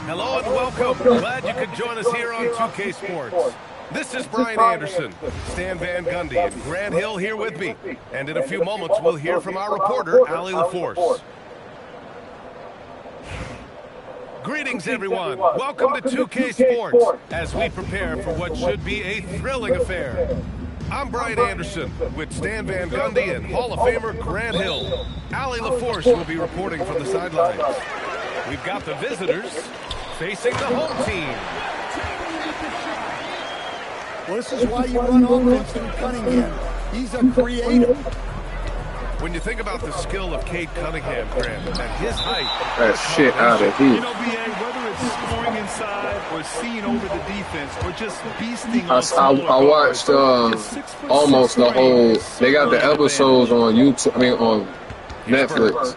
Hello and welcome. Glad you could join us here on 2K Sports. This is Brian Anderson, Stan Van Gundy, and Grant Hill here with me. And in a few moments, we'll hear from our reporter, Ali LaForce. Greetings, everyone. Welcome to 2K Sports as we prepare for what should be a thrilling affair. I'm Brian Anderson with Stan Van Gundy and Hall of Famer Grant Hill. Ali LaForce will be reporting from the sidelines. We've got the visitors facing the home team. Well, this is why you run offense through Cunningham. He's a creator. When you think about the skill of Cade Cunningham, Grant, at his height... That shit out of here. You know, BA, whether it's scoring inside or seeing over the defense or just beasting on I watched almost the whole... They got the episodes on YouTube, on Netflix.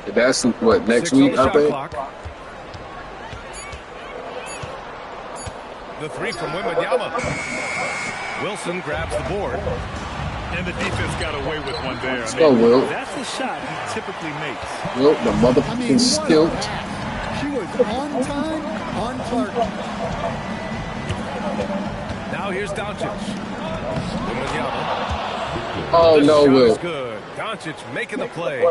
That's what, next week, I think? The three from MYTEAM. Wilson grabs the board. And the defense got away with one there. Let's go, Will. That's the shot he typically makes. Will, the motherfucking skill. She was on time, on target. Now here's Doncic. Oh, no, Will. Good. Doncic making the play.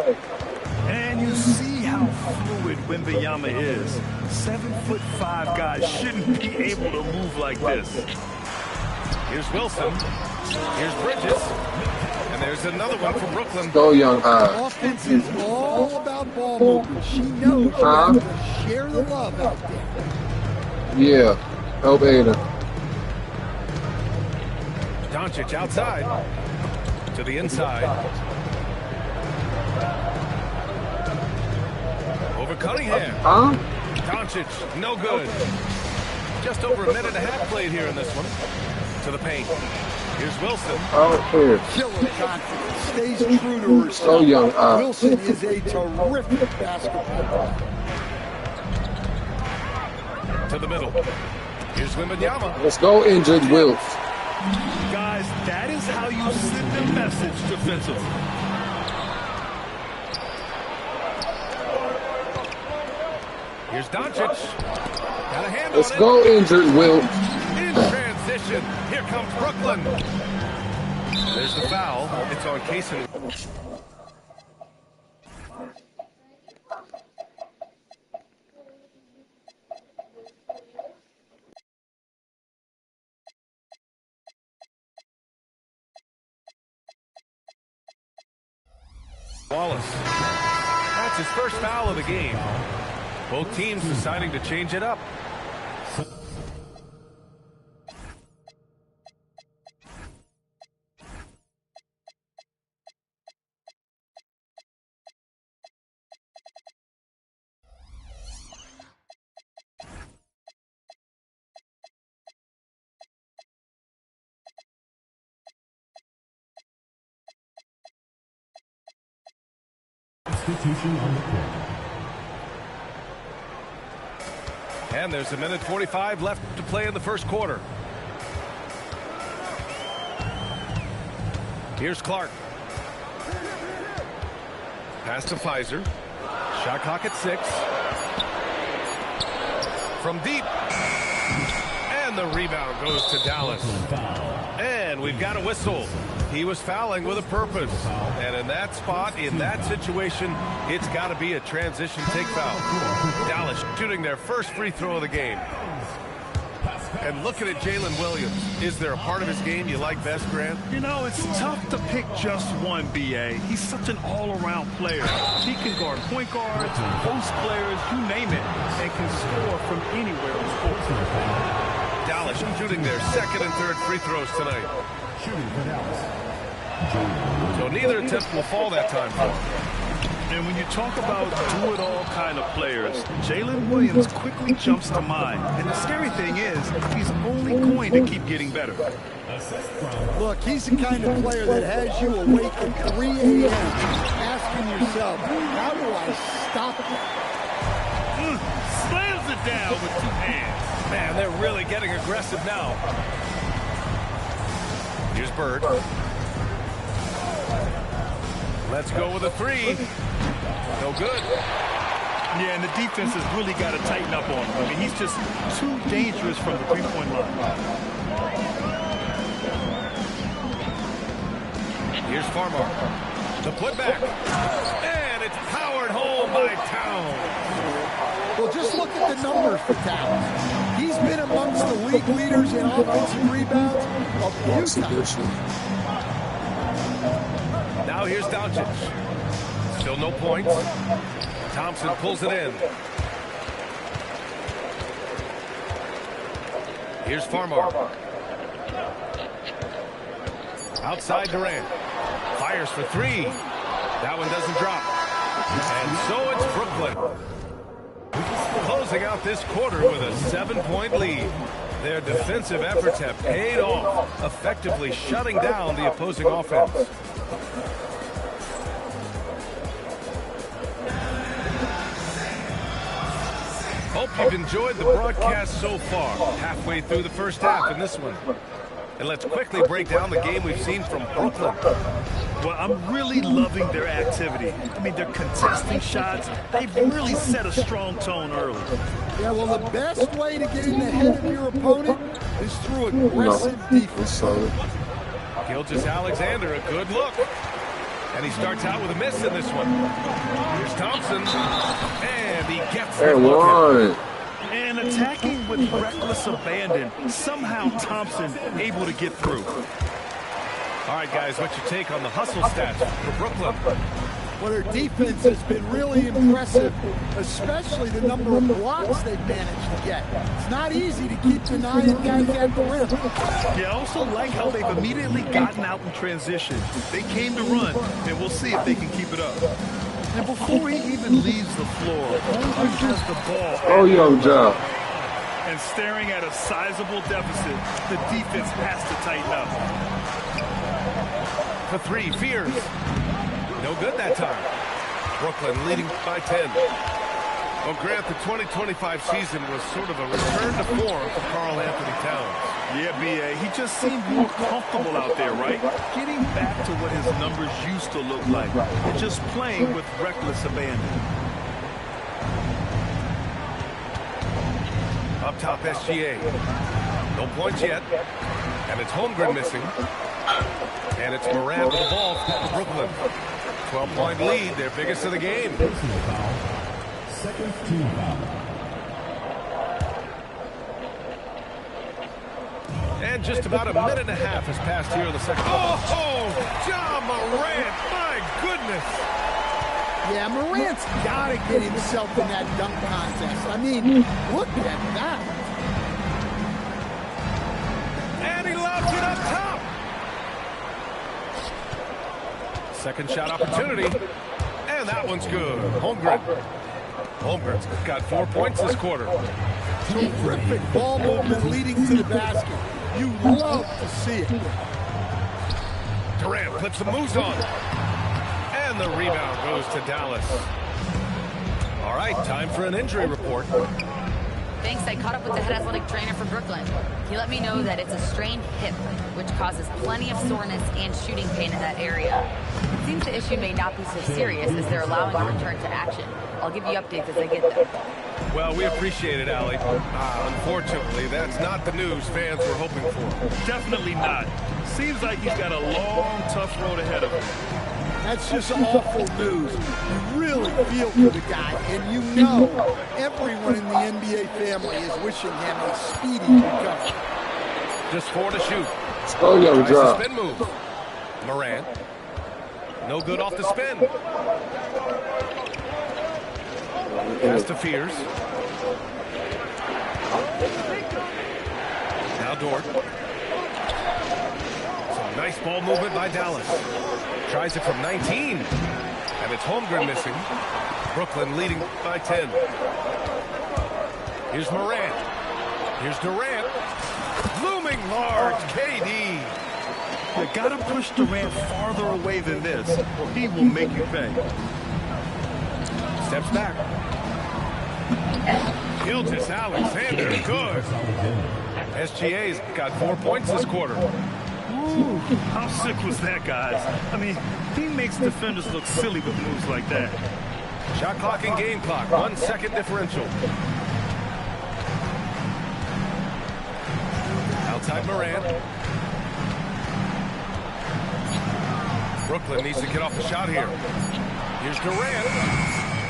And you see how fluid Wembanyama is. 7'5" guys shouldn't be able to move like this. Here's Wilson. Here's Bridges. And there's another one from Brooklyn. Go, young Offense is all about ball movement. She knows you have to share the love out there. Yeah. Help Ada. Doncic outside. To the inside. Over Cunningham. Doncic, no good. Just over a minute and a half played here in this one. To the paint. Here's Wilson. Oh, here. Killer confidence. Stays true to herself. So young. Wilson is a terrific basketball player. To the middle. Here's Wembanyama. Let's go, injured Wilt. Guys, that is how you send a message defensively. Here's Doncic. Got a hand Let's on go, it. injured Wilt. In transition. Here comes Brooklyn. There's the foul. It's on Kaysen. Wallace. That's his first foul of the game. Both teams deciding to change it up. Substitution on the court. And there's a minute 45 left to play in the first quarter. Here's Clark. Pass to Pfizer. Shot clock at 6. From deep. And the rebound goes to Dallas. And we've got a whistle. He was fouling with a purpose. And in that spot, in that situation, it's got to be a transition take foul. Dallas shooting their first free throw of the game. And looking at Jalen Williams, is there a part of his game you like best, Grant? You know, it's tough to pick just one, BA. He's such an all-around player. He can guard point guards, post players, you name it, and can score from anywhere in sports. Dallas shooting their second and third free throws tonight. So neither attempt will fall that time for him. And when you talk about do-it-all kind of players, Jalen Williams quickly jumps to mind. And the scary thing is, he's only going to keep getting better. Look, he's the kind of player that has you awake at 3 a.m. asking yourself, how do I stop it? Slams it down with 2 hands. Man, they're really getting aggressive now. Here's Bird. Let's go with a 3. No good. Yeah, and the defense has really got to tighten up on him. I mean, he's just too dangerous from the three-point line. Here's Farmar. The putback. And it's powered home by Towns. Well, just look at the numbers for Towns. He's been amongst the league leaders in offensive rebounds a few times. Now here's Doncic. Still no points. Thompson pulls it in. Here's Farmar. Outside Durant. Fires for three. That one doesn't drop. And so it's Brooklyn. Closing out this quarter with a 7-point lead. Their defensive efforts have paid off, effectively shutting down the opposing offense. Hope you've enjoyed the broadcast so far. Halfway through the first half in this one. And let's quickly break down the game we've seen from Brooklyn. Well, I'm really loving their activity. I mean, they're contesting shots. They've really set a strong tone early. Yeah, well, the best way to get in the head of your opponent is through aggressive defense. Gilgeous-Alexander, a good look. And he starts out with a miss in this one. Here's Thompson. And he gets the bucket. And attacking with reckless abandon. Somehow Thompson able to get through. All right, guys, what's your take on the hustle stats for Brooklyn? Well, their defense has been really impressive, especially the number of blocks they've managed to get. It's not easy to keep denying guys at the rim. Yeah, I also like how they've immediately gotten out in transition. They came to run, and we'll see if they can keep it up. And before he even leaves the floor, Holmgren has the ball. Oh, yo, job. And staring at a sizable deficit, the defense has to tighten up. For three, Fears. No good that time. Brooklyn leading by 10. Well, Grant, the 2025 season was sort of a return to form for Karl Anthony Towns. Yeah, B.A., he just seemed more comfortable out there, right? Getting back to what his numbers used to look like. And just playing with reckless abandon. Up top, SGA. No points yet. And it's Holmgren missing. And it's Morant with the ball for Brooklyn. 12-point lead, their biggest of the game. Second team foul. And just about a minute and a half has passed here in the second. Oh, Ja Morant, my goodness. Yeah, Morant's got to get himself in that dunk contest. I mean, look at that. And he lobs it up top. Second shot opportunity. And that one's good. Holmgren. Holmgren's got 4 points this quarter. Terrific ball movement leading to the basket. You love to see it. Durant puts some moves on. And the rebound goes to Dallas. All right, time for an injury report. Thanks, I caught up with the head athletic trainer for Brooklyn. He let me know that it's a strained hip, which causes plenty of soreness and shooting pain in that area. It seems the issue may not be so serious as they're allowing a return to action. I'll give you updates as I get them. Well, we appreciate it, Allie. Unfortunately, that's not the news fans were hoping for. Definitely not. Seems like he's got a long, tough road ahead of him. That's just awful news. You really feel for the guy, and you know everyone in the NBA family is wishing him a speedy recovery. Just 4 to shoot. Oh, yo, Tries job. a spin move. Morant. No good off the spin. Pass to Fears. Now Dort. Some nice ball movement by Dallas. Tries it from 19. And it's Holmgren missing. Brooklyn leading by 10. Here's Morant. Here's Durant. Looming large, KD. You gotta push Durant farther away than this, or he will make you pay. Steps back. Gilgeous-Alexander, good. SGA's got 4 points this quarter. Ooh, how sick was that, guys? I mean, he makes defenders look silly with moves like that. Shot clock and game clock, 1 second differential. Outside Morant. Brooklyn needs to get off the shot here. Here's Durant.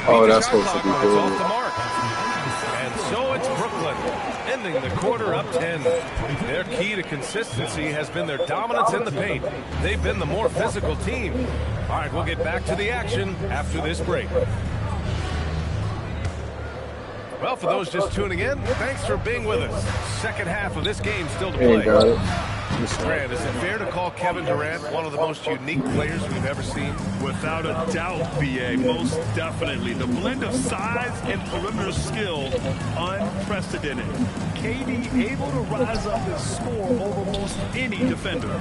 Oh, that's supposed to be Off good. the mark. And so it's Brooklyn, ending the quarter up 10. Their key to consistency has been their dominance in the paint. They've been the more physical team. All right, we'll get back to the action after this break. Well, for those just tuning in, thanks for being with us. Second half of this game still to play. Got it. Grant, is it fair to call Kevin Durant one of the most unique players we've ever seen? Without a doubt, BA, most definitely. The blend of size and perimeter skill, unprecedented. KD able to rise up and score over most any defender.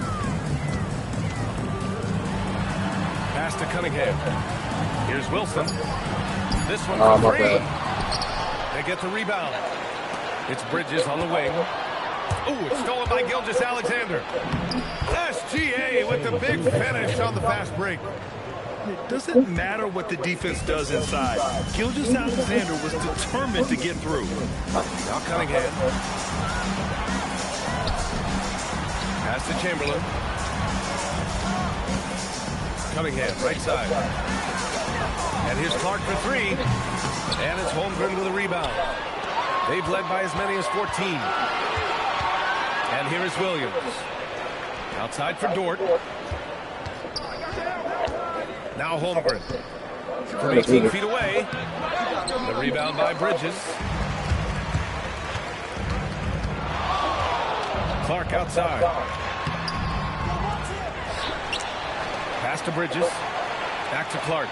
Pass to Cunningham. Here's Wilson. This one Oh, for my three. bad. They get the rebound. It's Bridges on the wing. Ooh, it's stolen by Gilgeous-Alexander. SGA with the big finish on the fast break. It doesn't matter what the defense does inside. Gilgeous-Alexander was determined to get through. Now Cunningham. Pass to Chamberlain. Cunningham, right side. And here's Clark for three. And it's Holmgren with a rebound. They've led by as many as 14. And here is Williams. Outside for Dort. Now Holmgren. From 18 feet away. The rebound by Bridges. Clark outside. Pass to Bridges. Back to Clark.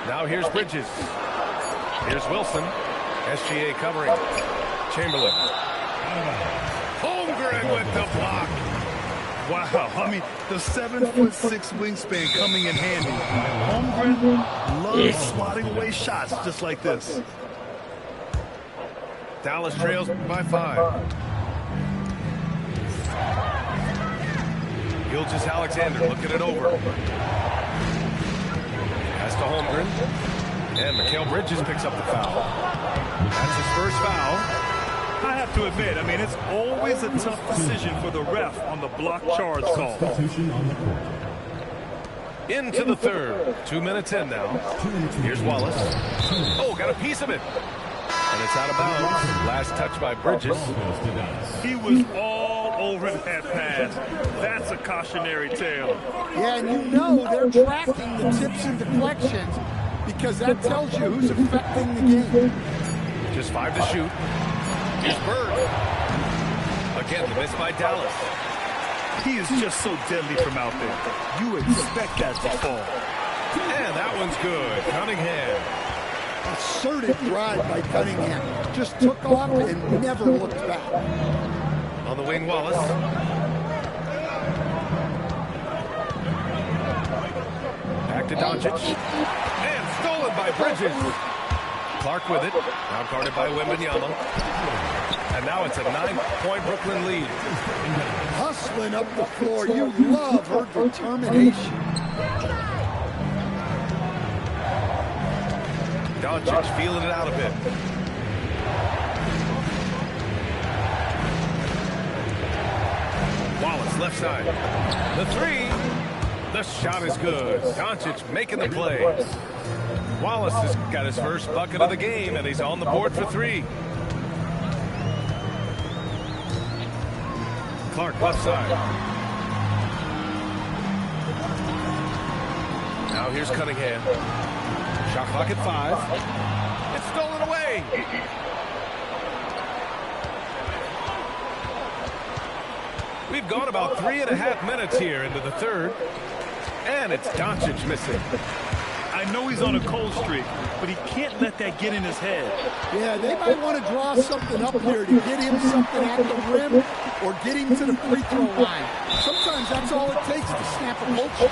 Now here's Bridges. Here's Wilson. SGA covering. Chamberlain. Holmgren with the block. Wow, I mean, the 7'6" wingspan coming in handy. Holmgren loves swatting away shots just like this. Dallas trails by 5. Gilgeous-Alexander looking it over. Pass to Holmgren. And Mikal Bridges picks up the foul. That's his first foul. I have to admit, I mean, it's always a tough decision for the ref on the block charge call. Substitution on the court. Into the third. 2 minutes in now. Here's Wallace. Oh, got a piece of it. And it's out of bounds. Last touch by Bridges. He was all over that pass. That's a cautionary tale. Yeah, and you know they're tracking the tips and deflections because that tells you who's affecting the game. Just 5 to shoot. Here's Bird. Again, the miss by Dallas. He is just so deadly from out there. You expect that to fall. And that one's good. Cunningham. Assertive drive by Cunningham. Just took off and never looked back. On the wing, Wallace. Back to Doncic. And stolen by Bridges. Clark with it. Now guarded by Wembanyama. And now it's a 9-point Brooklyn lead. Hustling up the floor. You love her determination. Doncic feeling it out a bit. Wallace left side. The three. The shot is good. Doncic making the play. Wallace has got his first bucket of the game, and he's on the board for 3. Clark left side. Now here's Cunningham. Shot clock at 5. It's stolen away. We've gone about 3.5 minutes here into the third. And it's Doncic missing. I know he's on a cold streak, but he can't let that get in his head. Yeah, they might want to draw something up here to get him something at the rim or get him to the free throw line. Sometimes that's all it takes to snap a cold streak.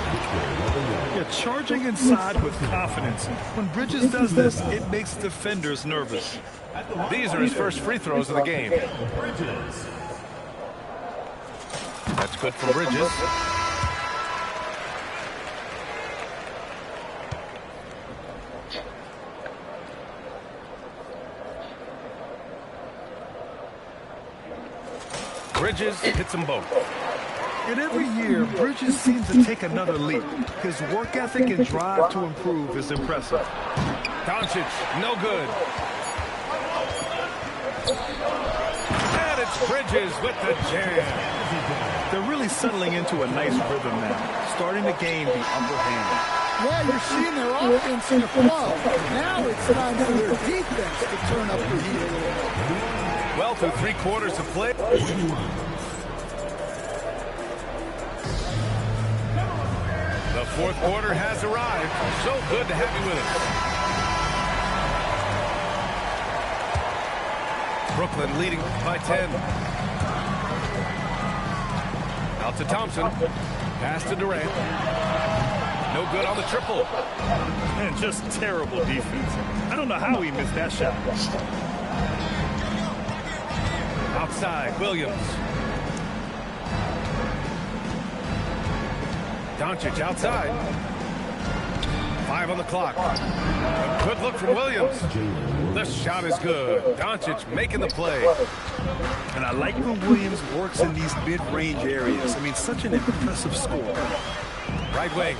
Yeah, charging inside with confidence. When Bridges does this, it makes defenders nervous. These are his first free throws of the game. That's good from Bridges. Bridges hits them both. And every year, Bridges seems to take another leap. His work ethic and drive to improve is impressive. Doncic, no good. And it's Bridges with the jam. They're really settling into a nice rhythm now, starting to gain the upper hand. Yeah, you're seeing their offense in a flow. Now it's time for their defense to turn up the heat a little bit. Well, through 3 quarters of play. The 4th quarter has arrived. So good to have you with us. Brooklyn leading by 10. Out to Thompson. Pass to Durant. No good on the triple. And just terrible defense. I don't know how he missed that shot. Outside, Williams. Doncic outside. 5 on the clock. A good look from Williams. The shot is good. Doncic making the play. And I like when Williams works in these mid-range areas. I mean, such an impressive score. Right wing.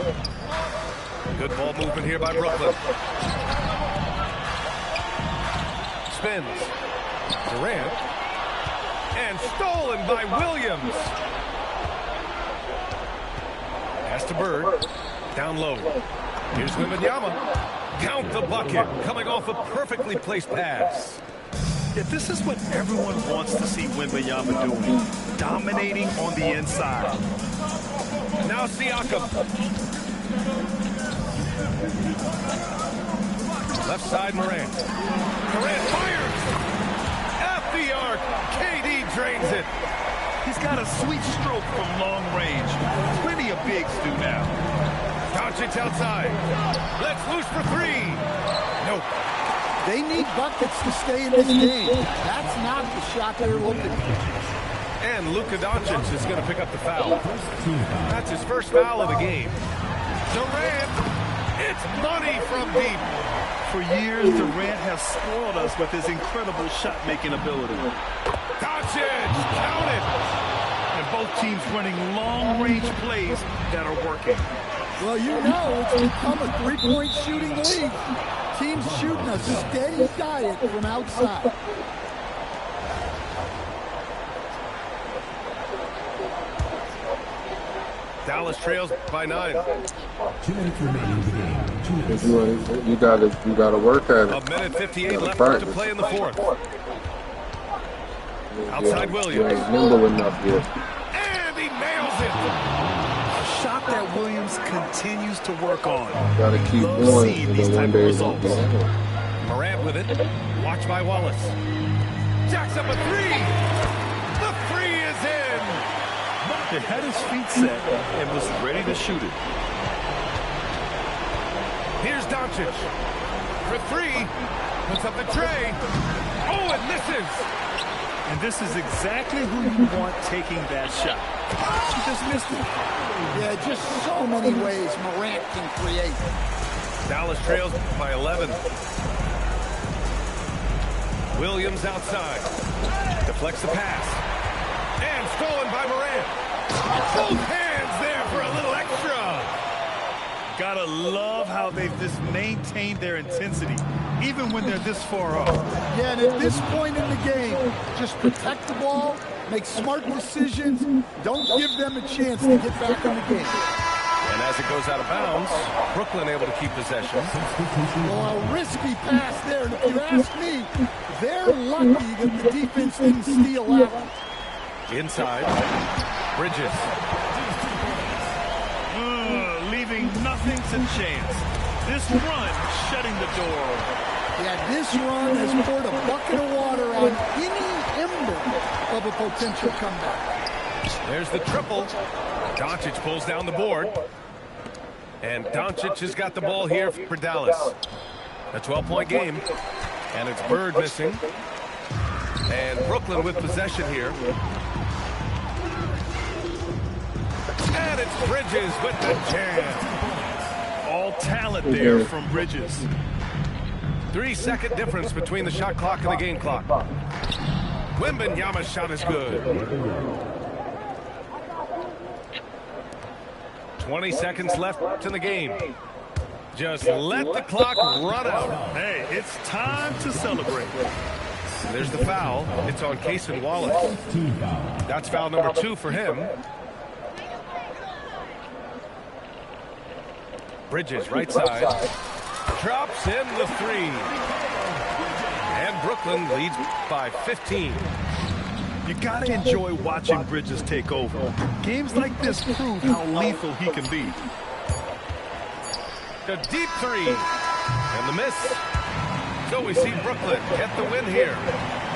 Good ball movement here by Brooklyn. Spins. Durant. And stolen by Williams. Pass to Bird. Down low. Here's Wembanyama. Count the bucket. Coming off a perfectly placed pass. Yeah, this is what everyone wants to see Wembanyama doing. Dominating on the inside. Now Siakam. Left side, Morant. Morant fires. At the arc. KD drains it. He's got a sweet stroke from long range. Plenty of bigs do now. Doncic outside. Let's loose for 3. Nope. They need buckets to stay in this game. That's not the shot they're looking for. And Luka Doncic is going to pick up the foul. That's his first foul of the game. Durant. It's money from deep. For years, Durant has spoiled us with his incredible shot-making ability. Doncic, count it. And both teams running long-range plays that are working. Well, you know it's become a three-point shooting league. Teams shooting a steady diet from outside. Dallas trails by 9. 2 minutes remaining in the game. You gotta work at it. 1:58 left to play in the 4th. Outside Williams. You ain't nimble enough yet. And he nails it. A shot that Williams continues to work on. Gotta keep Love going. seeing And these then one type of day results. Morant with it. Watched by Wallace. Jacks up a 3. The 3 is in. He had his feet set and was ready to shoot it. Here's Doncic. For 3. Puts up the tray. Oh, and misses. And this is exactly who you want taking that shot. She just missed it. Yeah, just so many ways Morant can create. Dallas trails by 11. Williams outside. Deflects the pass. And stolen by Morant. Both hands there for a little extra. Gotta love how they've just maintained their intensity, even when they're this far off. Yeah, and at this point in the game, just protect the ball, make smart decisions, don't give them a chance to get back in the game. And as it goes out of bounds, Brooklyn able to keep possession. Well, a risky pass there, and if you ask me, they're lucky that the defense didn't steal out. Inside, Bridges. Leaving nothing to chance. This run shutting the door. Yeah, this run has poured a bucket of water on any ember of a potential comeback. There's the triple. Doncic pulls down the board. And Doncic has got the ball here for Dallas. A 12-point game. And it's Bird missing. And Brooklyn with possession here. And it's Bridges with the jam. All talent there from Bridges. 3-second difference between the shot clock and the game clock. Wembanyama's shot is good. 20 seconds left in the game. Just let the clock run out. Hey, it's time to celebrate. There's the foul. It's on Cason Wallace. That's foul number 2 for him. Bridges, right side. Drops in the 3. And Brooklyn leads by 15. You gotta enjoy watching Bridges take over. Games like this prove how lethal he can be. A deep 3. And the miss. So we see Brooklyn get the win here.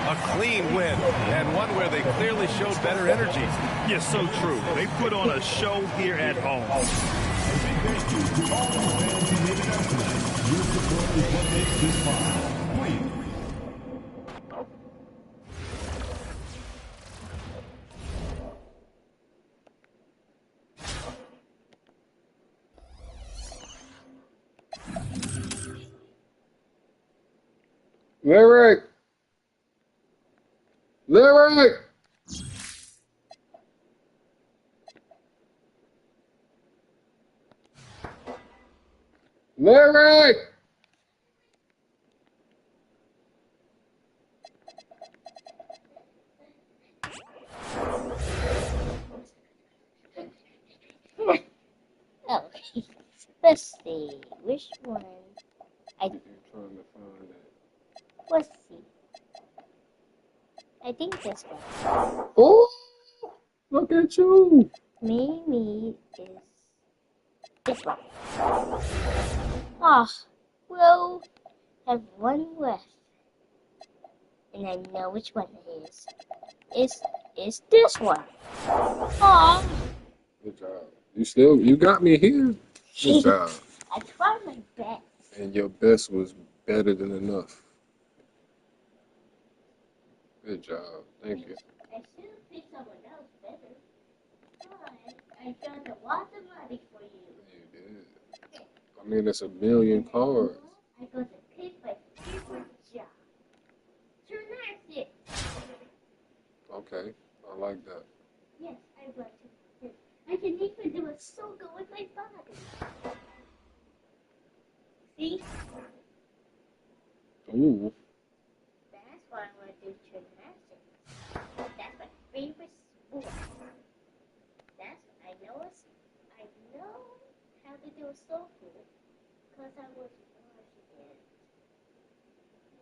A clean win, and one where they clearly showed better energy. Yes, so true. They put on a show here at home. Lyric. Lyric. Lyric. Oh, let's see. Which one? Let's see. I think this one. Oh, look at you. Maybe is this one. Ah, well, have one left, and I know which one it is. It's this one. Ah. Good job. You got me here. Good job. I tried my best. And your best was better than enough. Good job. Thank you. I should have picked someone else better. But I found a lot of money for you. You did. I mean, it's a million cards. I got to pick my favorite job. So that's it. Okay. I like that. Yes, I want to. I can even do a soga with my body. See? Ooh. That's why I want to do gymnastics. That's my favorite sport. I know how to do a soga because I was watching it.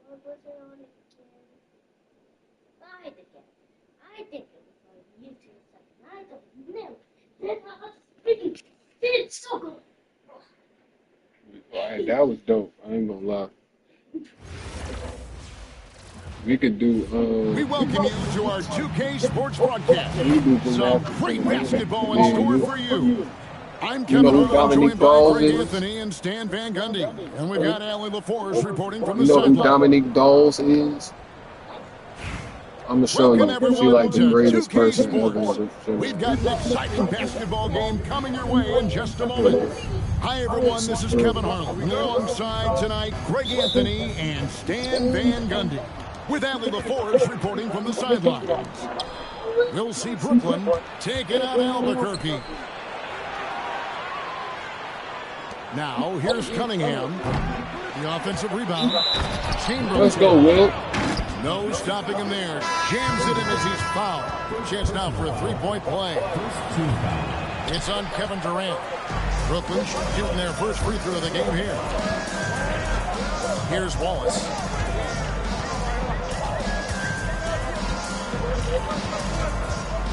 What was it on again? Find again. I think it was on YouTube or something. I don't know. Then I was freaking did soga. Right, that was dope. I ain't gonna lie. We could do. We welcome you to our 2K Sports broadcast. Some great basketball in store for you. I'm Kevin Harlan, joined by Greg Anthony and Stan Van Gundy. And we've got Allie LaForce reporting from the You know who sideline. Dominique Dawes is? I'm gonna show you. She's like the greatest person ever. We've got an exciting basketball game coming your way in just a moment. Hi, everyone. This is Kevin Harlan. Alongside tonight, Greg Anthony and Stan Van Gundy. With Allie LaForce reporting from the sidelines. We'll see Brooklyn taking on Albuquerque. Now, here's Cunningham. The offensive rebound. Chamberlain. Let's go, Will. No stopping him there. Jams it in as he's fouled. Chance now for a three-point play. It's on Kevin Durant. Brooklyn shooting their first free throw of the game here. Here's Wallace.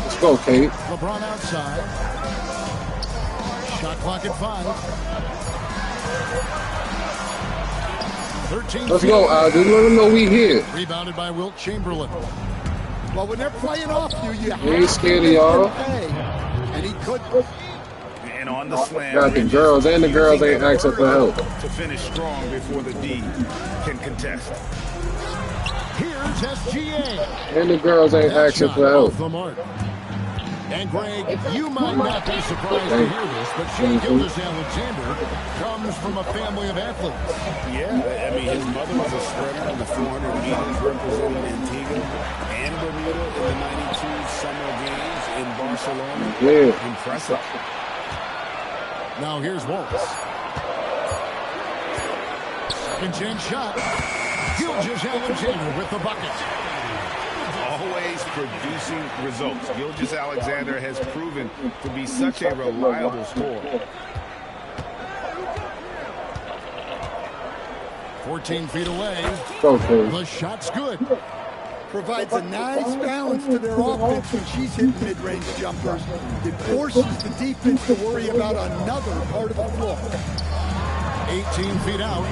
Let's go, Kate. LeBron outside. Shot clock at 5. 13. Let's go, Aldi. Let them know we here. Rebounded by Wilt Chamberlain. Well, when they're playing off you, you have ain't scared of y'all. And he could. And on the slam. Got the girls, and the girls ain't asking for help. To finish strong before the D can contest. Here's SGA. And the girls ain't asking for help. The mark. And Greg, you might not be surprised to hear this, but Shea Gilgeous-Alexander comes from a family of athletes. Yeah, I mean, his mother was a sprinter in the 400 meters, representing Antigua and Bermuda in the 92 Summer Games in Barcelona. Yeah. Impressive. Now here's Waltz. Second chance shot. Gilgeous-Alexander with the bucket. Always producing results. Gilgeous-Alexander has proven to be such a reliable scorer. 14 feet away. Okay. The shot's good. Provides a nice balance to their offense when she's hitting mid-range jumpers. It forces the defense to worry about another part of the floor. 18 feet out.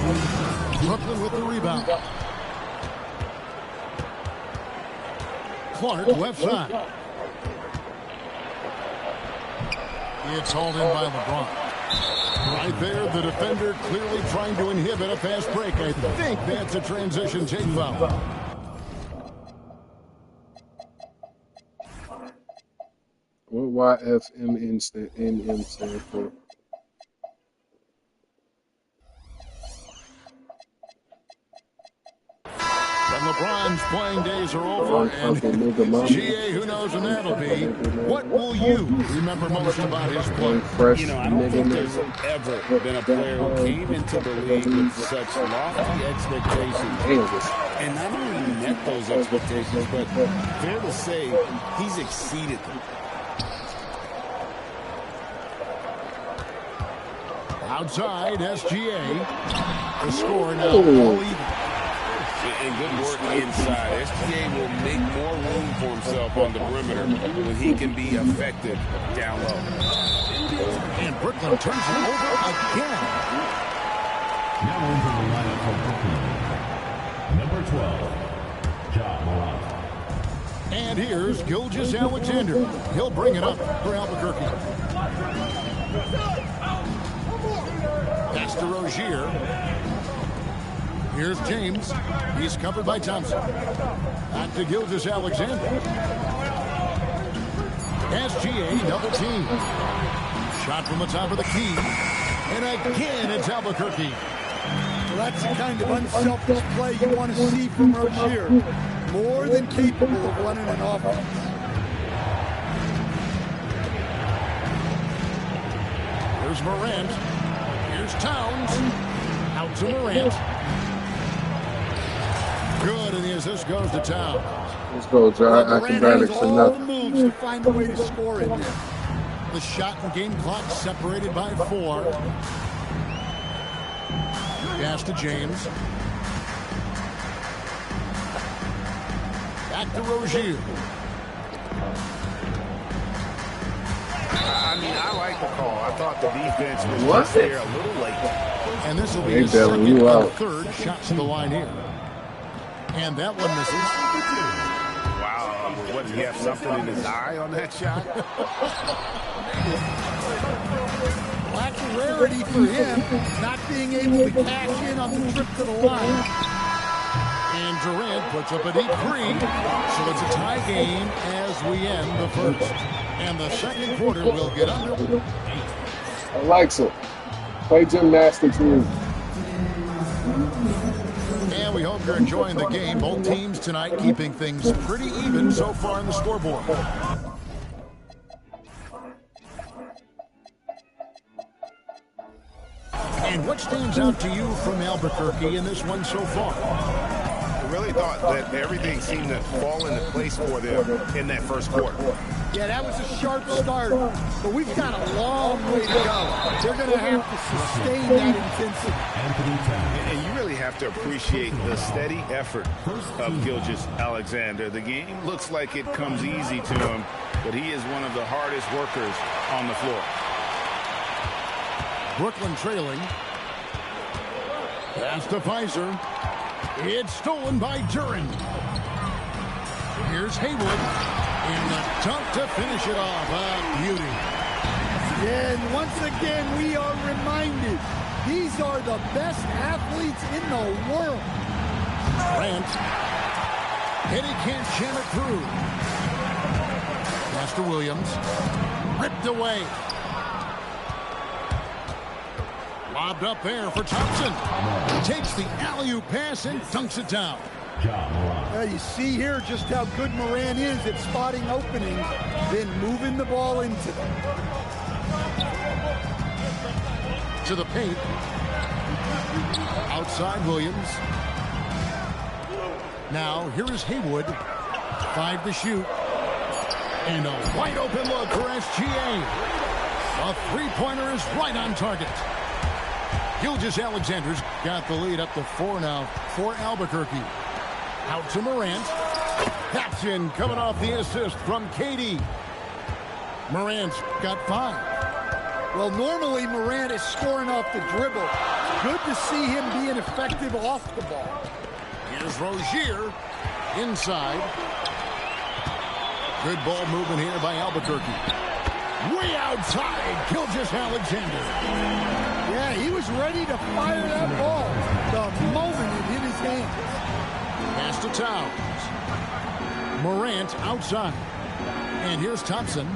Brooklyn with the rebound. Clark left side. It's hauled in by LeBron. Right there, the defender clearly trying to inhibit a fast break. I think that's a transition take foul. What YFMN stand for? LeBron's playing days are over, and GA, who knows when that'll be. What will you remember most about his play? You know, I don't think there's ever been a player who came into the league with such lofty expectations and not only met those expectations, but fair to say, he's exceeded them. Outside, SGA. The score now all even. And good work inside. SGA will make more room for himself on the perimeter when he can be effective down low. And Brooklyn turns it over again. Now into the lineup for Brooklyn. Number 12, Ja Morant. And here's Gilgeous-Alexander. He'll bring it up for Albuquerque. Pass to Rozier. Here's James. He's covered by Thompson. Back to Gilgeous-Alexander. SGA double team. Shot from the top of the key. And again, it's Albuquerque. Well, that's the kind of unselfish play you want to see from Rozier. More than capable of running an offense. Here's Morant. Here's Towns. Out to Morant. Good, and the assist goes to Towns. Let's go, John. Acrobatics all enough. the moves to find a way to score in here. The shot and game clock separated by 4. Pass to James. Back to Rozier. I mean, I like the call. I thought the defense was just there a little late. And this will be the second and third shots to the line here. And that one misses. Wow. What, did he have something in his eye on that shot? Lack of rarity for him, not being able to cash in on the trip to the line. And Durant puts up a deep 3. So it's a tie game as we end the first. And the second quarter will get under. I like it. Play gymnastics with. And we hope you're enjoying the game. Both teams tonight keeping things pretty even so far in the scoreboard. And what stands out to you from Albuquerque in this one so far? I really thought that everything seemed to fall into place for them in that first quarter. Yeah, that was a sharp start, but we've got a long way to go. They're going to have to sustain that intensity. And you really have to appreciate the steady effort of Gilgeous-Alexander. The game looks like it comes easy to him, but he is one of the hardest workers on the floor. Brooklyn trailing. Pass to Pfizer. It's stolen by Duran. Here's Haywood. And the dunk to finish it off. Beauty. Yeah, and once again, we are reminded these are the best athletes in the world. Grant. And he can't jam it through. Pass to Williams. Ripped away. Lobbed up there for Thompson. Takes the alley-oop pass and dunks it down. You see here just how good Morant is at spotting openings, then moving the ball into them. To the paint. Outside Williams. Now, here is Haywood. 5 to shoot. And a wide open look for SGA. A three-pointer is right on target. Gilgeous-Alexander's got the lead up to 4 now for Albuquerque. Out to Morant. That's in, coming off the assist from KD. Morant's got 5. Well, normally Morant is scoring off the dribble. Good to see him being effective off the ball. Here's Rozier inside. Good ball movement here by Albuquerque. Way outside, Gilgeous-Alexander. Yeah, he was ready to fire that ball the moment it hit his hands. Pass to Towns. Morant outside. And here's Thompson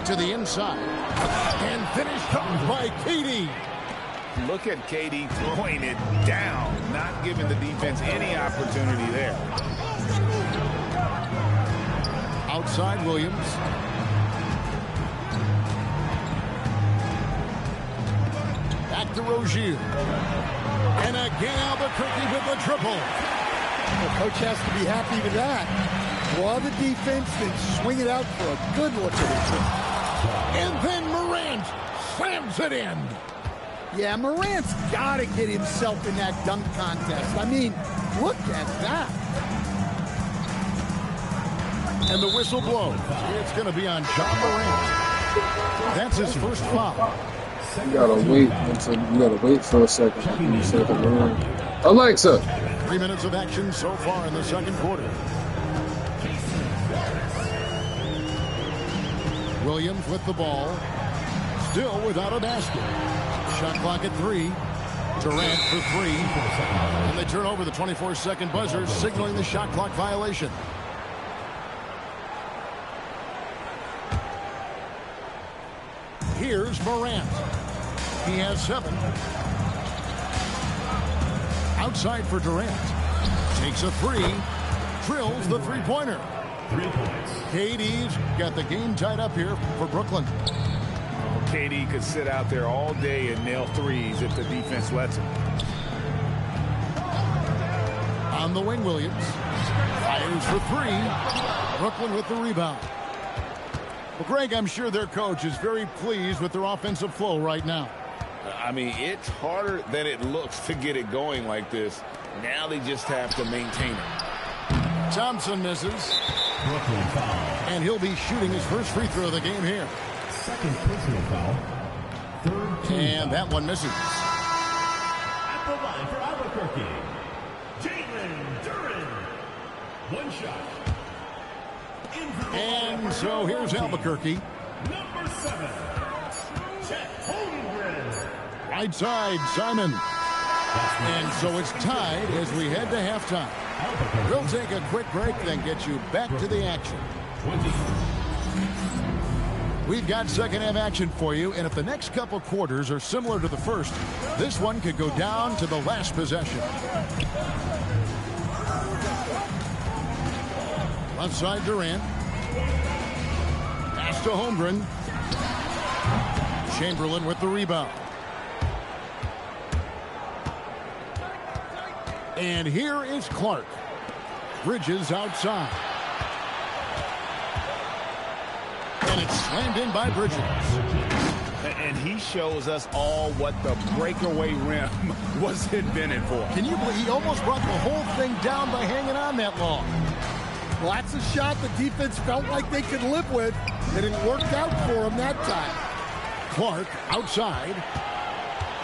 to the inside. And finished off by KD. Look at KD throwing it down, not giving the defense any opportunity there. Outside Williams. Back to Rozier. And again Albuquerque with the triple. The coach has to be happy with that. Draw the defense, then swing it out for a good look at it. And then Morant slams it in. Yeah, Morant's got to get himself in that dunk contest. I mean, look at that. And the whistle blows. It's going to be on John Morant. That's his first foul. You gotta wait for a second. Alexa. 3 minutes of action so far in the second quarter. Williams with the ball. Still without a basket. Shot clock at 3. Durant for 3. And they turn over the 24-second buzzer, signaling the shot clock violation. Here's Morant. He has 7. Outside for Durant. Takes a 3. Drills the three-pointer. 3 points. KD's got the game tied up here for Brooklyn. KD could sit out there all day and nail threes if the defense lets him. On the wing, Williams. Fires for 3. Brooklyn with the rebound. Well, Greg, I'm sure their coach is very pleased with their offensive flow right now. I mean, it's harder than it looks to get it going like this. Now they just have to maintain it. Thompson misses. Brooklyn foul. And he'll be shooting his first free throw of the game here. Second personal foul. Third team And that one misses. At the line for Albuquerque, Jalen Duren. One shot. And so here's Albuquerque. Number 7, Chet Holmgren. Right side, Simon. And so it's tied as we head to halftime. We'll take a quick break, then get you back to the action. 20. We've got second half action for you, and if the next couple quarters are similar to the first, this one could go down to the last possession. Left side, Durant. Pass to Holmgren. Chamberlain with the rebound. And here is Clark. Bridges outside. And it's slammed in by Bridges. And he shows us all what the breakaway rim was invented for. Can you believe he almost brought the whole thing down by hanging on that long? Well, that's a shot the defense felt like they could live with, and it worked out for him that time. Clark outside.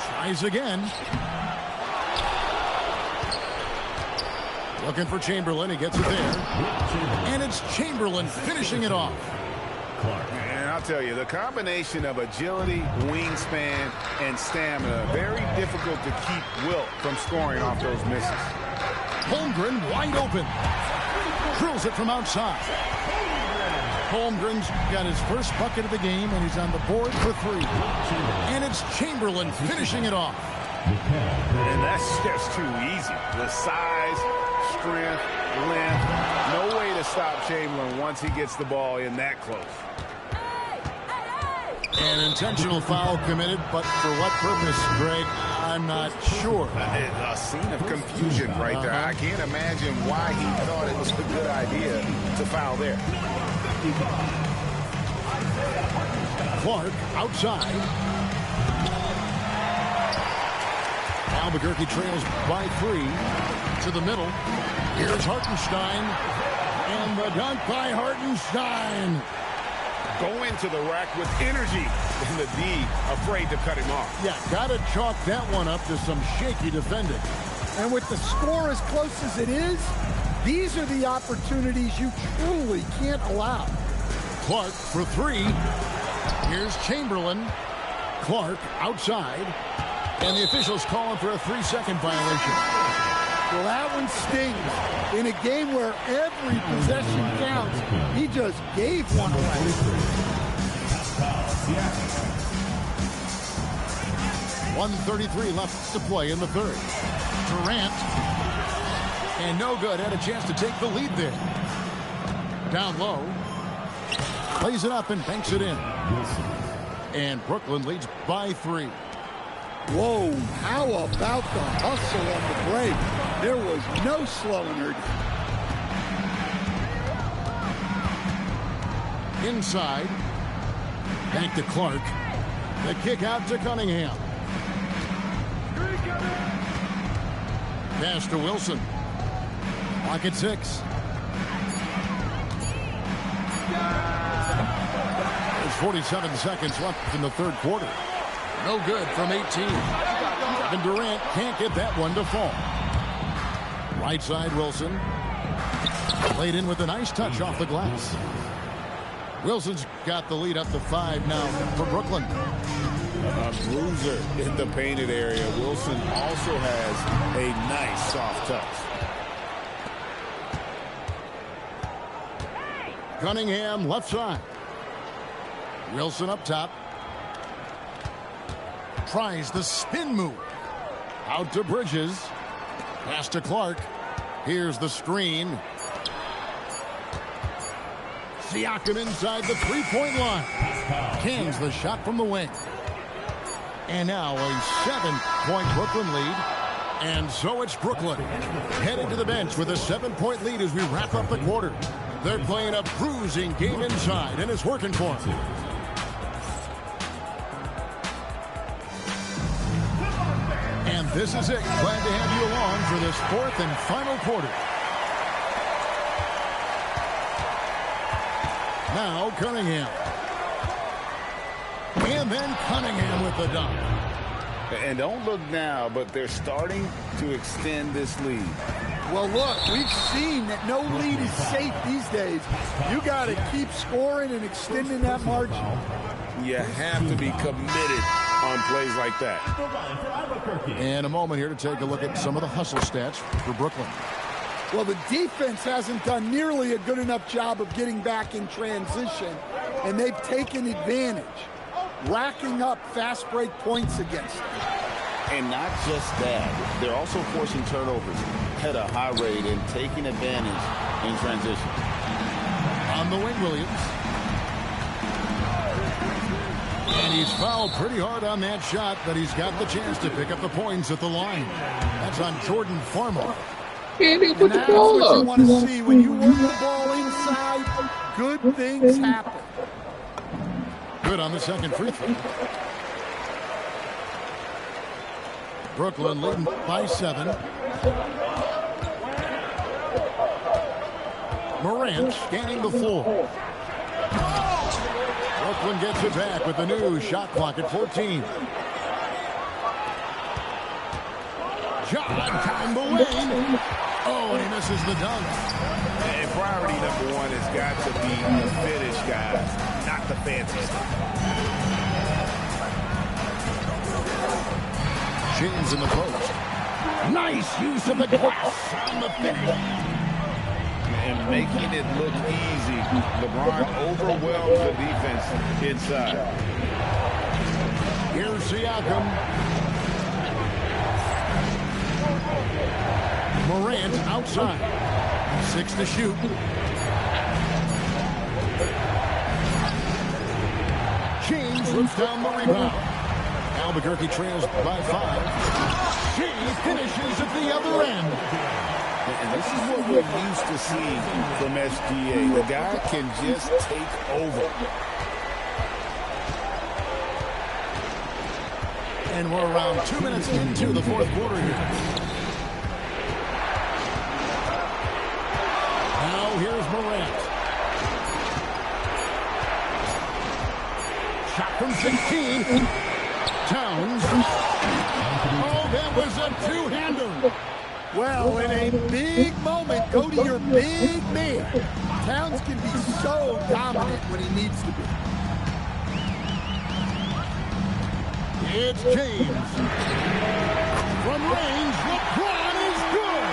Tries again. Looking for Chamberlain. He gets it there. And it's Chamberlain finishing it off. And I'll tell you, the combination of agility, wingspan, and stamina, very difficult to keep Wilt from scoring off those misses. Holmgren wide open. Drills it from outside. Holmgren's got his first bucket of the game, and he's on the board for 3. And it's Chamberlain finishing it off. And that's just too easy. The size, strength, length, no way to stop Chamberlain once he gets the ball in that close. An intentional foul committed, but for what purpose, Greg? I'm not sure. A scene of confusion right there. I can't imagine why he thought it was a good idea to foul there. Clark outside. Albuquerque trails by 3 to the middle. Here's Hartenstein. And the dunk by Hartenstein. Going to the rack with energy, and the D afraid to cut him off. Yeah, got to chalk that one up to some shaky defending. And with the score as close as it is, these are the opportunities you truly can't allow. Clark for 3. Here's Chamberlain. Clark outside. And the officials calling for a 3-second violation. Well, that one stings. In a game where every possession counts, he just gave one away. 1:33 left to play in the third. Durant. And no good. Had a chance to take the lead there. Down low. Plays it up and banks it in. And Brooklyn leads by 3. Whoa, how about the hustle on the break? There was no slowing her down. Inside. Back to Clark. The kick out to Cunningham. Pass to Wilson. Clock at 6. There's 47 seconds left in the third quarter. No good from 18. And Durant can't get that one to fall. Right side, Wilson. Played in with a nice touch off the glass. Wilson's got the lead up to 5 now for Brooklyn. A bruiser in the painted area. Wilson also has a nice soft touch. Cunningham left side. Wilson up top. Tries the spin move. Out to Bridges. Pass to Clark. Here's the screen. Siakam inside the three-point line. Cans the shot from the wing. And now a 7-point Brooklyn lead. And so it's Brooklyn headed to the bench with a 7-point lead as we wrap up the quarter. They're playing a bruising game inside, and it's working for them. And this is it. Glad to have you along for this fourth and final quarter. Now Cunningham. And then Cunningham with the dunk. And don't look now, but they're starting to extend this lead. Well, look, we've seen that no lead is safe these days. You got to keep scoring and extending that margin. You have to be committed on plays like that. And a moment here to take a look at some of the hustle stats for Brooklyn. Well, the defense hasn't done nearly a good enough job of getting back in transition, and they've taken advantage, racking up fast break points against them. And not just that, they're also forcing turnovers at a high rate and taking advantage in transition. On the wing, Williams. And he's fouled pretty hard on that shot, but he's got the chance to pick up the points at the line. That's on Jordan Farmer. Can't even put the That's ball what you up. want to see. When you work the ball inside, good things happen. Good on the second free throw. Brooklyn leading by 7. Morant scanning the floor. Brooklyn gets it back with the new shot clock at 14. John down the lane. Oh, and he misses the dunk. And priority number one has got to be the finish, guys, not the fancy stuff. James in the post. Nice use of the glass on the finish. and making it look easy. LeBron overwhelms the defense inside. Here's Siakam. Morant outside. 6 to shoot. James rips down the rebound. Albuquerque trails by 5. She finishes at the other end. And this is what we're used to seeing from SGA. The guy can just take over. And we're around 2 minutes into the fourth quarter here. Now here's Morant. Shot from 16. Towns. Oh, that was a two-hander. Well, in a big moment, go to your big man. Towns can be so dominant when he needs to be. It's James. From range, LeBron is good.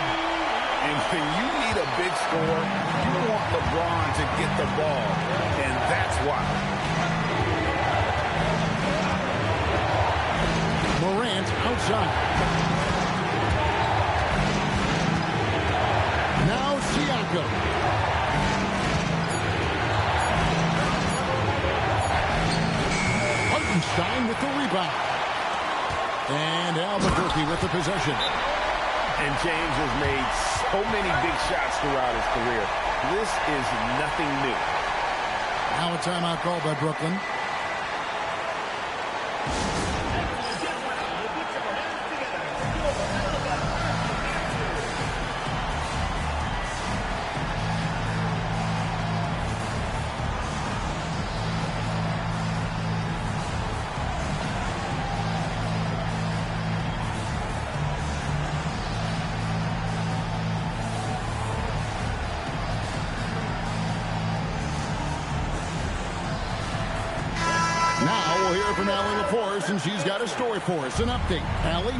And when you need a big score, you want LeBron to get the ball. And that's why. Morant outside. Now Siakam. Hartenstein with the rebound. And Albuquerque with the possession. And James has made so many big shots throughout his career. This is nothing new. Now a timeout called by Brooklyn. And she's got a story for us, an update. Allie?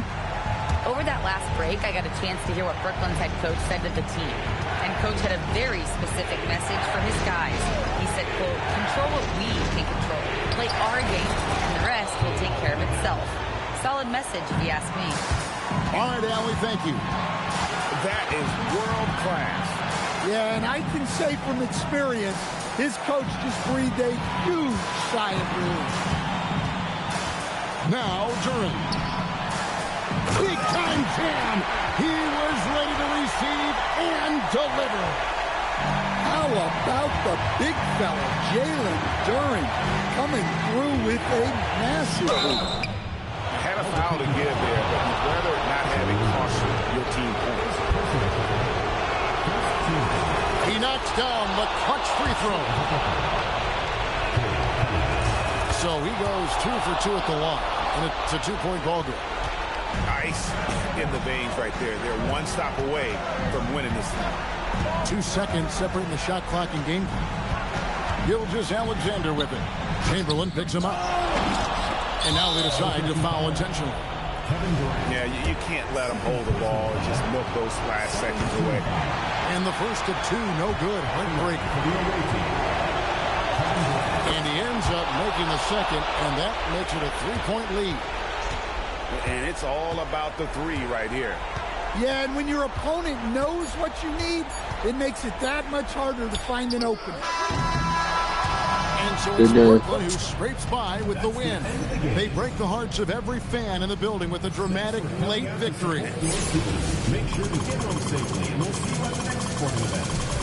Over that last break, I got a chance to hear what Brooklyn's head coach said to the team. And coach had a very specific message for his guys. He said, quote, control what we can control. Play our game, and the rest will take care of itself. Solid message, if you ask me. All right, Allie, thank you. That is world class. Yeah, and I can say from experience, his coach just breathed a huge sigh of relief. Now, Duran. Big-time jam. He was ready to receive and deliver. How about the big fella, Jalen Duran, coming through with a massive lead. Had a foul to give there, but you'd rather not having cost your team points. He knocks down the clutch free throw. So he goes 2 for 2 at the line. And it's a 2-point ball game. Ice in the veins right there. They're one stop away from winning this thing. 2 seconds separating the shot clock and game time. Gilgeous-Alexander with it. Chamberlain picks him up. And now they decide to foul intentionally. Yeah, you can't let him hold the ball and just milk those last seconds away. And the first of 2, no good. Heartbreak. And he ends up making the second, and that makes it a 3-point lead. And it's all about the 3 right here. Yeah, and when your opponent knows what you need, it makes it that much harder to find an opening. And so it's Brooklyn who scrapes by with the win. They break the hearts of every fan in the building with a dramatic late victory. Make sure to get home safely, and we'll see you at the next sporting event.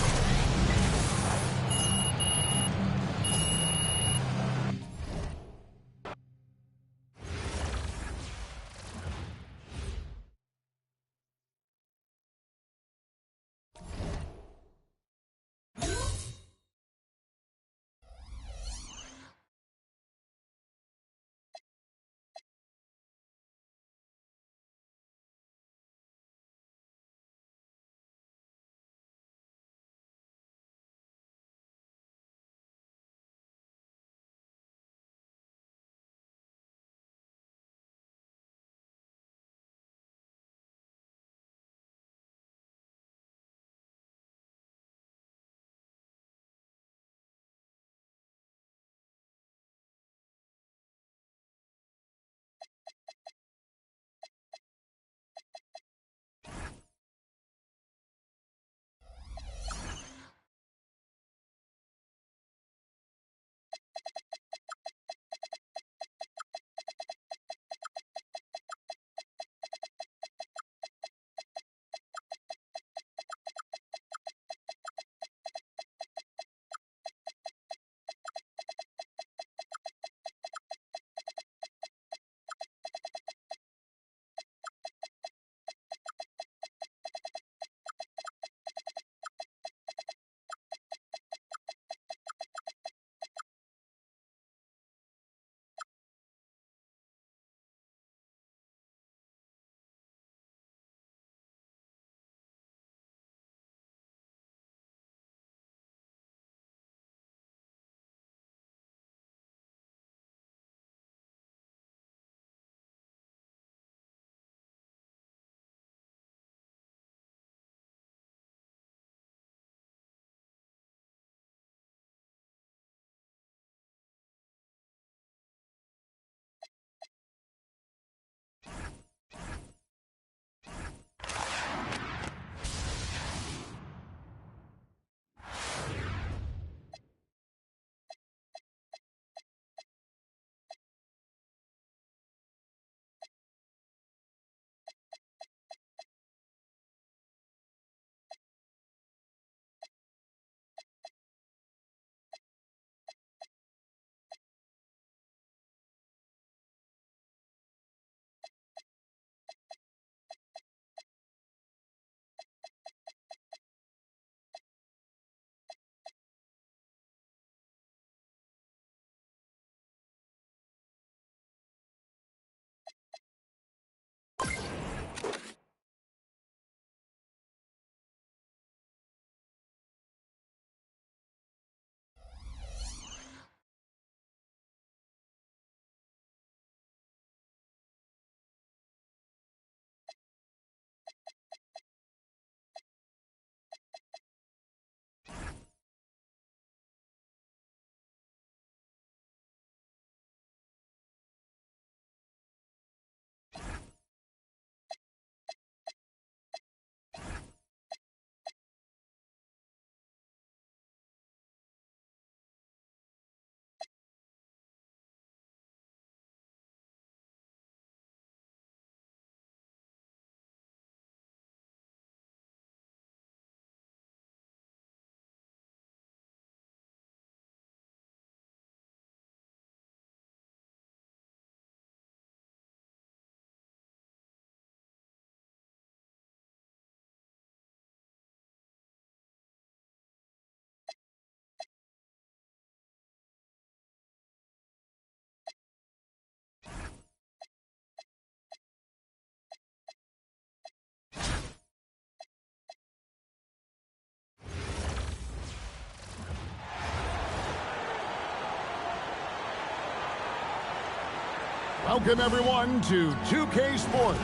Welcome, everyone, to 2K Sports.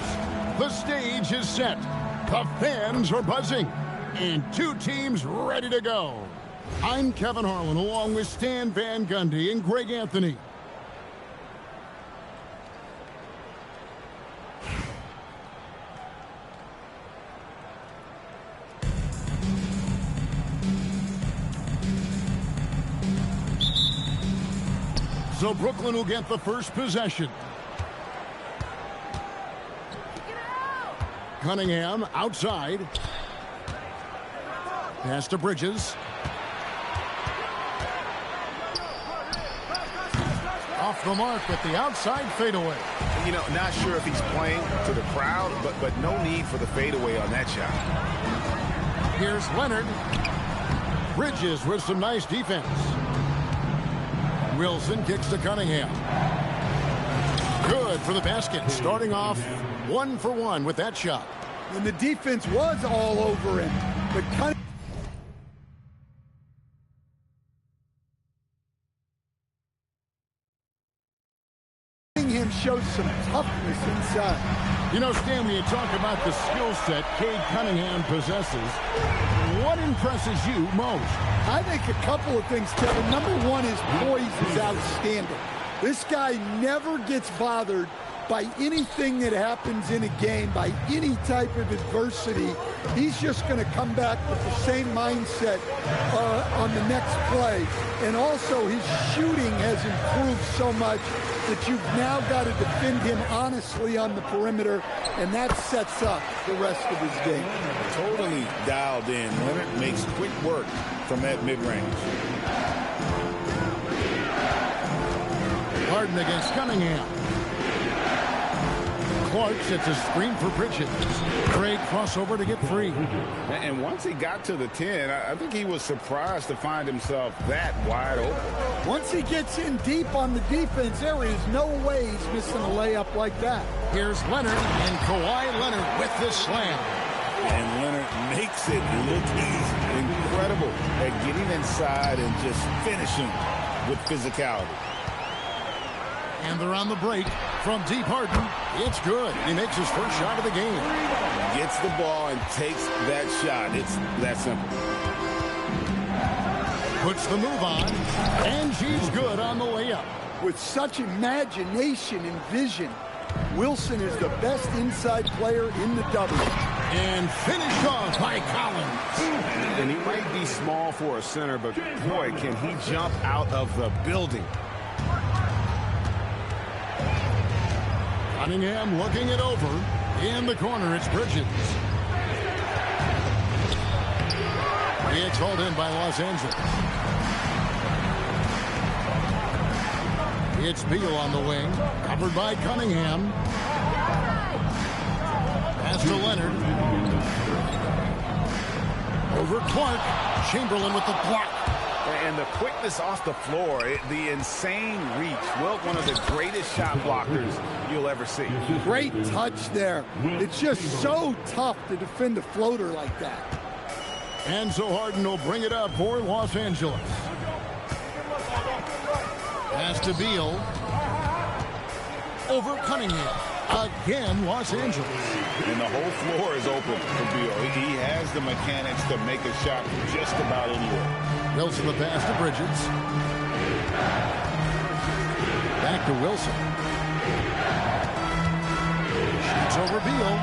The stage is set. The fans are buzzing. And two teams ready to go. I'm Kevin Harlan, along with Stan Van Gundy and Greg Anthony. So Brooklyn will get the first possession. Cunningham outside. Pass to Bridges. Off the mark with the outside fadeaway. You know, not sure if he's playing to the crowd, but no need for the fadeaway on that shot. Here's Leonard. Bridges with some nice defense. Wilson kicks to Cunningham. Good for the basket. Starting off 1 for 1 with that shot. And the defense was all over him. But Cunningham showed some toughness inside. You know, Stan, when you talk about the skill set Cade Cunningham possesses, what impresses you most? I think a couple of things, Kevin. Number one, his poise is outstanding. This guy never gets bothered by anything that happens in a game, by any type of adversity. He's just going to come back with the same mindset on the next play. And also, his shooting has improved so much that you've now got to defend him honestly on the perimeter, and that sets up the rest of his game. Totally dialed in. Leonard makes quick work from that mid-range. Harden against Cunningham. Clark sets a screen for Bridges. Great crossover to get free. And once he got to the 10, I think he was surprised to find himself that wide open. Once he gets in deep on the defense, there is no way he's missing a layup like that. Here's Leonard, and Kawhi Leonard with the slam. And Leonard makes it look easy. Incredible at getting inside and just finishing with physicality. And they're on the break from deep. Harden. It's good. He makes his first shot of the game. Gets the ball and takes that shot. It's that simple. Puts the move on. And she's good on the layup. With such imagination and vision, Wilson is the best inside player in the double. And finished off by Collins. And he might be small for a center, but boy, can he jump out of the building. Cunningham looking it over. In the corner, it's Bridges. It's hauled in by Los Angeles. It's Beal on the wing. Covered by Cunningham. Pass to Leonard. Over Clark. Chamberlain with the block. And the quickness off the floor, the insane reach. Wilt, one of the greatest shot blockers you'll ever see. Great touch there. It's just so tough to defend a floater like that. And so Harden will bring it up for Los Angeles. Pass to Beal. Over Cunningham. Again, Los Angeles. And the whole floor is open for Beal. He has the mechanics to make a shot from just about anywhere. Wilson the pass to Bridges. Back to Wilson. Shoots over Beal.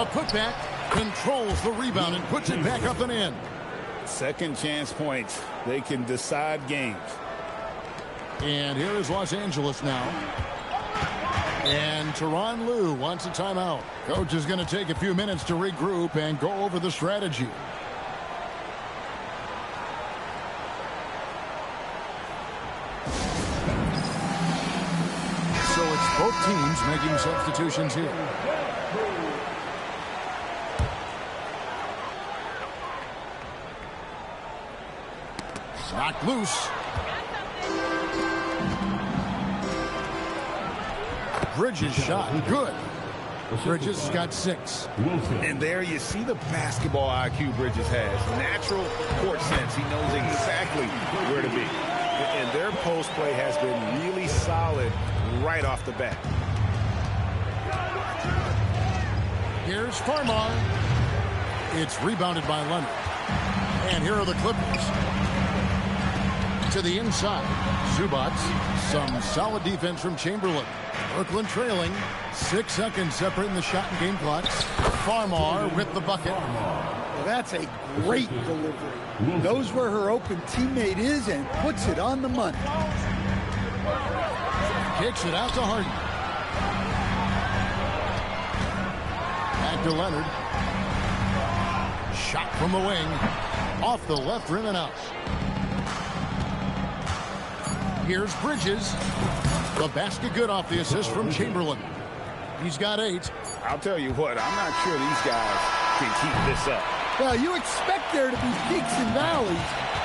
A putback. Controls the rebound and puts it back up and in. Second chance points. They can decide games. And here is Los Angeles now. And Tyronn Lue wants a timeout. Coach is going to take a few minutes to regroup and go over the strategy. So it's both teams making substitutions here. Knocked loose. Bridges shot. Good. Bridges got 6. And there you see the basketball IQ Bridges has. Natural court sense. He knows exactly where to be. And their post play has been really solid right off the bat. Here's Farmar. It's rebounded by Leonard. And here are the Clippers. To the inside. Zubats. Some solid defense from Chamberlain. Brooklyn trailing. 6 seconds separating the shot and game clocks. Farmar with the bucket. Well, that's a great delivery. Knows where her open teammate is and puts it on the money. Kicks it out to Harden. Back to Leonard. Shot from the wing. Off the left rim and out. Here's Bridges. The basket good off the assist from Chamberlain. He's got 8. I'll tell you what, I'm not sure these guys can keep this up. Well, you expect there to be peaks and valleys,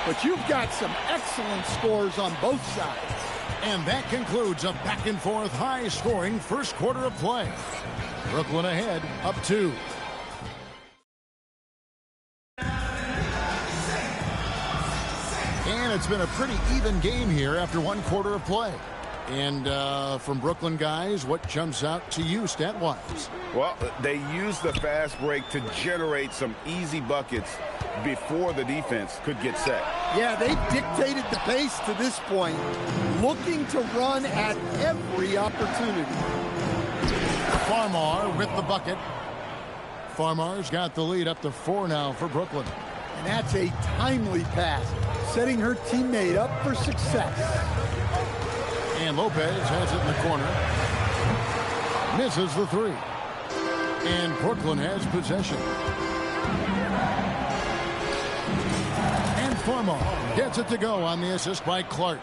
but you've got some excellent scores on both sides. And that concludes a back-and-forth, high-scoring first quarter of play. Brooklyn ahead, up 2. And it's been a pretty even game here after 1 quarter of play. And from Brooklyn guys, what jumps out to you stat-wise? Well, they used the fast break to generate some easy buckets before the defense could get set. Yeah, they dictated the pace to this point, looking to run at every opportunity. Farmar with the bucket. Farmar's got the lead up to 4 now for Brooklyn. And that's a timely pass, setting her teammate up for success. And Lopez has it in the corner. Misses the 3. And Brooklyn has possession. And Farmar gets it to go on the assist by Clark.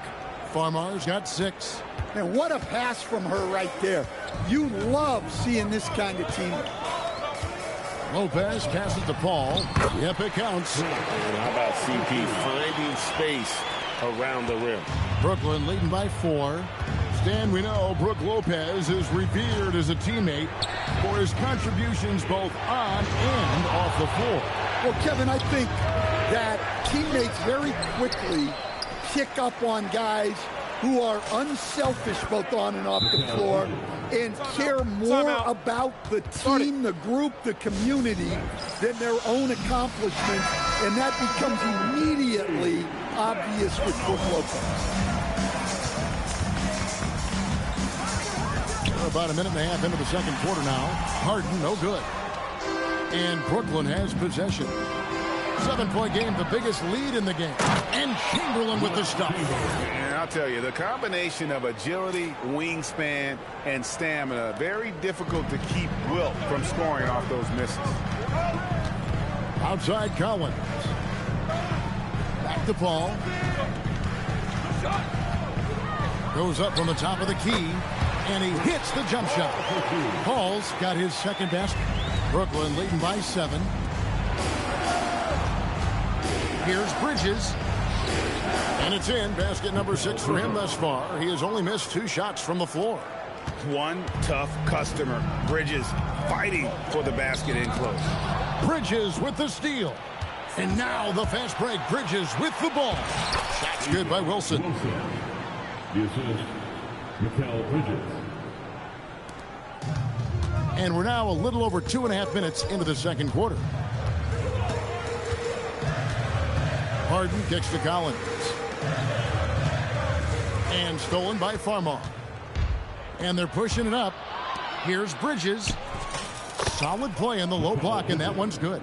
Farmar's got 6. And what a pass from her right there. You love seeing this kind of team. Lopez passes to Paul. Yep, it counts. And how about CP finding space around the rim? Brooklyn leading by 4. Stan, we know Brook Lopez is revered as a teammate for his contributions both on and off the floor. Well, Kevin, I think that teammates very quickly pick up on guys who are unselfish both on and off the floor and care more about the team, the group, the community than their own accomplishments, and that becomes immediately obvious with Brook Lopez. We're about a minute and a half into the second quarter now. Harden, no good. And Brooklyn has possession. 7-point game, the biggest lead in the game. And Chamberlain with the stop. And I'll tell you, the combination of agility, wingspan, and stamina, very difficult to keep Wilt from scoring off those misses. Outside Collins. Back to Paul. Goes up from the top of the key. And he hits the jump shot. Paul's got his second basket. Brooklyn leading by 7. Here's Bridges. And it's in. Basket number 6 for him thus far. He has only missed 2 shots from the floor. One tough customer. Bridges fighting for the basket in close. Bridges with the steal. And now the fast break. Bridges with the ball. Shot's good by Wilson. The assist, Mikal Bridges. And we're now a little over 2.5 minutes into the second quarter. Harden kicks to Collins. And stolen by Farmar. And they're pushing it up. Here's Bridges. Solid play in the low block, and that one's good.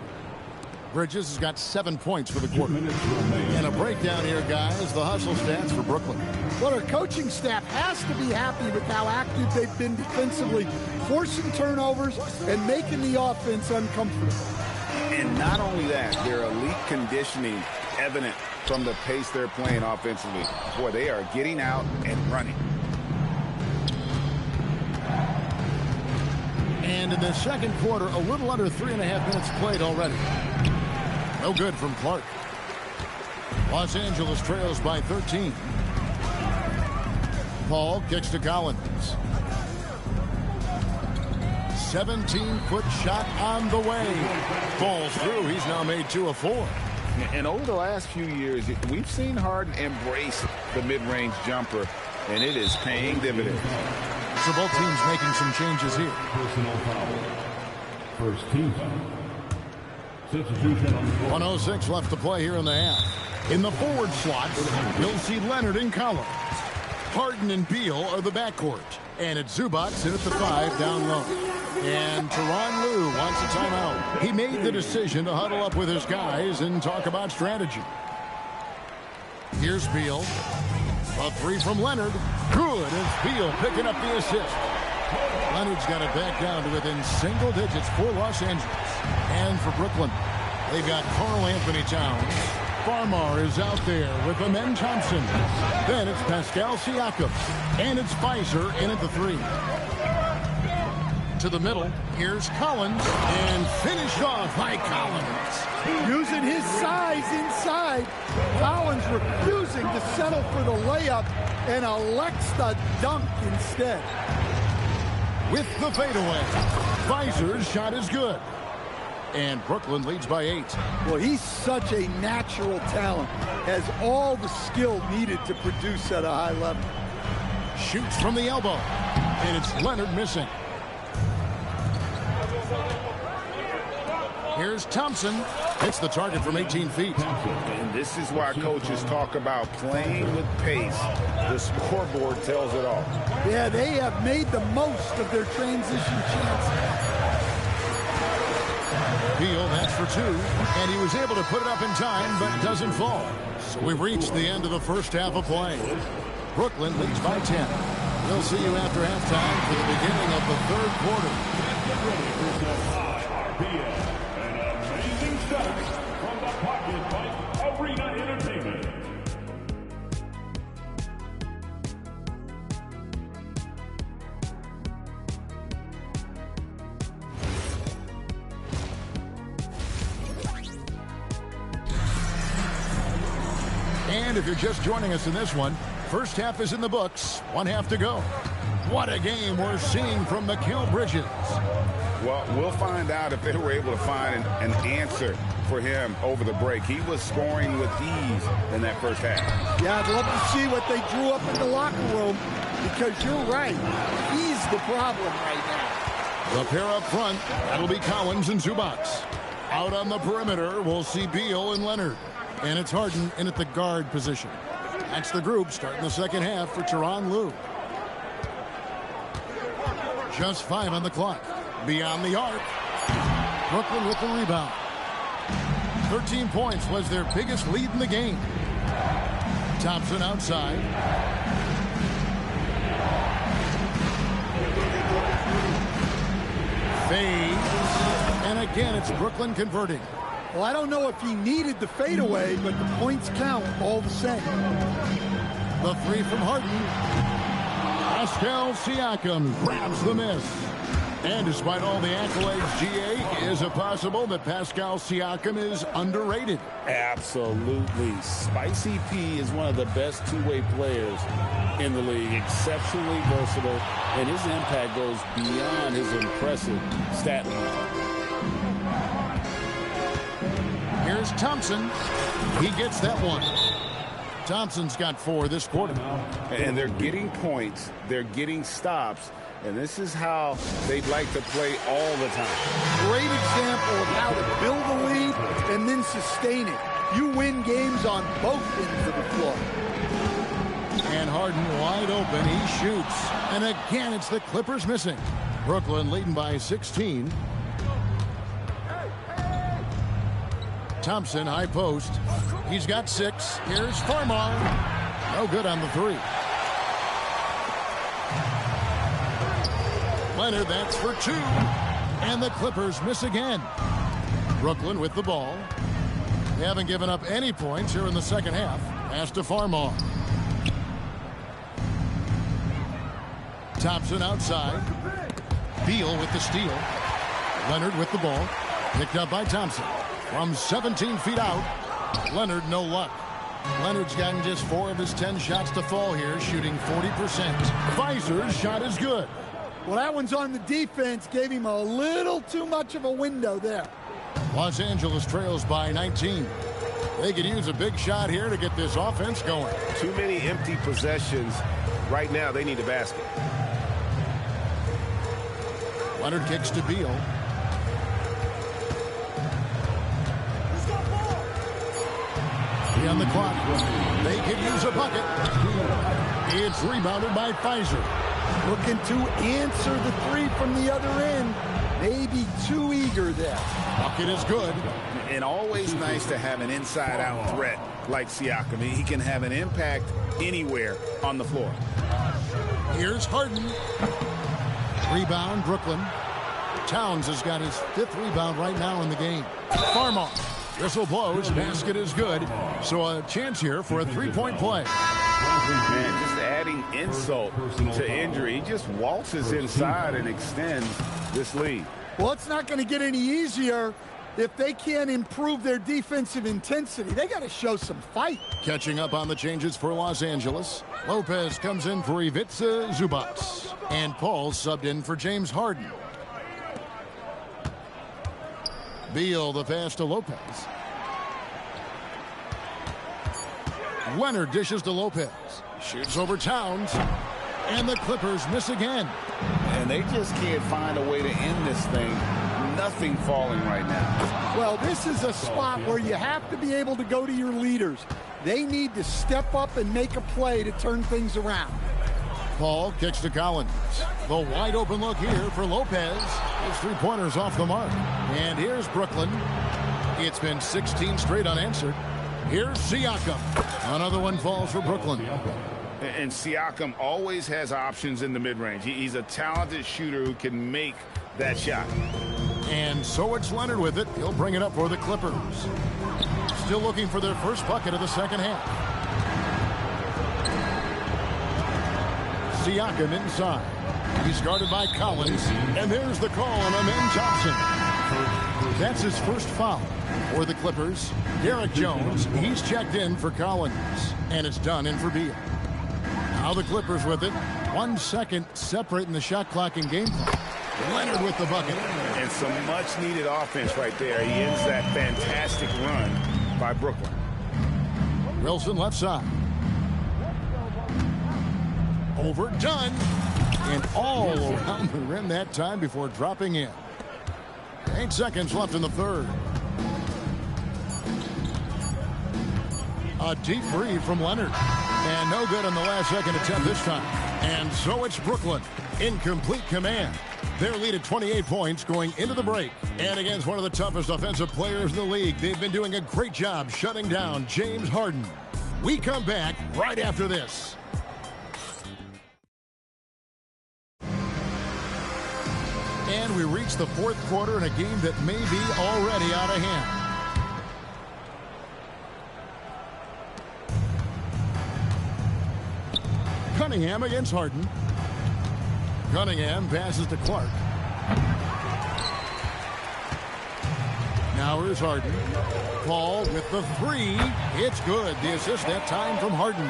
Bridges has got 7 points for the quarter. And a breakdown here, guys. The hustle stats for Brooklyn. Well, our coaching staff has to be happy with how active they've been defensively, forcing turnovers and making the offense uncomfortable. And not only that, their elite conditioning evident from the pace they're playing offensively. Boy, they are getting out and running. And in the second quarter, a little under 3.5 minutes played already. No good from Clark. Los Angeles trails by 13. Paul kicks to Collins. 17-foot shot on the way. Falls through. He's now made 2 of 4. And over the last few years, we've seen Harden embrace the mid-range jumper, and it is paying dividends. So both teams making some changes here. Personal foul. First team foul. Substitution on the floor. 1:06 left to play here in the half. In the forward slots, you'll see Leonard and Collins. Harden and Beal are the backcourt. And it's Zubac in at the 5 down low. And Tyronn Lue wants a timeout. He made the decision to huddle up with his guys and talk about strategy. Here's Beal. A 3 from Leonard. Good as Beal picking up the assist. Leonard's got it back down to within single digits for Los Angeles. And for Brooklyn, they've got Karl Anthony Towns. Farmar is out there with Amen Thompson. Then it's Pascal Siakam. And it's Fizer in at the 3. To the middle, here's Collins. And finished off by Collins. Using his size inside. Collins refusing to settle for the layup and elects the dunk instead. With the fadeaway, Fizer's shot is good. And Brooklyn leads by 8. Well, he's such a natural talent. Has all the skill needed to produce at a high level. Shoots from the elbow. And it's Leonard missing. Here's Thompson. Hits the target from 18 feet. And this is why coaches talk about playing with pace. The scoreboard tells it all. Yeah, they have made the most of their transition chances. Beal, that's for 2. And he was able to put it up in time, but doesn't fall. So we've reached the end of the first half of play. Brooklyn leads by 10. We'll see you after halftime for the beginning of the third quarter. An amazing start from the Pocket Fight Arena Entertainment. And if you're just joining us in this one, first half is in the books. 1 half to go. What a game we're seeing from Mikal Bridges. Well, we'll find out if they were able to find an answer for him over the break. He was scoring with ease in that first half. Yeah, I'd love to see what they drew up in the locker room because you're right. He's the problem right now. The pair up front, that'll be Collins and Zubac. Out on the perimeter, we'll see Beal and Leonard. And it's Harden in at the guard position. That's the group starting the second half for Tyronn Lue. Just 5 on the clock. Beyond the arc. Brooklyn with the rebound. 13 points was their biggest lead in the game. Thompson outside. Fades. And again, it's Brooklyn converting. Well, I don't know if he needed the fadeaway, but the points count all the same. The 3 from Harden. Pascal Siakam grabs the miss. And despite all the accolades, GA, is it possible that Pascal Siakam is underrated? Absolutely. Spicy P is one of the best two-way players in the league. Exceptionally versatile, and his impact goes beyond his impressive stat line. Here's Thompson. He gets that one. Thompson's got 4 this quarter. And they're getting points. They're getting stops. And this is how they'd like to play all the time. Great example of how to build a lead and then sustain it. You win games on both ends of the floor. And Harden wide open. He shoots. And again, it's the Clippers missing. Brooklyn leading by 16. Thompson, high post. He's got 6. Here's Farmar. No good on the 3. Leonard, that's for 2. And the Clippers miss again. Brooklyn with the ball. They haven't given up any points here in the second half. Pass to Farmar. Thompson outside. Beal with the steal. Leonard with the ball. Picked up by Thompson. From 17 feet out, Leonard no luck. Leonard's gotten just 4 of his 10 shots to fall here, shooting 40%. Fizer's shot is good. Well, that one's on the defense. Gave him a little too much of a window there. Los Angeles trails by 19. They could use a big shot here to get this offense going. Too many empty possessions. Right now, they need a basket. Leonard kicks to Beal. On the clock. They could use a bucket. It's rebounded by Pfizer. Looking to answer the three from the other end. Maybe too eager there. Bucket is good. And always nice to have an inside-out threat like Siakam. He can have an impact anywhere on the floor. Here's Harden. Rebound, Brooklyn. Towns has got his 5th rebound right now in the game. Farmar. Whistle blows. Basket is good. So a chance here for a 3-point play. Man, just adding insult to injury. He just waltzes inside and extends this lead. Well, it's not going to get any easier if they can't improve their defensive intensity. They got to show some fight. Catching up on the changes for Los Angeles. Lopez comes in for Ivica Zubac. And Paul subbed in for James Harden. Beal the pass to Lopez. Leonard dishes to Lopez. Shoots over Towns. And the Clippers miss again. And they just can't find a way to end this thing. Nothing falling right now. Well, this is a spot where you have to be able to go to your leaders. They need to step up and make a play to turn things around. Paul kicks to Collins. The wide open look here for Lopez. His 3-pointers off the mark. And here's Brooklyn. It's been 16 straight unanswered. Here's Siakam. Another one falls for Brooklyn. And Siakam always has options in the mid-range. He's a talented shooter who can make that shot. And so it's Leonard with it. He'll bring it up for the Clippers. Still looking for their first bucket of the second half. Siakam inside. He's guarded by Collins. And there's the call on Amen Johnson. That's his first foul for the Clippers. Derek Jones, he's checked in for Collins. And it's done in for Beal. Now the Clippers with it. 1 second separating the shot clock and game clock. Leonard with the bucket. And some much-needed offense right there. He ends that fantastic run by Brooklyn. Wilson left side. Overdone. And all around the rim that time before dropping in. 8 seconds left in the third. A deep three from Leonard. And no good on the last second attempt this time. And so it's Brooklyn in complete command. Their lead at 28 points going into the break. And against one of the toughest offensive players in the league, they've been doing a great job shutting down James Harden. We come back right after this. And we reach the fourth quarter in a game that may be already out of hand. Cunningham against Harden. Cunningham passes to Clark. Now here's Harden. Paul with the three. It's good. The assist that time from Harden.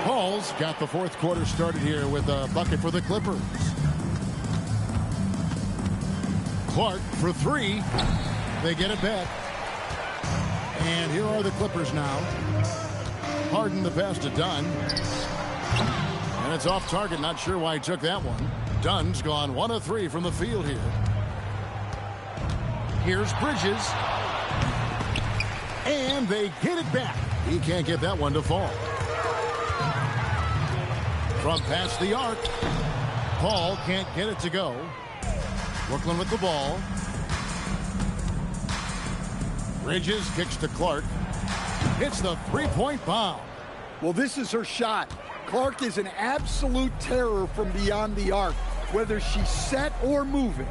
Paul's got the fourth quarter started here with a bucket for the Clippers. Clark for three. They get it back. And here are the Clippers now. Harden the pass to Dunn. And it's off target. Not sure why he took that one. Dunn's gone 1 of 3 from the field here. Here's Bridges. And they get it back. He can't get that one to fall. From past the arc. Paul can't get it to go. Brooklyn with the ball. Bridges kicks to Clark. Hits the three-point bomb. Well, this is her shot. Clark is an absolute terror from beyond the arc, whether she's set or moving.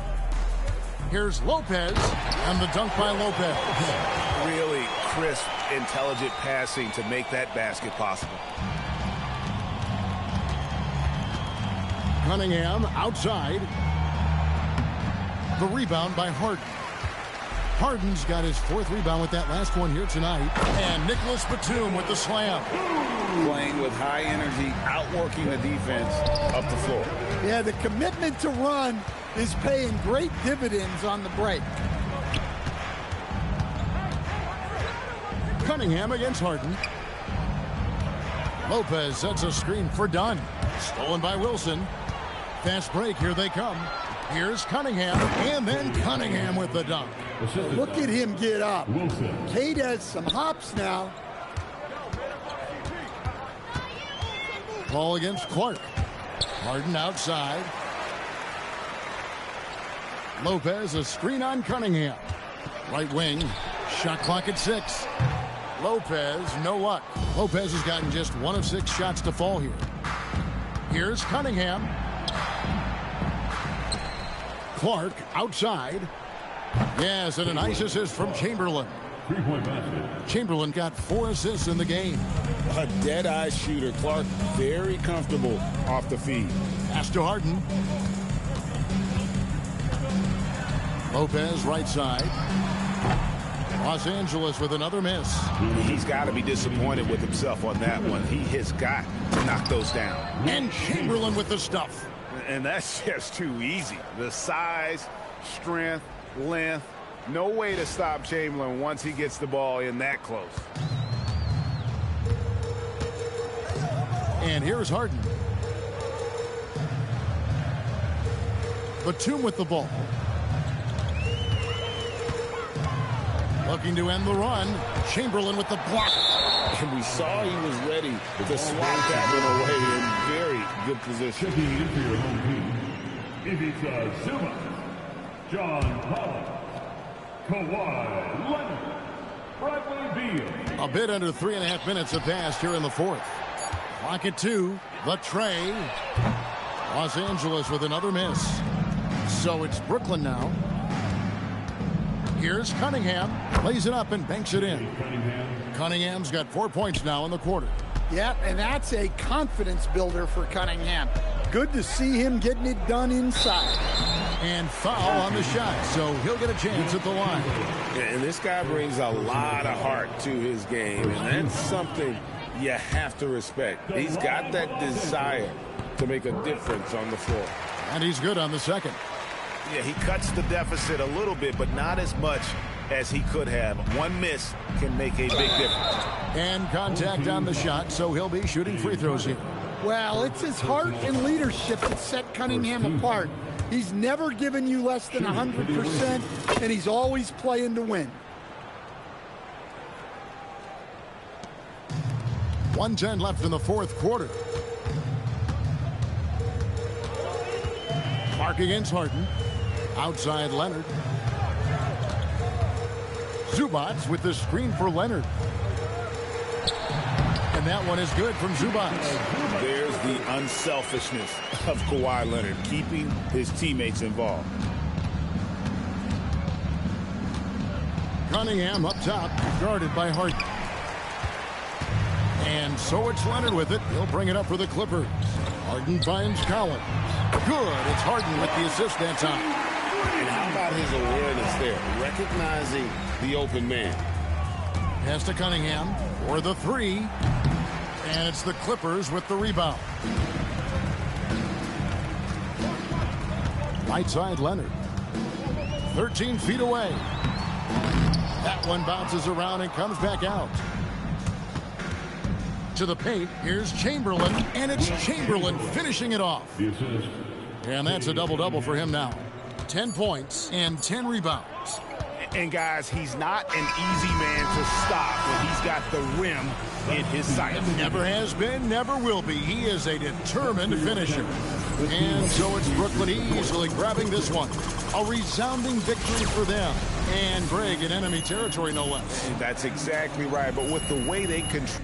Here's Lopez, and the dunk by Lopez. Really crisp, intelligent passing to make that basket possible. Cunningham outside. The rebound by Harden. Harden's got his 4th rebound with that last one here tonight. And Nicholas Batum with the slam. Playing with high energy, outworking the defense up the floor. Yeah, the commitment to run is paying great dividends on the break. Cunningham against Harden. Lopez sets a screen for Dunn. Stolen by Wilson. Fast break, here they come. Here's Cunningham, and then Cunningham with the dunk. Look at him get up. Cade has some hops now. Ball against Clark. Harden outside. Lopez, a screen on Cunningham. Right wing, shot clock at 6. Lopez, no luck. Lopez has gotten just 1 of 6 shots to fall here. Here's Cunningham. Clark outside. Yes, and a nice assist from Chamberlain. Chamberlain got 4 assists in the game. A dead-eye shooter. Clark very comfortable off the feed. Pass to Harden. Lopez right side. Los Angeles with another miss. He's got to be disappointed with himself on that one. He has got to knock those down. And Chamberlain with the stuff. And that's just too easy. The size, strength, length. No way to stop Chamberlain once he gets the ball in that close. And here's Harden. Batum with the ball. Looking to end the run. Chamberlain with the block. And we saw he was ready to swat that one away in very good position. Checking into your home team, Ivica Zuma, John Paul, Kawhi Leonard, Bradley Beal. A bit under 3.5 minutes have passed here in the 4th. Clock at 2. The tray. Los Angeles with another miss. So it's Brooklyn now. Here's Cunningham. Lays it up and banks it in. Cunningham's got 4 points now in the quarter. Yep, and that's a confidence builder for Cunningham. Good to see him getting it done inside. And foul on the shot, so he'll get a chance at the line. And this guy brings a lot of heart to his game, and that's something you have to respect. He's got that desire to make a difference on the floor. And he's good on the second. Yeah, he cuts the deficit a little bit, but not as much as he could have. One miss can make a big difference. And contact on the shot, so he'll be shooting free throws here. Well, it's his heart and leadership that set Cunningham apart. He's never given you less than 100%, and he's always playing to win. 1:10 left in the 4th quarter. Clark against Harden. Outside Leonard. Zubats with the screen for Leonard. And that one is good from Zubats. There's the unselfishness of Kawhi Leonard, keeping his teammates involved. Cunningham up top, guarded by Harden. And so it's Leonard with it. He'll bring it up for the Clippers. Harden finds Collins. Good. It's Harden with the assist that time. And how about his awareness there, recognizing the open man. Pass to Cunningham for the 3. And it's the Clippers with the rebound. Right side Leonard. 13 feet away. That one bounces around and comes back out. To the paint, here's Chamberlain, and it's Chamberlain finishing it off. And that's a double-double for him now. 10 points and 10 rebounds. And guys, he's not an easy man to stop when he's got the rim in his sights. Never has been, never will be. He is a determined finisher. And so it's Brooklyn easily grabbing this one. A resounding victory for them. And Greg in enemy territory, no less. That's exactly right. But with the way they control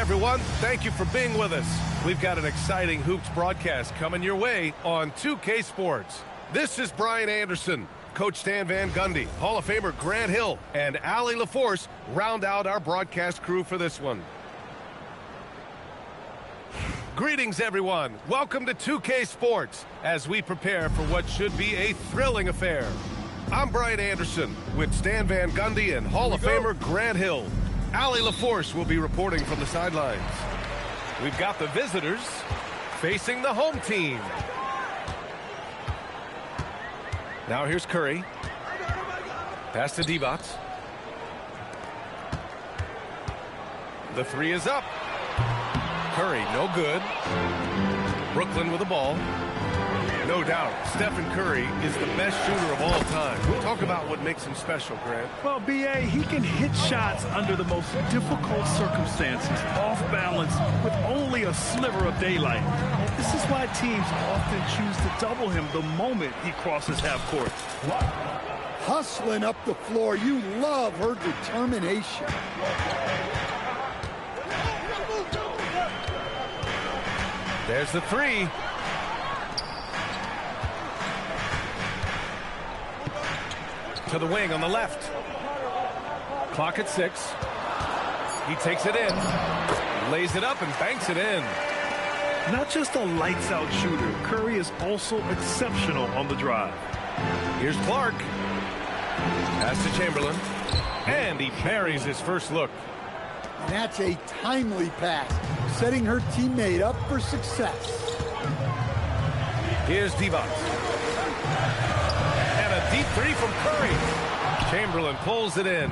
everyone. Thank you for being with us. We've got an exciting Hoops broadcast coming your way on 2K Sports. This is Brian Anderson. Coach Stan Van Gundy, Hall of Famer Grant Hill, and Allie LaForce round out our broadcast crew for this one. Greetings, everyone. Welcome to 2K Sports as we prepare for what should be a thrilling affair. I'm Brian Anderson with Stan Van Gundy and Hall of Famer Grant Hill. Allie LaForce will be reporting from the sidelines. We've got the visitors facing the home team. Now here's Curry. Pass to Divac. The three is up. Curry, no good. Brooklyn with the ball. No doubt, Stephen Curry is the best shooter of all time. Talk about what makes him special, Grant. Well, B.A., he can hit shots under the most difficult circumstances, off balance, with only a sliver of daylight. This is why teams often choose to double him the moment he crosses half court. Hustling up the floor. You love her determination. There's the three. To the wing on the left. Clock at 6. He takes it in, lays it up, and banks it in. Not just a lights-out shooter, Curry is also exceptional on the drive. Here's Clark. Pass to Chamberlain. And he buries his first look. And that's a timely pass, setting her teammate up for success. Here's Divac. And a deep three from Curry. Chamberlain pulls it in.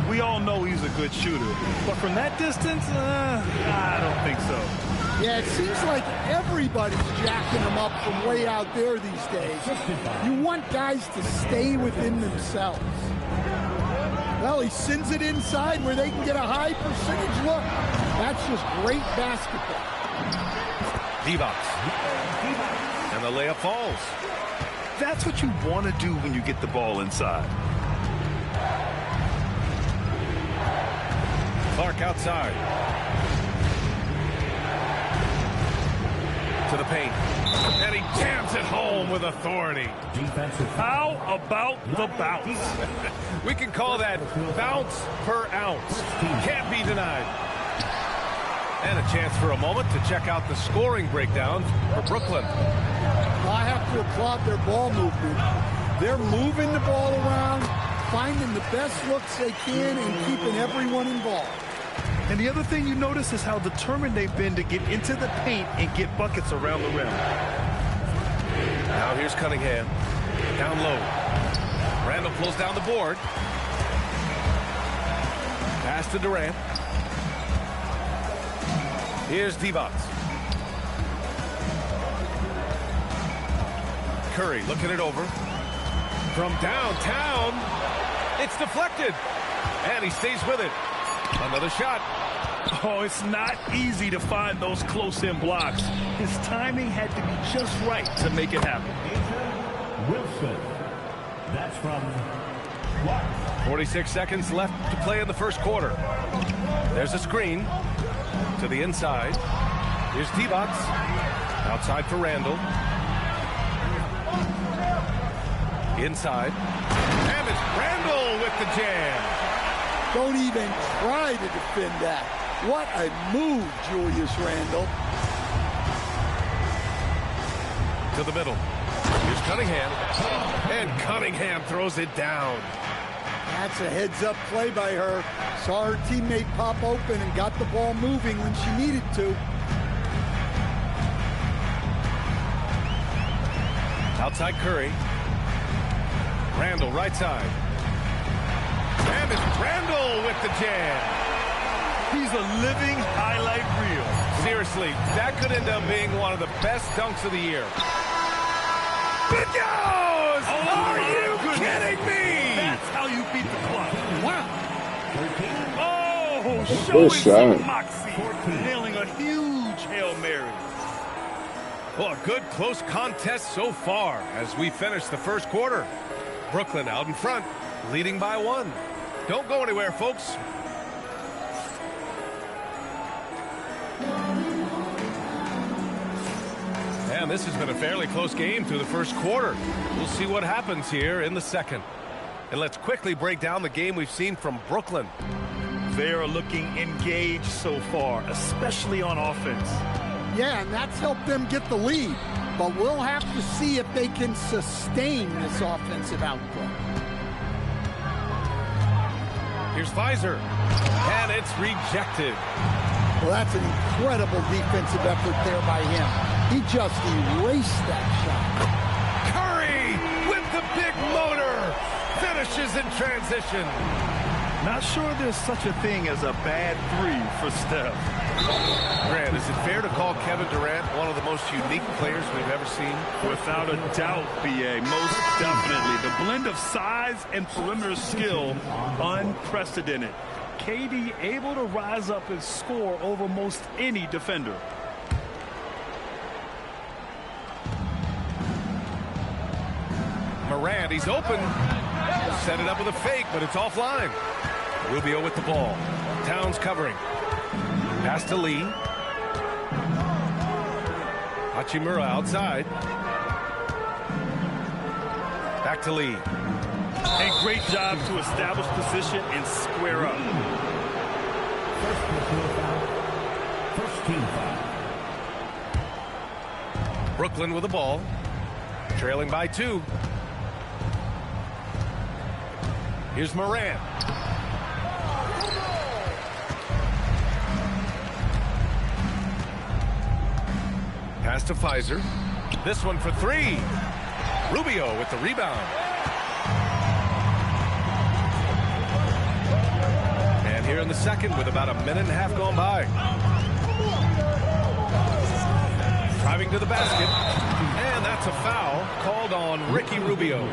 We all know he's a good shooter, but from that distance, I don't think so. Yeah, it seems like everybody's jacking him up from way out there these days. You want guys to stay within themselves. Well, he sends it inside where they can get a high percentage look. That's just great basketball. Divac. And the layup falls. That's what you want to do when you get the ball inside. Clark outside. To the paint. And he jams it home with authority. How about the bounce? We can call that bounce per ounce. Can't be denied. And a chance for a moment to check out the scoring breakdown for Brooklyn. I have to applaud their ball movement. They're moving the ball around, finding the best looks they can, and keeping everyone involved. And the other thing you notice is how determined they've been to get into the paint and get buckets around the rim. Now here's Cunningham. Down low. Randall pulls down the board. Pass to Durant. Here's Divac. Curry looking it over. From downtown, it's deflected. And he stays with it. Another shot. Oh, it's not easy to find those close-in blocks. His timing had to be just right to make it happen. Wilson. That's from 46 seconds left to play in the first quarter. There's a screen to the inside. Here's Divac. Outside for Randall. Inside. And it's Randall with the jam. Don't even try to defend that. What a move, Julius Randle. To the middle. Here's Cunningham. And Cunningham throws it down. That's a heads-up play by her. Saw her teammate pop open and got the ball moving when she needed to. Outside Curry. Randall right side. And it's Randall with the jam. He's a living highlight reel. Seriously, that could end up being one of the best dunks of the year. It goes! Are you kidding me? That's how you beat the clock. Wow. Oh, showing some moxie. Nailing a huge Hail Mary. Well, a good close contest so far as we finish the first quarter. Brooklyn out in front, leading by 1. Don't go anywhere, folks. And this has been a fairly close game through the first quarter. We'll see what happens here in the second. And let's quickly break down the game we've seen from Brooklyn. They are looking engaged so far, especially on offense. Yeah, and that's helped them get the lead. But we'll have to see if they can sustain this offensive output. Here's Pfizer, and it's rejected. Well, that's an incredible defensive effort there by him. He just erased that shot. Curry with the big motor finishes in transition. Not sure there's such a thing as a bad three for Steph. Grant, is it fair to call Kevin Durant one of the most unique players we've ever seen? Without a doubt, BA, most definitely. The blend of size and perimeter skill, unprecedented. KD able to rise up and score over most any defender. Morant, he's open. Set it up with a fake, but it's offline. Rubio with the ball. Towns covering. Pass to Lee. Hachimura outside. Back to Lee. A great job to establish position and square up. First team foul. Brooklyn with the ball. Trailing by 2. Here's Morant. Pass to Pfizer. This one for 3. Rubio with the rebound. And here in the second with about a minute and a half gone by. Driving to the basket. And that's a foul called on Ricky Rubio.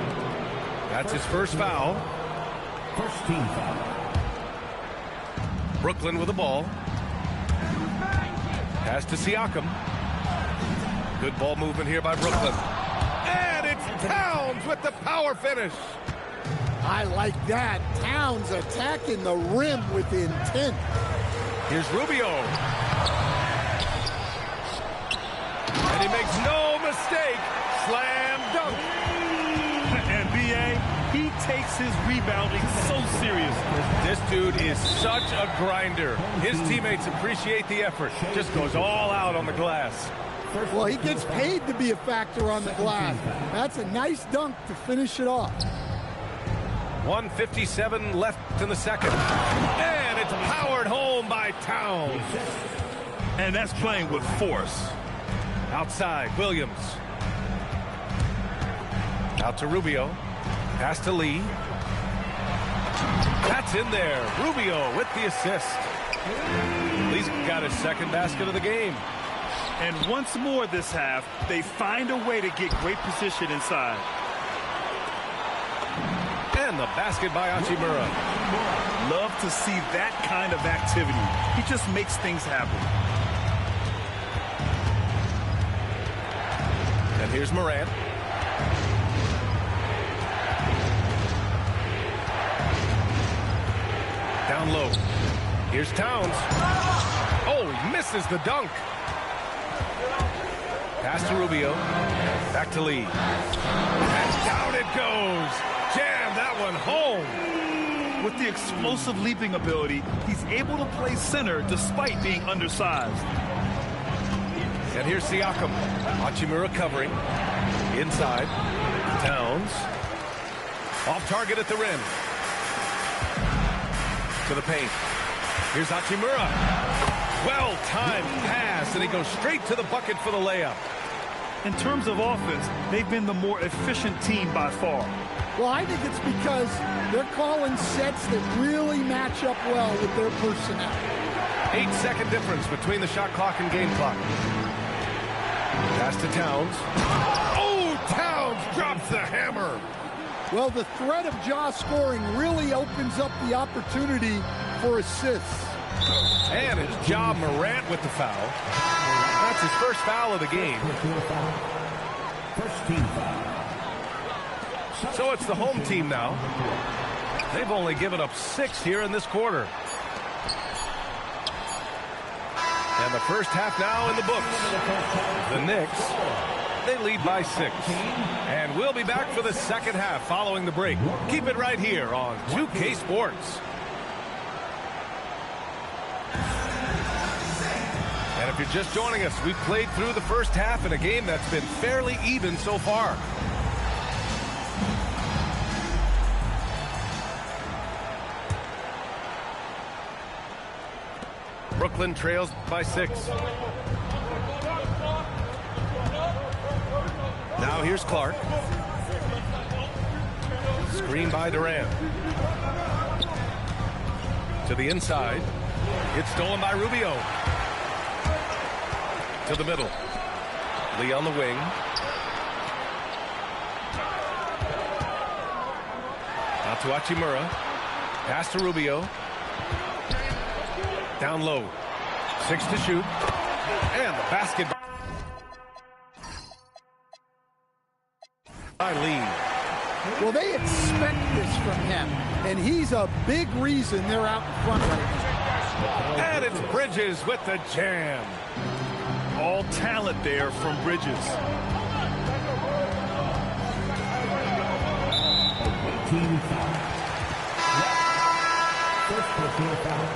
That's his first foul. First team foul. Brooklyn with the ball. Pass to Siakam. Good ball movement here by Brooklyn. And it's Towns with the power finish. I like that. Towns attacking the rim with intent. Here's Rubio. And he makes no mistake. Slam dunk. And BA, he takes his rebounding so seriously. This dude is such a grinder. His teammates appreciate the effort. Just goes all out on the glass. Well, he gets paid to be a factor on the glass. That's a nice dunk to finish it off. 1:57 left in the second. And it's powered home by Towns. And that's playing with force. Outside, Williams. Out to Rubio. Pass to Lee. That's in there. Rubio with the assist. Lee's got his second basket of the game. And once more this half, they find a way to get great position inside. And the basket by Hachimura. Love to see that kind of activity. He just makes things happen. And here's Morant. Down low. Here's Towns. Oh, he misses the dunk. Pass to Rubio. Back to Lee. And down it goes. Jam that one home. With the explosive leaping ability, he's able to play center despite being undersized. And here's Siakam. Hachimura covering. Inside. Towns. Off target at the rim. To the paint. Here's Hachimura. Well-timed pass, and he goes straight to the bucket for the layup. In terms of offense, they've been the more efficient team by far. Well, I think it's because they're calling sets that really match up well with their personnel. 8-second difference between the shot clock and game clock. Pass to Towns. Oh, Towns drops the hammer. Well, the threat of Ja scoring really opens up the opportunity for assists. And it's Ja Morant with the foul. That's his first foul of the game. First team foul. So it's the home team now. They've only given up 6 here in this quarter. And the first half now in the books. The Knicks They lead by 6. And we'll be back for the second half following the break. Keep it right here on 2K Sports. And if you're just joining us, we've played through the first half in a game that's been fairly even so far. Brooklyn trails by 6. Now here's Clark. Screen by Durant. To the inside. It's stolen by Rubio. To the middle. Lee on the wing. Out to Hachimura. Pass to Rubio. Down low. 6 to shoot. And the basket by Lee. Well, they expect this from him, and he's a big reason they're out in front right now. And it's Bridges with the jam. All talent there from Bridges. Team foul. First personal foul.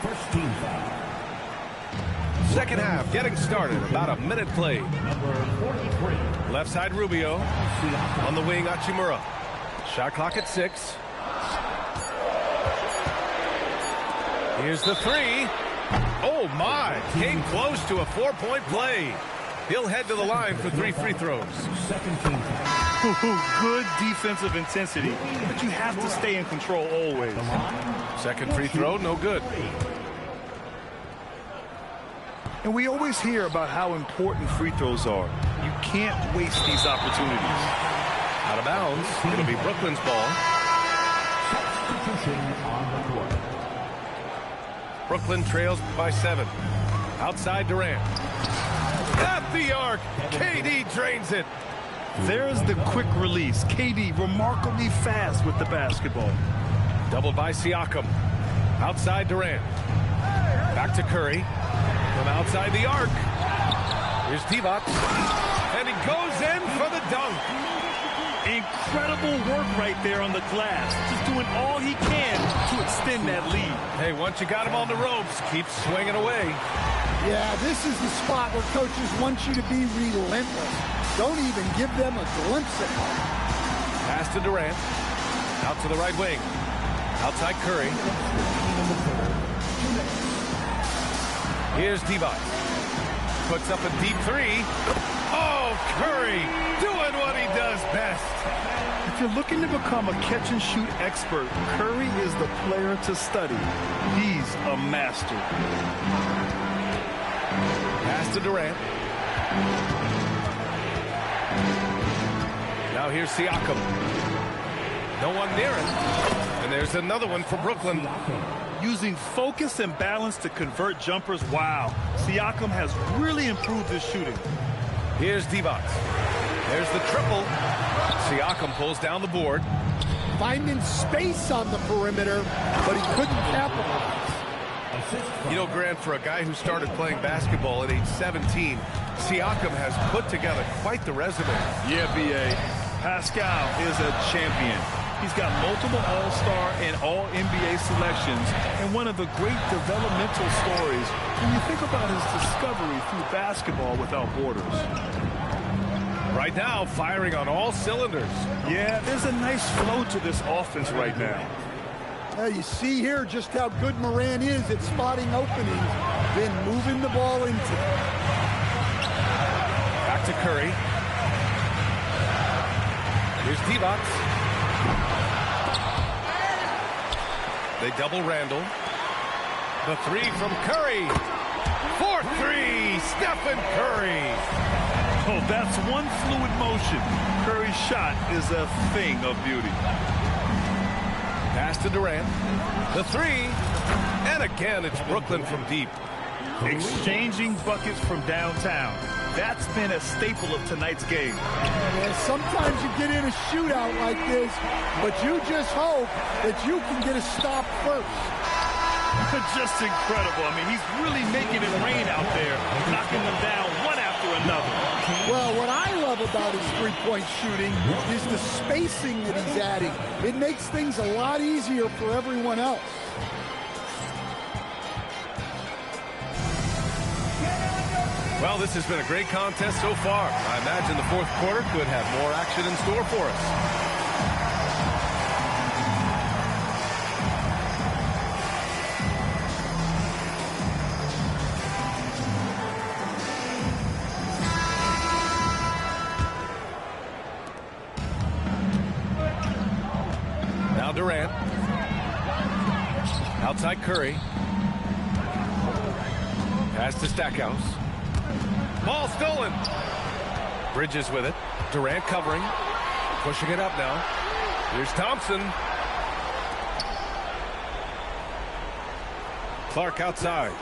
First team foul. Second half getting started. About a minute played. Number 43. Left side Rubio. On the wing Hachimura. Shot clock at 6. Here's the 3. Oh my! Came close to a 4-point play. He'll head to the line for 3 free throws. Second team foul. Good defensive intensity, but you have to stay in control always. Second free throw, no good. And we always hear about how important free throws are. You can't waste these opportunities. Out of bounds. It'll be Brooklyn's ball. Substitution on the court. Brooklyn trails by 7. Outside Durant. At the arc. KD drains it. There's the quick release. KD remarkably fast with the basketball. Doubled by Siakam. Outside Durant. Back to Curry. From outside the arc. Here's Divac. And he goes in for the dunk. Incredible work right there on the glass. Just doing all he can to extend that lead. Hey, once you got him on the ropes, keep swinging away. Yeah, this is the spot where coaches want you to be relentless. Don't even give them a glimpse of it. Pass to Durant. Out to the right wing. Outside Curry. Here's Divac. Puts up a deep 3. Oh, Curry doing what he does best. If you're looking to become a catch-and-shoot expert, Curry is the player to study. He's a master. Pass to Durant. Now here's Siakam. No one near him. And there's another one for Brooklyn. Using focus and balance to convert jumpers. Wow. Siakam has really improved his shooting. Here's Divac. There's the triple. Siakam pulls down the board. Finding space on the perimeter, but he couldn't capitalize. You know, Grant, for a guy who started playing basketball at age 17, Siakam has put together quite the resume. Yeah, B.A. Pascal is a champion. He's got multiple All-Star and All-NBA selections, and one of the great developmental stories when you think about his discovery through basketball without borders. Right now, firing on all cylinders. Yeah, there's a nice flow to this offense right now. You see here just how good Moran is at spotting openings, then moving the ball into them. Back to Curry. Here's Divac. They double Randall. The 3 from Curry. 4-3, Stephen Curry. Oh, that's one fluid motion. Curry's shot is a thing of beauty. Pass to Durant. The 3. And again, it's Brooklyn from deep. Exchanging buckets from downtown. That's been a staple of tonight's game. Yeah, sometimes you get in a shootout like this, but you just hope that you can get a stop first. Just incredible. I mean, he's really making it rain out there, knocking them down one after another. Well, what I love about his three-point shooting is the spacing that he's adding. It makes things a lot easier for everyone else. Well, this has been a great contest so far. I imagine the fourth quarter could have more action in store for us. Now Durant. Outside Curry. Pass to Stackhouse. Ball stolen. Bridges with it. Durant covering. Pushing it up now. Here's Thompson. Clark outside.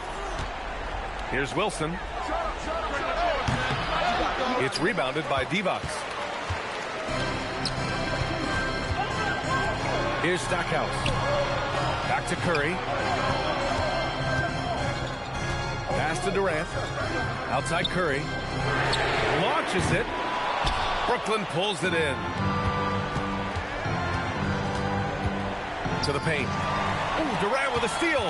Here's Wilson. It's rebounded by Divac. Here's Stackhouse. Back to Curry. Pass to Durant. Outside Curry. Launches it. Brooklyn pulls it in. To the paint. Ooh, Durant with a steal.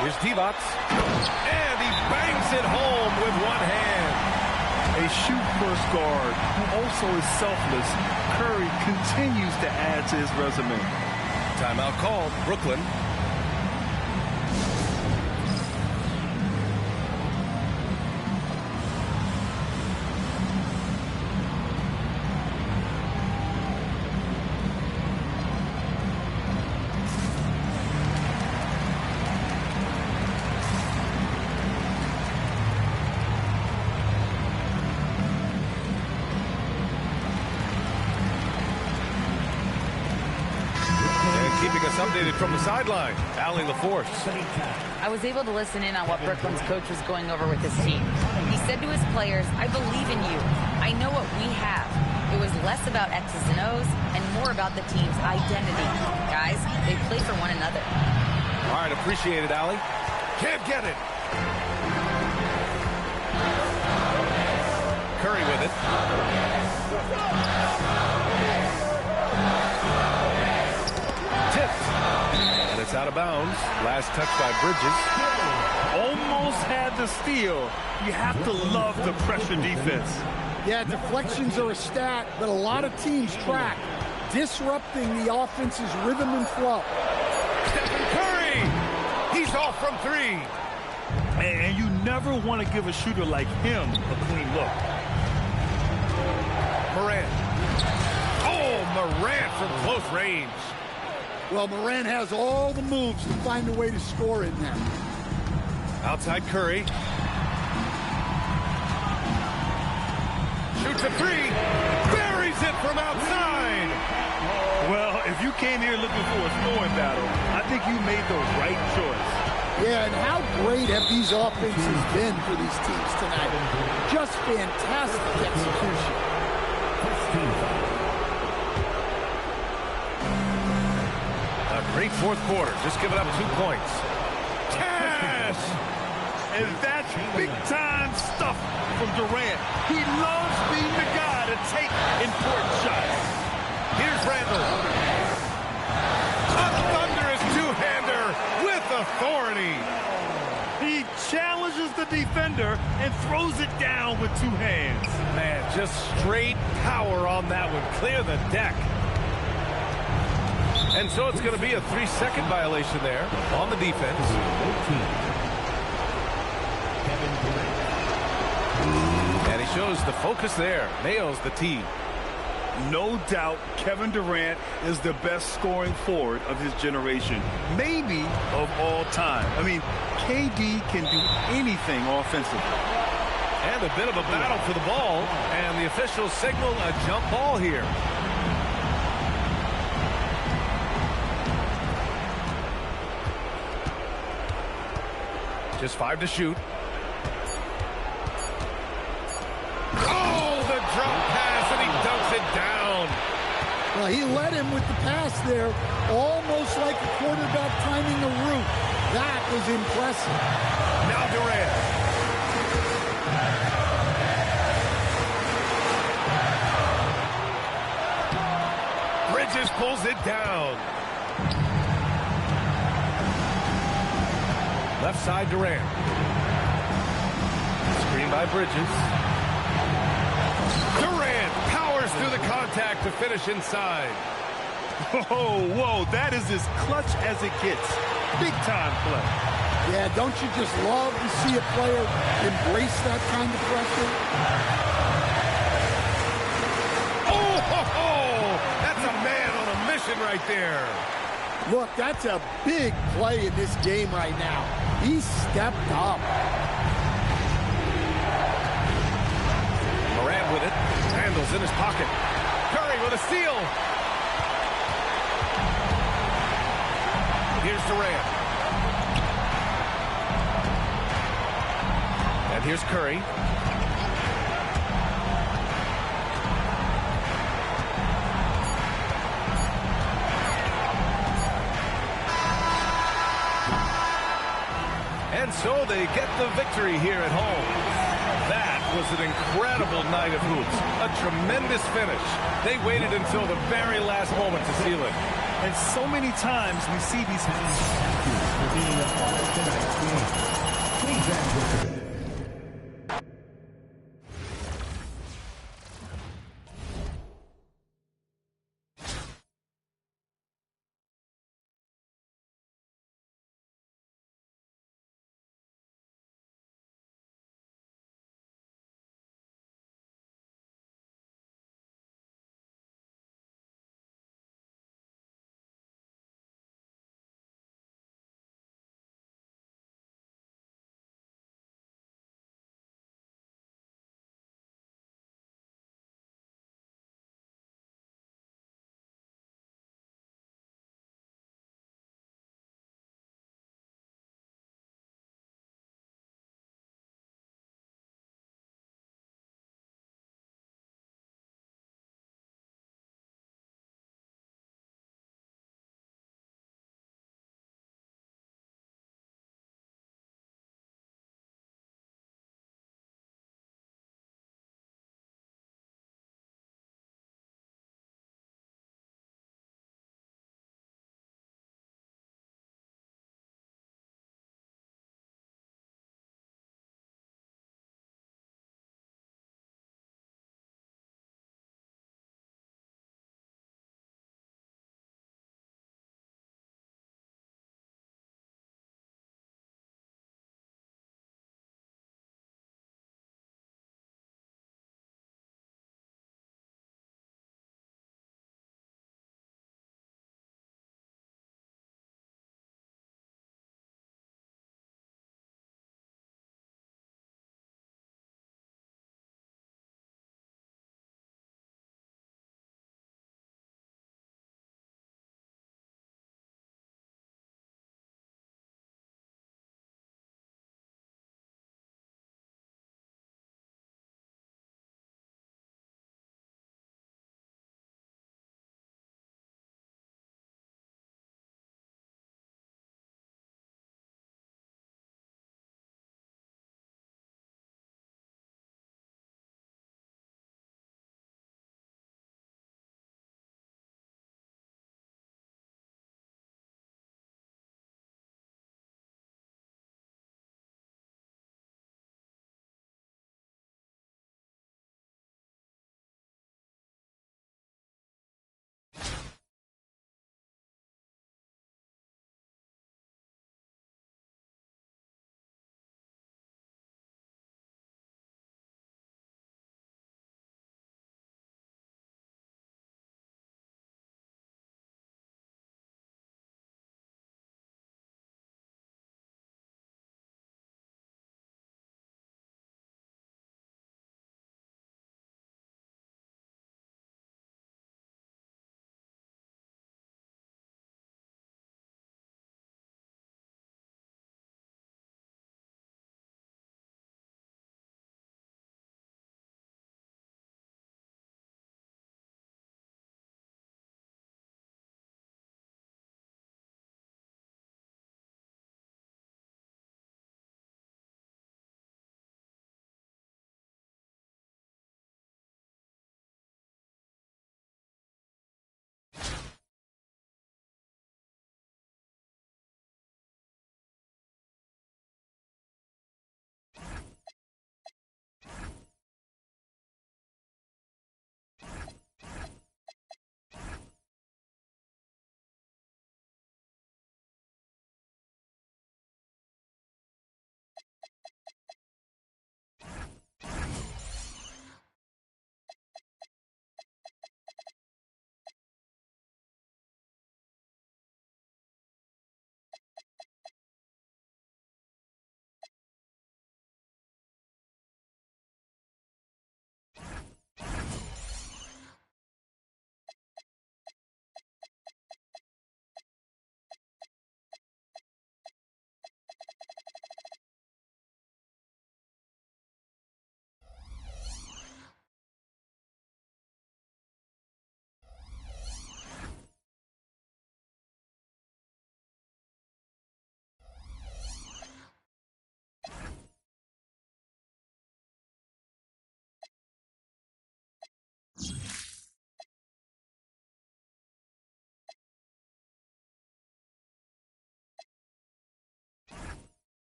Here's Divac. And he bangs it home with one hand. A shoot-first guard who also is selfless. Curry continues to add to his resume. Timeout called. Brooklyn. Keeping us updated from the sideline, Allie LaForce. I was able to listen in on what Brooklyn's coach was going over with his team. He said to his players, I believe in you. I know what we have. It was less about X's and O's and more about the team's identity. Guys, they play for one another. All right, appreciate it, Allie. Can't get it. Curry with it. And it's out of bounds. Last touch by Bridges. Almost had the steal. You have to love the pressure defense. Yeah, deflections are a stat that a lot of teams track, disrupting the offense's rhythm and flow. Stephen Curry! He's off from three. And you never want to give a shooter like him a clean look. Morant. Oh, Morant from close range. Well, Morant has all the moves to find a way to score in there. Outside Curry. Shoots a three. Buries it from outside. Well, if you came here looking for a scoring battle, I think you made the right choice. Yeah, and how great have these offenses been for these teams tonight? Just fantastic execution. A great fourth quarter. Just giving up 2 points. Cash! And that's big-time stuff from Durant. He loves being the guy to take important shots. Here's Randall. A thunderous two-hander with authority. He challenges the defender and throws it down with 2 hands. Man, just straight power on that one. Clear the deck. And so it's going to be a 3-second violation there on the defense. And he shows the focus there. Nails the tee. No doubt Kevin Durant is the best scoring forward of his generation, maybe of all time. I mean, KD can do anything offensively. And a bit of a battle for the ball, and the officials signal a jump ball here. Just 5 to shoot. Oh, the drop pass, and he dunks it down. Well, he led him with the pass there, almost like a quarterback timing a route. That was impressive. Now Durant. it down. Left side Durant. Screen by Bridges. Durant powers through the contact to finish inside. Oh, whoa, that is as clutch as it gets. Big time play. Yeah, don't you just love to see a player embrace that kind of pressure? Oh, ho, ho! That's a man on a mission right there. Look, that's a big play in this game right now. He stepped up. Morant with it. Randall's in his pocket. Curry with a steal. Here's Durant. And here's Curry. And so they get the victory here at home. That was an incredible night of hoops. A tremendous finish. They waited until the very last moment to seal it. And so many times we see these.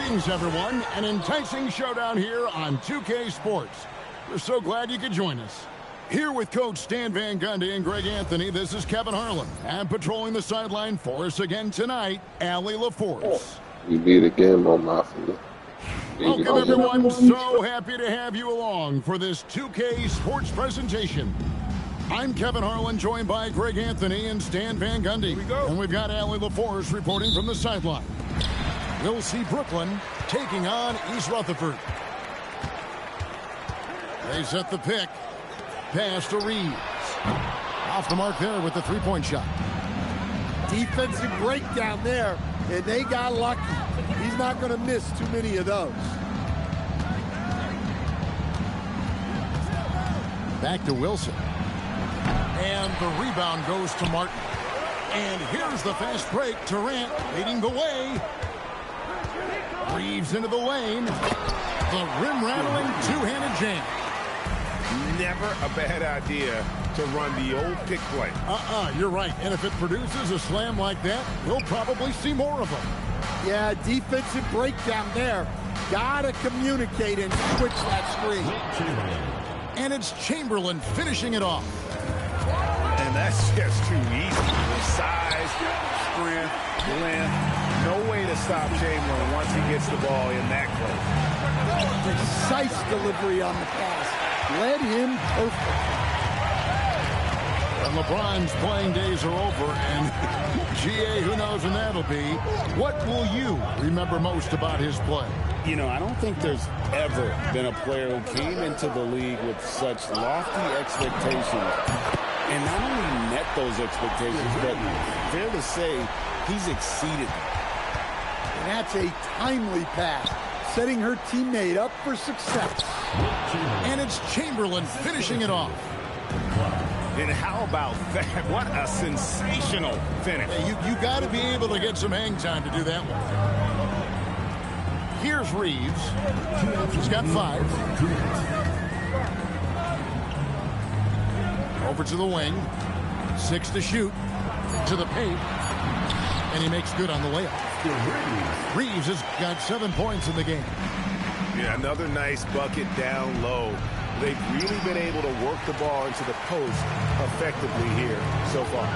Greetings, everyone. An enticing showdown here on 2K Sports. We're so glad you could join us. Here with Coach Stan Van Gundy and Greg Anthony, this is Kevin Harlan. And patrolling the sideline for us again tonight, Allie LaForce. We beat again, Mafia. Welcome, everyone. So happy to have you along for this 2K Sports presentation. I'm Kevin Harlan, joined by Greg Anthony and Stan Van Gundy. And we've got Allie LaForce reporting from the sideline. We'll see Brooklyn taking on East Rutherford. They set the pick. Pass to Reeves. Off the mark there with the three-point shot. Defensive breakdown there, and they got lucky. He's not going to miss too many of those. Back to Wilson. And the rebound goes to Martin. And here's the fast break. Durant leading the way. Reeves into the lane. The rim-rattling two-handed jam. Never a bad idea to run the old pick play. You're right. And if it produces a slam like that, we'll probably see more of them. Yeah, defensive breakdown there. Gotta communicate and switch that screen. And it's Chamberlain finishing it off. And that's just too easy. The size, strength, length. No way to stop Chamberlain once he gets the ball in that close. Precise delivery on the pass. Led him perfect. And LeBron's playing days are over, and GA, who knows when that'll be. What will you remember most about his play? You know, I don't think there's ever been a player who came into the league with such lofty expectations and not only met those expectations, but fair to say, he's exceeded them. And that's a timely pass, setting her teammate up for success. And it's Chamberlain finishing it off. And how about that? What a sensational finish. Hey, you got to be able to get some hang time to do that one. Here's Reeves. He's got 5. Over to the wing. 6 to shoot. To the paint. And he makes good on the layup. Reeves has got 7 points in the game. Yeah, another nice bucket down low. They've really been able to work the ball into the post effectively here so far.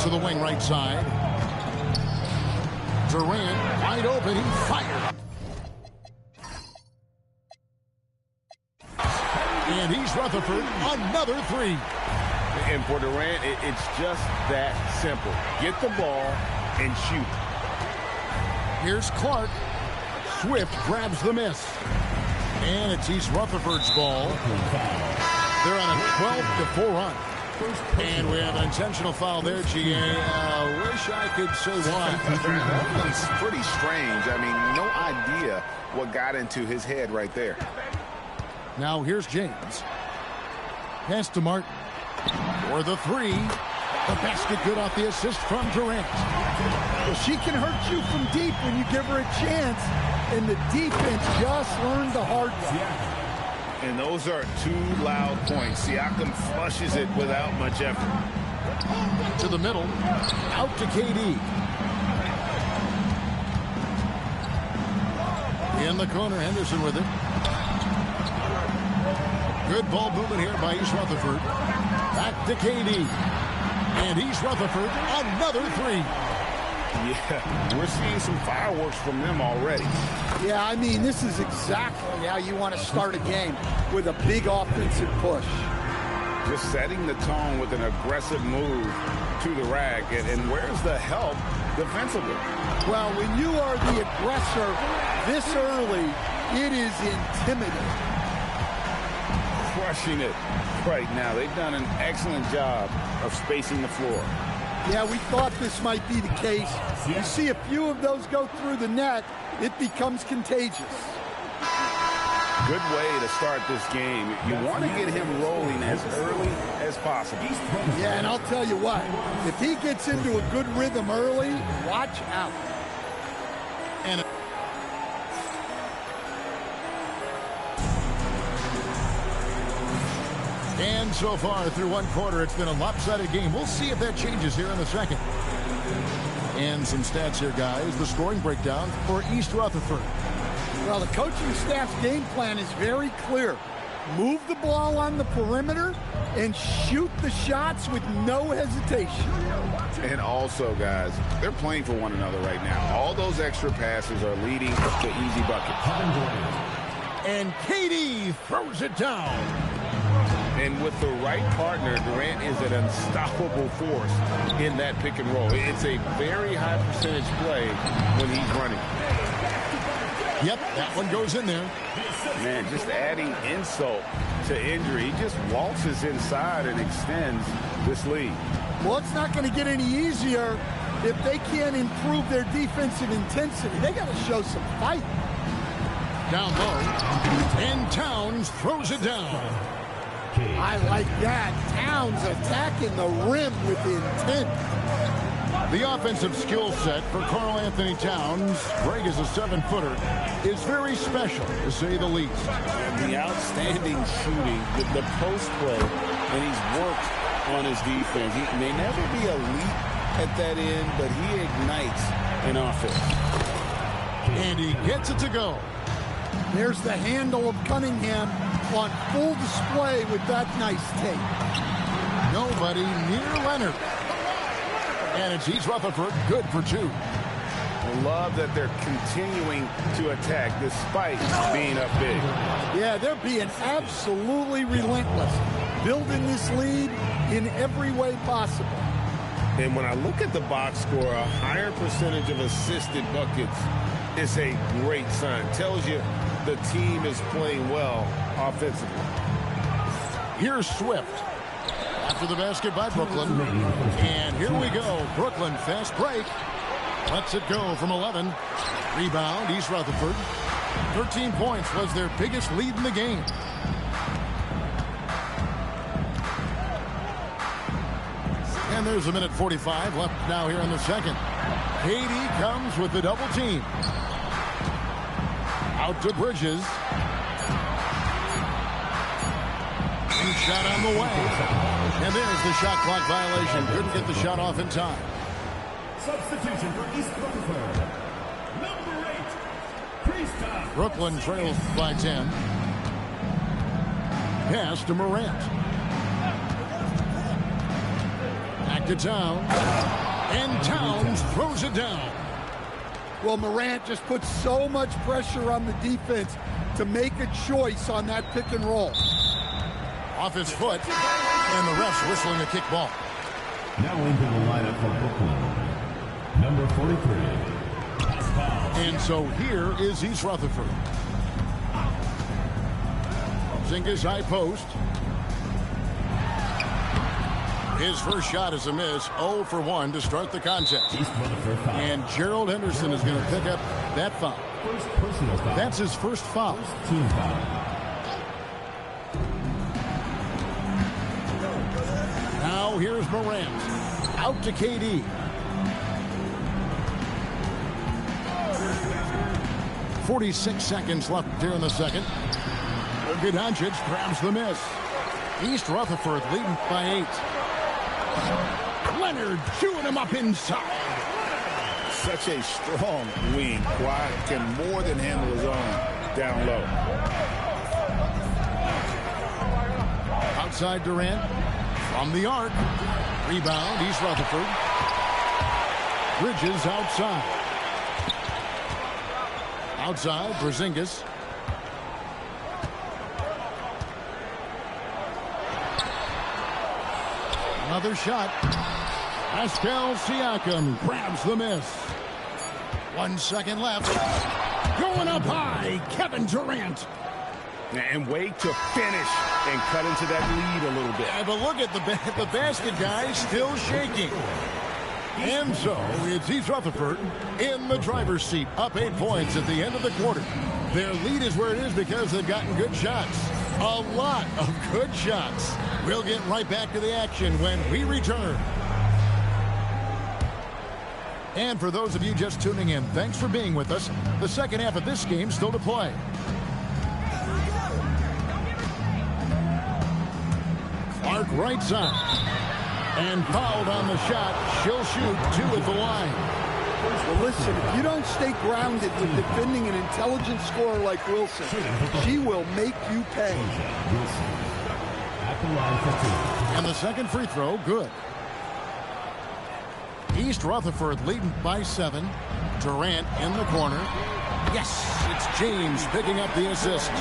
To the wing right side. Durant wide open. He fired. And he's Rutherford. Another 3. And for Durant, it's just that simple. Get the ball and shoot. Here's Clark. Swift grabs the miss. And it's East Rutherford's ball. They're on a 12-4 run. And we have an intentional foul there, GA. Wish I could say why. It's pretty strange. I mean, no idea what got into his head right there. Now here's James. Pass to Martin. For the 3. The basket good off the assist from Durant. Well, she can hurt you from deep when you give her a chance. And the defense just learned the hard way. And those are 2 loud points. Siakam flushes it without much effort. To the middle. Out to KD. In the corner, Henderson with it. Good ball movement here by East Rutherford. Back to KD. And East Rutherford, another 3. Yeah, we're seeing some fireworks from them already. Yeah, I mean, this is exactly how you want to start a game, with a big offensive push. Just setting the tone with an aggressive move to the rack. And where's the help defensively? Well, when you are the aggressor this early, it is intimidating. Crushing it right now. They've done an excellent job of spacing the floor. Yeah, we thought this might be the case. You see a few of those go through the net, it becomes contagious. Good way to start this game. You want to get him rolling as early as possible. Yeah, and I'll tell you what, if he gets into a good rhythm early, watch out. And so far through one quarter, it's been a lopsided game. We'll see if that changes here in the second. And some stats here, guys. The scoring breakdown for East Rutherford. Well, the coaching staff's game plan is very clear. Move the ball on the perimeter and shoot the shots with no hesitation. And also, guys, they're playing for one another right now. All those extra passes are leading to easy buckets. And KD throws it down. And with the right partner, Durant is an unstoppable force in that pick and roll. It's a very high percentage play when he's running. Yep, that one goes in there. Man, just adding insult to injury. He just waltzes inside and extends this lead. Well, it's not going to get any easier if they can't improve their defensive intensity. They got to show some fight. Down low, and Towns throws it down. I like that. Towns attacking the rim with intent. The offensive skill set for Karl Anthony Towns, Greg is a 7-footer, is very special, to say the least. The outstanding shooting, the post play, and he's worked on his defense. He may never be elite at that end, but he ignites an offense. And he gets it to go. There's the handle of Cunningham on full display with that nice tape. Nobody near Leonard. And it's East Rutherford, good for 2. I love that they're continuing to attack despite being up big. Yeah, they're being absolutely relentless, building this lead in every way possible. And when I look at the box score, a higher percentage of assisted buckets is a great sign. Tells you the team is playing well offensively. Here's Swift. After the basket by Brooklyn. And here we go. Brooklyn, fast break. Lets it go from 11. Rebound, East Rutherford. 13 points was their biggest lead in the game. And there's a minute 45 left now here in the second. KD comes with the double team. Out to Bridges. And shot on the way. And there's the shot clock violation. Couldn't get the shot off in time. Substitution for East Rutherford. Number 8, Priesthoff. Brooklyn trails by 10. Pass to Morant. Back to Towns. And Towns throws it down. Well, Morant just puts so much pressure on the defense to make a choice on that pick and roll. Off his foot, and the ref's whistling a kick ball. Now into the lineup for Brooklyn. Number 43. And so here is East Rutherford. Zingas high post. His first shot is a miss. 0 for 1 to start the contest. And Gerald Henderson is going to pick up that foul. That's his first foul. Team foul. Now here's Morant. Out to KD. 46 seconds left here in the second. Doncic grabs the miss. East Rutherford leading by 8. Leonard chewing him up inside. Such a strong wing. Kawhi can more than handle his own down low. Outside Durant. From the arc. Rebound, East Rutherford. Bridges outside. Outside, Porzingis. Another shot. Pascal Siakam grabs the miss. 1 second left. Going up high, Kevin Durant. And wait to finish and cut into that lead a little bit. Yeah, but look at the basket guy still shaking. And so it's East Rutherford in the driver's seat, up 8 points at the end of the quarter. Their lead is where it is because they've gotten good shots. A lot of good shots. We'll get right back to the action when we return. And for those of you just tuning in, thanks for being with us. The second half of this game still to play. Clark right side. And fouled on the shot. She'll shoot 2 at the line. Well, listen, if you don't stay grounded with defending an intelligent scorer like Wilson, she will make you pay. And the second free throw, good. East Rutherford leading by 7. Durant in the corner. Yes, it's James picking up the assist.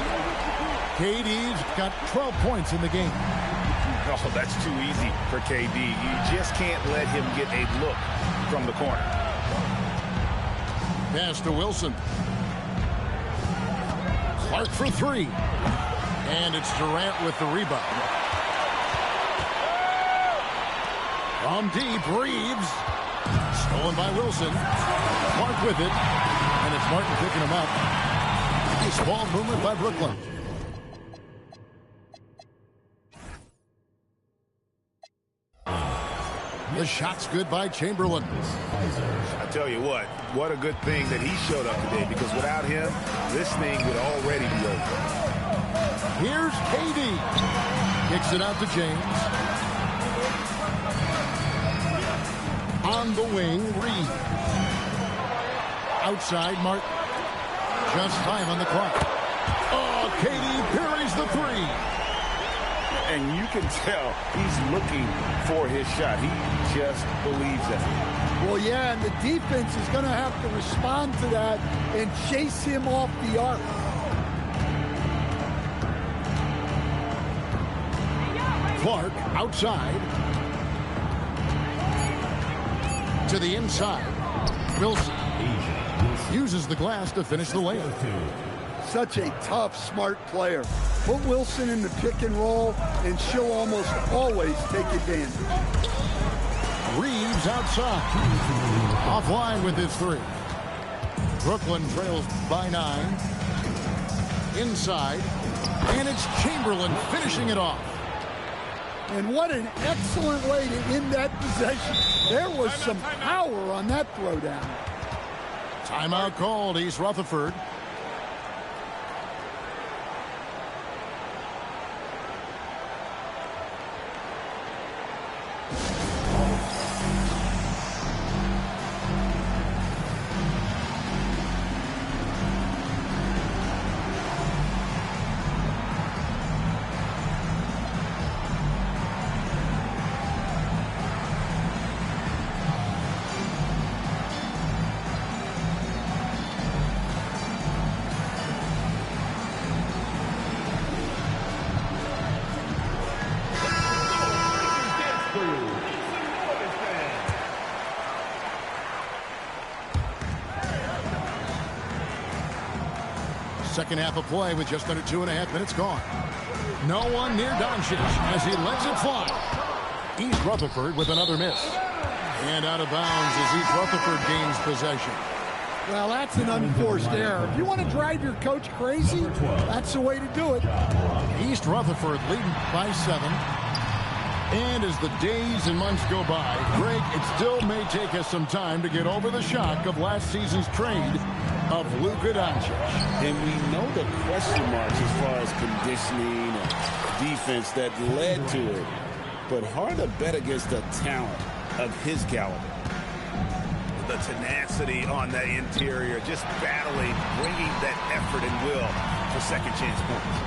KD's got 12 points in the game. Oh, that's too easy for KD. You just can't let him get a look from the corner. Pass to Wilson. Clark for 3. And it's Durant with the rebound. From deep, Reeves. Stolen by Wilson. Clark with it. And it's Martin picking him up. Nice ball movement by Brooklyn. The shot's good by Chamberlain. I tell you what a good thing that he showed up today, because without him, this thing would already be over. Here's KD. Kicks it out to James. On the wing, Reed. Outside, Martin. Just 5 on the clock. Oh, KD parries the 3. And you can tell he's looking for his shot. He just believes it. Well, yeah, and the defense is going to have to respond to that and chase him off the arc. Clark outside. To the inside. Wilson uses the glass to finish the layup. Such a tough, smart player. Put Wilson in the pick and roll, and she'll almost always take advantage. Reeves outside. Offline with his 3. Brooklyn trails by 9. Inside. And it's Chamberlain finishing it off. And what an excellent way to end that possession. There was some power on that throwdown. Timeout called, East Rutherford. Second half of play with just under 2.5 minutes gone. No one near Doncic as he lets it fly. East Rutherford with another miss. And out of bounds as East Rutherford gains possession. Well, that's an unforced error. If you want to drive your coach crazy, that's the way to do it. East Rutherford leading by 7. And as the days and months go by, Greg, it still may take us some time to get over the shock of last season's trade of Luka Doncic. And we know the question marks as far as conditioning and defense that led to it. But hard to bet against the talent of his caliber. The tenacity on the interior, just battling, bringing that effort and will for second chance points.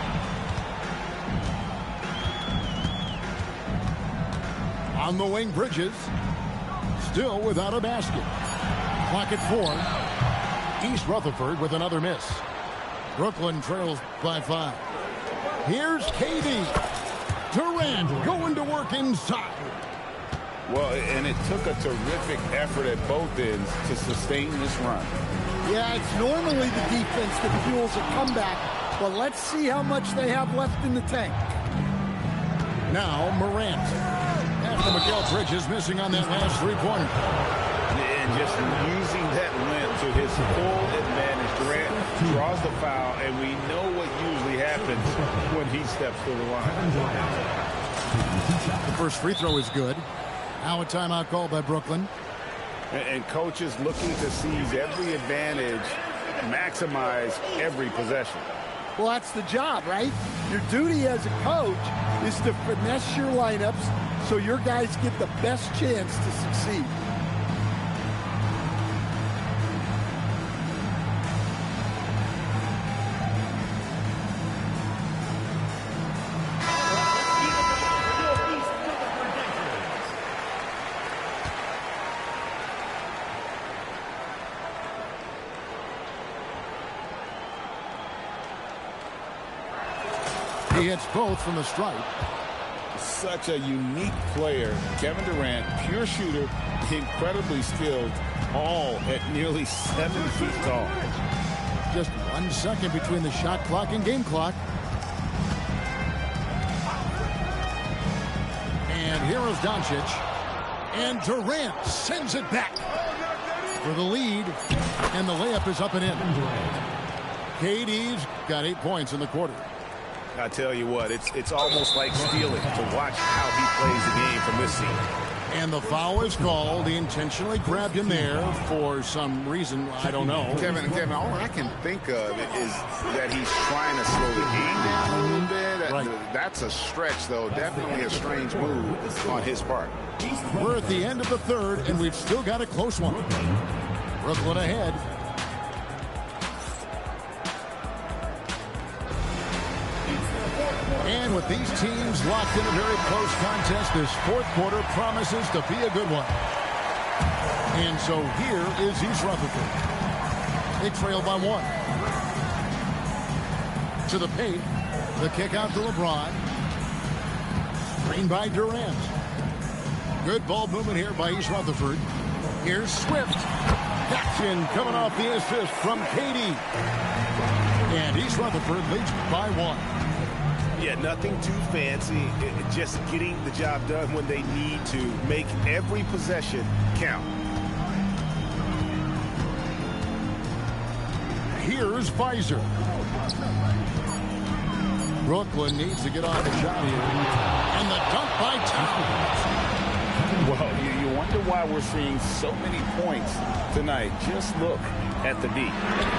On the wing, Bridges. Still without a basket. Clock at 4. East Rutherford with another miss. Brooklyn trails by 5. Here's KD. Durant going to work inside. Well, and it took a terrific effort at both ends to sustain this run. Yeah, it's normally the defense that fuels a comeback, but let's see how much they have left in the tank. Now Morant. After Miguel Bridges missing on that last 3-pointer. And just using that length to his full advantage. Durant draws the foul, and we know what usually happens when he steps to the line. The first free throw is good. Now a timeout called by Brooklyn. And coaches looking to seize every advantage, maximize every possession. Well, that's the job, right? Your duty as a coach is to finesse your lineups so your guys get the best chance to succeed. He hits both from the stripe. Such a unique player. Kevin Durant, pure shooter, incredibly skilled, all at nearly 7 feet tall. Just 1 second between the shot clock and game clock. And here is Doncic. And Durant sends it back for the lead. And the layup is up and in. KD's got 8 points in the quarter. I tell you what, it's almost like stealing to watch how he plays the game from this scene. And the foul is called. He intentionally grabbed him there for some reason. I don't know. Kevin, all I can think of is that he's trying to slow the game down a little bit. Right. That's a stretch, though. Definitely a strange move on his part. We're at the end of the third, and we've still got a close one. Brooklyn ahead. And with these teams locked in a very close contest, this fourth quarter promises to be a good one. And so here is East Rutherford. They trail by 1. To the paint. The kick out to LeBron. Screen by Durant. Good ball movement here by East Rutherford. Here's Swift. Action coming off the assist from KD. And East Rutherford leads by 1. Yeah, nothing too fancy. Just getting the job done when they need to. Make every possession count. Here's Pfizer. Brooklyn needs to get off the shot here. And the dunk by Towns. Well, you wonder why we're seeing so many points tonight. Just look at the D.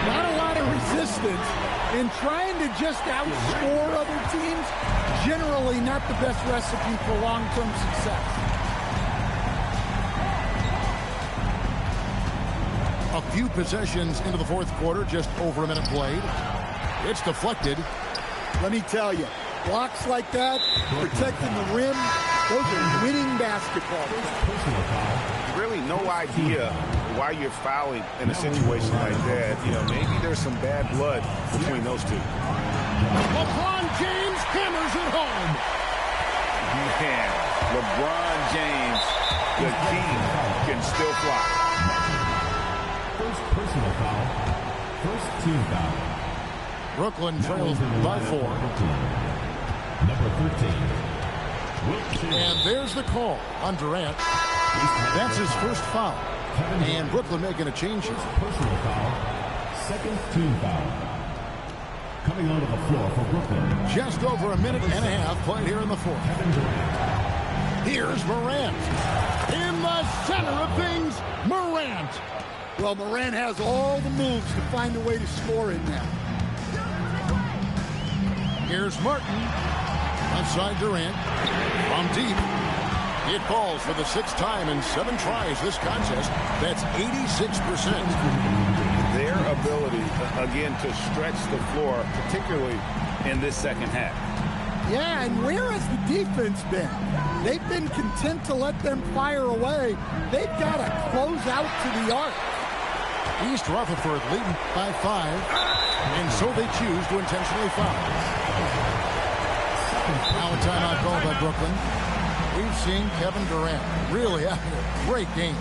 Not a lot of resistance. And trying to just outscore other teams, generally not the best recipe for long-term success. A few possessions into the fourth quarter, just over a minute played. It's deflected. Let me tell you, blocks like that, protecting the rim, those are winning basketball. Really no idea why you're fouling in a situation like that. You know, maybe there's some bad blood between those two. LeBron James hammers it home. Man, LeBron James, the king, can still fly. First personal foul. First team foul. Brooklyn trails by 4. Number 13. And there's the call on Durant. That's his first foul. And Brooklyn making a change here. Personal foul. Second team foul. Coming onto the floor for Brooklyn. Just over a minute and a half played here in the fourth. Here's Morant. In the center of things, Morant. Well, Morant has all the moves to find a way to score in there. Here's Martin. Outside Durant. From deep. It falls for the 6th time in 7 tries this contest. That's 86%. Their ability, again, to stretch the floor, particularly in this second half. Yeah, and where has the defense been? They've been content to let them fire away. They've got to close out to the arc. East Rutherford leading by 5. And so they choose to intentionally foul. Now a timeout called by Brooklyn. We've seen Kevin Durant really out here. Great game.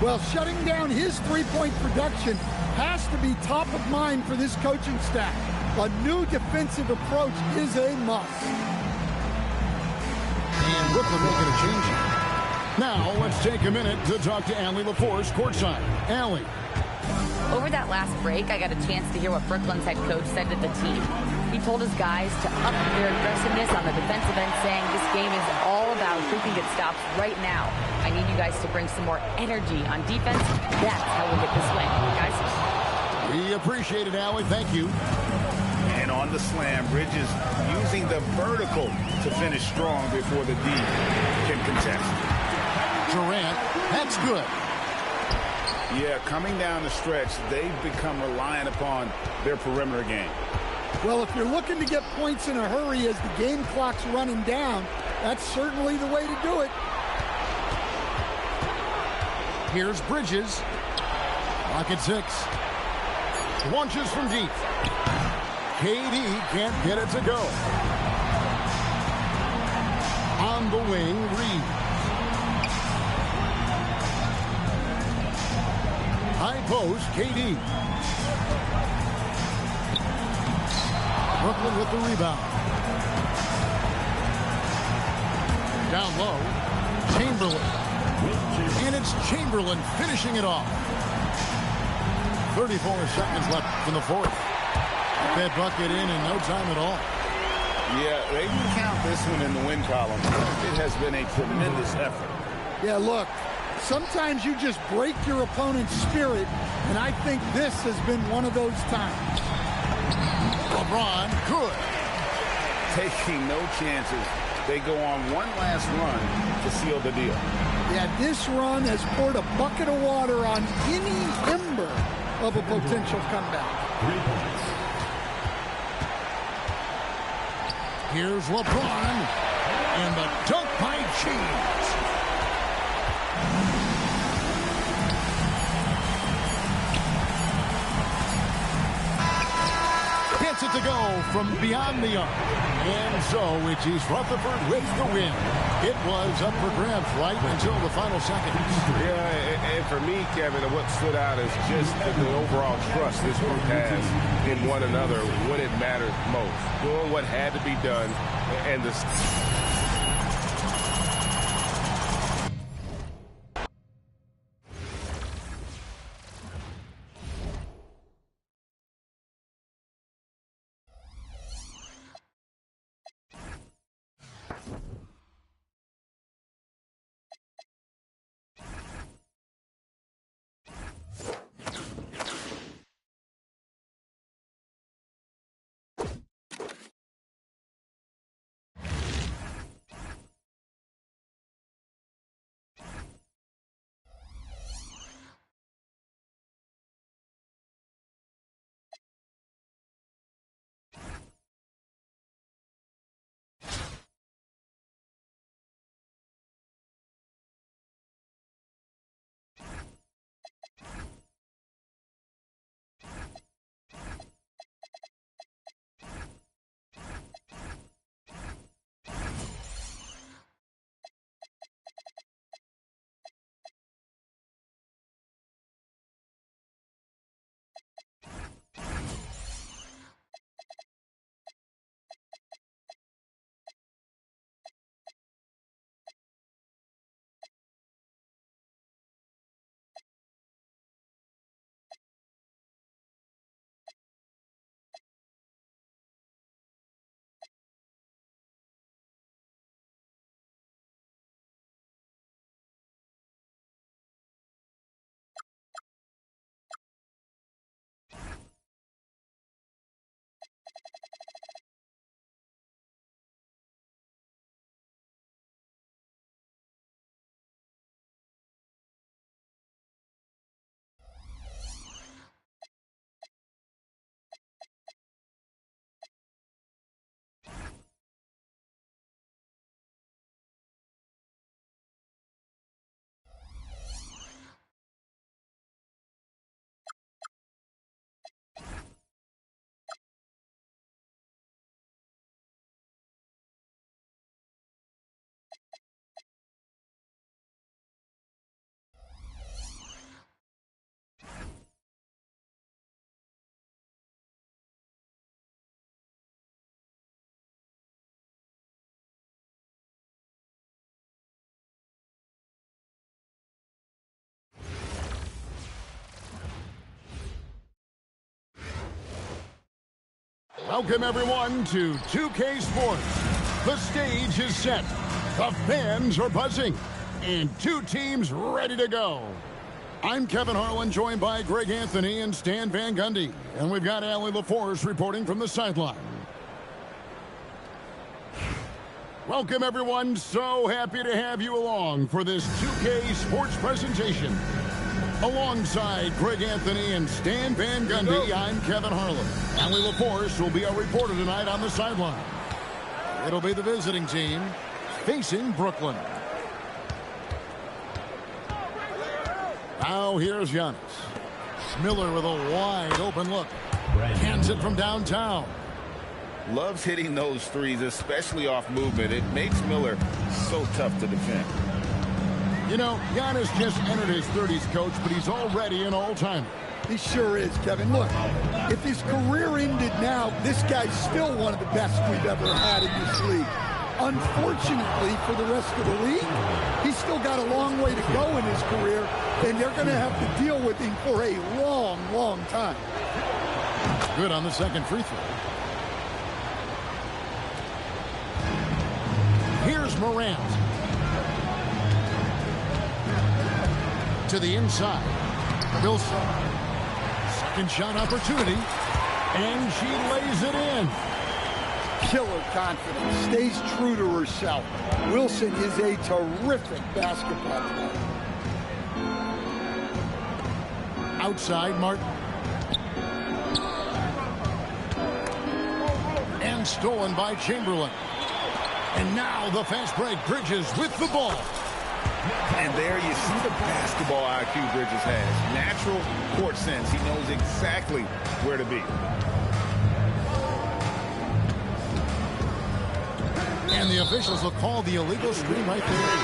Well, shutting down his three-point production has to be top of mind for this coaching staff. A new defensive approach is a must. And Brooklyn making a change here. Now, let's take a minute to talk to Allie LaForce courtside. Allie. Over that last break, I got a chance to hear what Brooklyn's head coach said to the team. He told his guys to up their aggressiveness on the defensive end, saying this game is all about who can get stops right now. I need you guys to bring some more energy on defense. That's how we'll get this win, guys. We appreciate it, Allie. Thank you. And on the slam, Bridges using the vertical to finish strong before the D can contest. Durant, that's good. Yeah, coming down the stretch, they've become reliant upon their perimeter game. Well, if you're looking to get points in a hurry as the game clock's running down, that's certainly the way to do it. Here's Bridges. Clock at 6. Launches from deep. KD can't get it to go. On the wing, Reed. High post, KD. Brooklyn with the rebound. Down low, Chamberlain. And it's Chamberlain finishing it off. 34 seconds left in the fourth. That bucket in no time at all. Yeah, they can count this one in the win column. It has been a tremendous effort. Yeah, look, sometimes you just break your opponent's spirit, and I think this has been one of those times. LeBron, good. Taking no chances. They go on one last run to seal the deal. Yeah, this run has poured a bucket of water on any ember of a potential comeback. Here's LeBron, and the dunk by James. Gets it to go from beyond the arc. And so it is Rutherford with the win. It was up for grabs right until the final seconds. Yeah, and for me, Kevin, what stood out is just the overall trust this group has in one another when it matters most. Doing what had to be done, and the... Welcome, everyone, to 2K Sports. The stage is set. The fans are buzzing. And two teams ready to go. I'm Kevin Harlan, joined by Greg Anthony and Stan Van Gundy. And we've got Allie LaForce reporting from the sideline. Welcome, everyone. So happy to have you along for this 2K Sports presentation. Alongside Greg Anthony and Stan Van Gundy, I'm Kevin Harlan. Allie LaForce will be our reporter tonight on the sideline. It'll be the visiting team facing Brooklyn. Now here's Giannis. Miller with a wide open look. Hands it from downtown. loves hitting those threes, especially off movement. It makes Miller so tough to defend. You know, Giannis just entered his 30s, Coach, but he's already an all-timer. He sure is, Kevin. Look, if his career ended now, this guy's still one of the best we've ever had in this league. Unfortunately for the rest of the league, he's still got a long way to go in his career, and they're going to have to deal with him for a long, long time. Good on the second free throw. Here's Morant. To the inside. Wilson. Second shot opportunity. And she lays it in. Killer confidence. Stays true to herself. Wilson is a terrific basketball player. Outside, Martin. And stolen by Chamberlain. And now the fast break. Bridges with the ball. And there you see the basketball IQ Bridges has. Natural court sense. He knows exactly where to be. And the officials will call the illegal screen right there.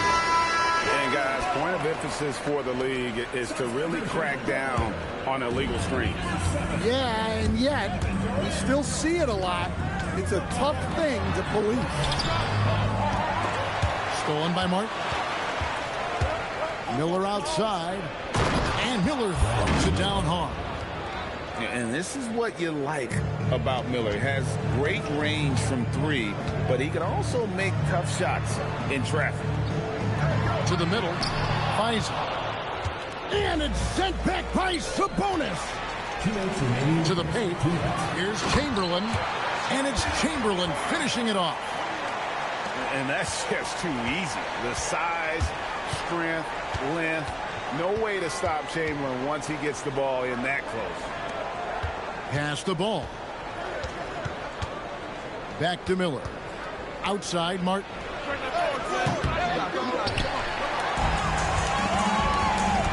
And guys, point of emphasis for the league is to really crack down on illegal screens. Yeah, and yet we still see it a lot. It's a tough thing to police. Stolen by Martin. Miller outside. And Miller throws it down hard. And this is what you like about Miller. He has great range from three, but he can also make tough shots in traffic. To the middle. Finds it. And it's sent back by Sabonis. To the paint. Here's Chamberlain. And it's Chamberlain finishing it off. And that's just too easy. The size, strength, length. No way to stop Chamberlain once he gets the ball in that close. Pass the ball. Back to Miller. Outside, Martin.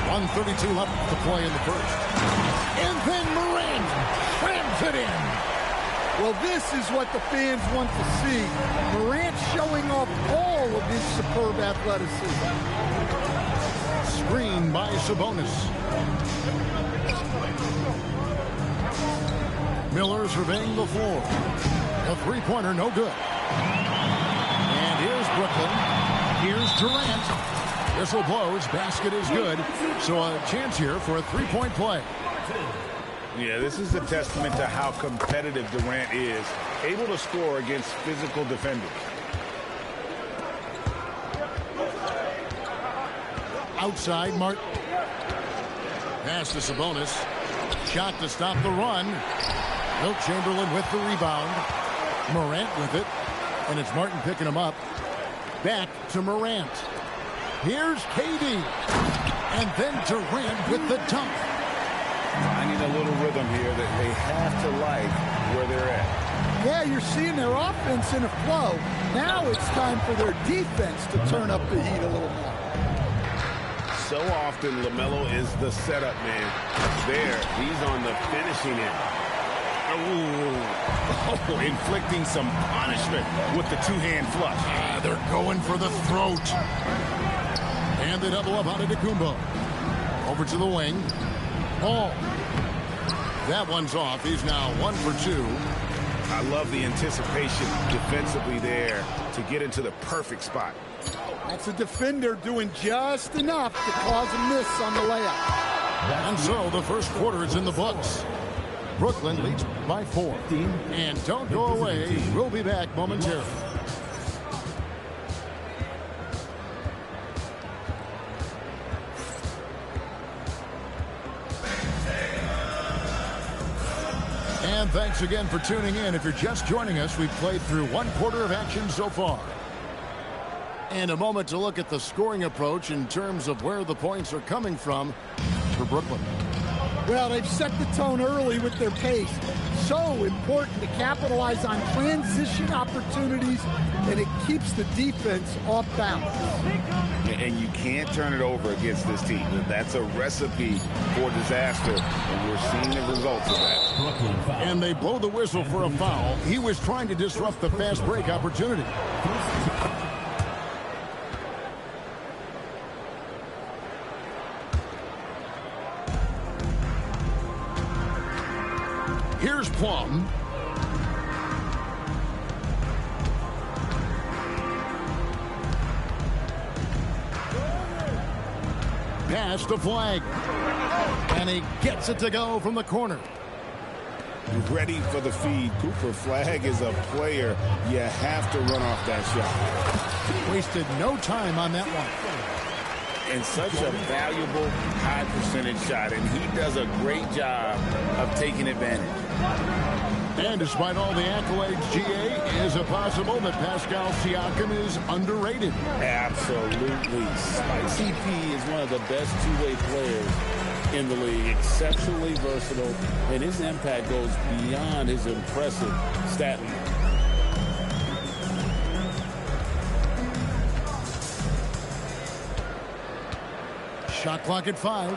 .132 left to play in the first. And then Morant slams it in. Well, this is what the fans want to see. Morant showing off all of his superb athleticism. Screen by Sabonis. Miller surveying the floor. A three-pointer, no good. And here's Brooklyn. Here's Durant. Whistle blows. Basket is good. So a chance here for a three-point play. Yeah, this is a testament to how competitive Durant is. Able to score against physical defenders. Outside, Martin. Pass to Sabonis. Shot to stop the run. Wilt Chamberlain with the rebound. Morant with it. And it's Martin picking him up. Back to Morant. Here's KD. And then Durant with the dunk. Finding a little rhythm here that they have to like where they're at. Yeah, you're seeing their offense in a flow. Now it's time for their defense to turn up the heat a little more. So often, LaMelo is the setup man. There, he's on the finishing end. Ooh. Oh, inflicting some punishment with the two-hand flush. They're going for the throat. And they double up on Antetokounmpo. Over to the wing. Ball. That one's off. He's now 1 for 2. I love the anticipation defensively there to get into the perfect spot. That's a defender doing just enough to cause a miss on the layup. And so the first quarter is in the books. Brooklyn leads by 4. And don't go away. We'll be back momentarily. And thanks again for tuning in. If you're just joining us, we've played through 1 quarter of action so far. And a moment to look at the scoring approach in terms of where the points are coming from for Brooklyn. Well, they've set the tone early with their pace. So important to capitalize on transition opportunities, and it keeps the defense off balance. And you can't turn it over against this team. That's a recipe for disaster, and we're seeing the results of that. And they blow the whistle for a foul. He was trying to disrupt the fast break opportunity. Here's Plum. Pass to Flag. And he gets it to go from the corner. Ready for the feed. Cooper Flag is a player. You have to run off that shot. Wasted no time on that one. And such a valuable high percentage shot, and he does a great job of taking advantage. And despite all the accolades, GA, is it possible that Pascal Siakam is underrated? Absolutely. CP is one of the best two-way players in the league, exceptionally versatile, and his impact goes beyond his impressive stat line. Shot clock at 5.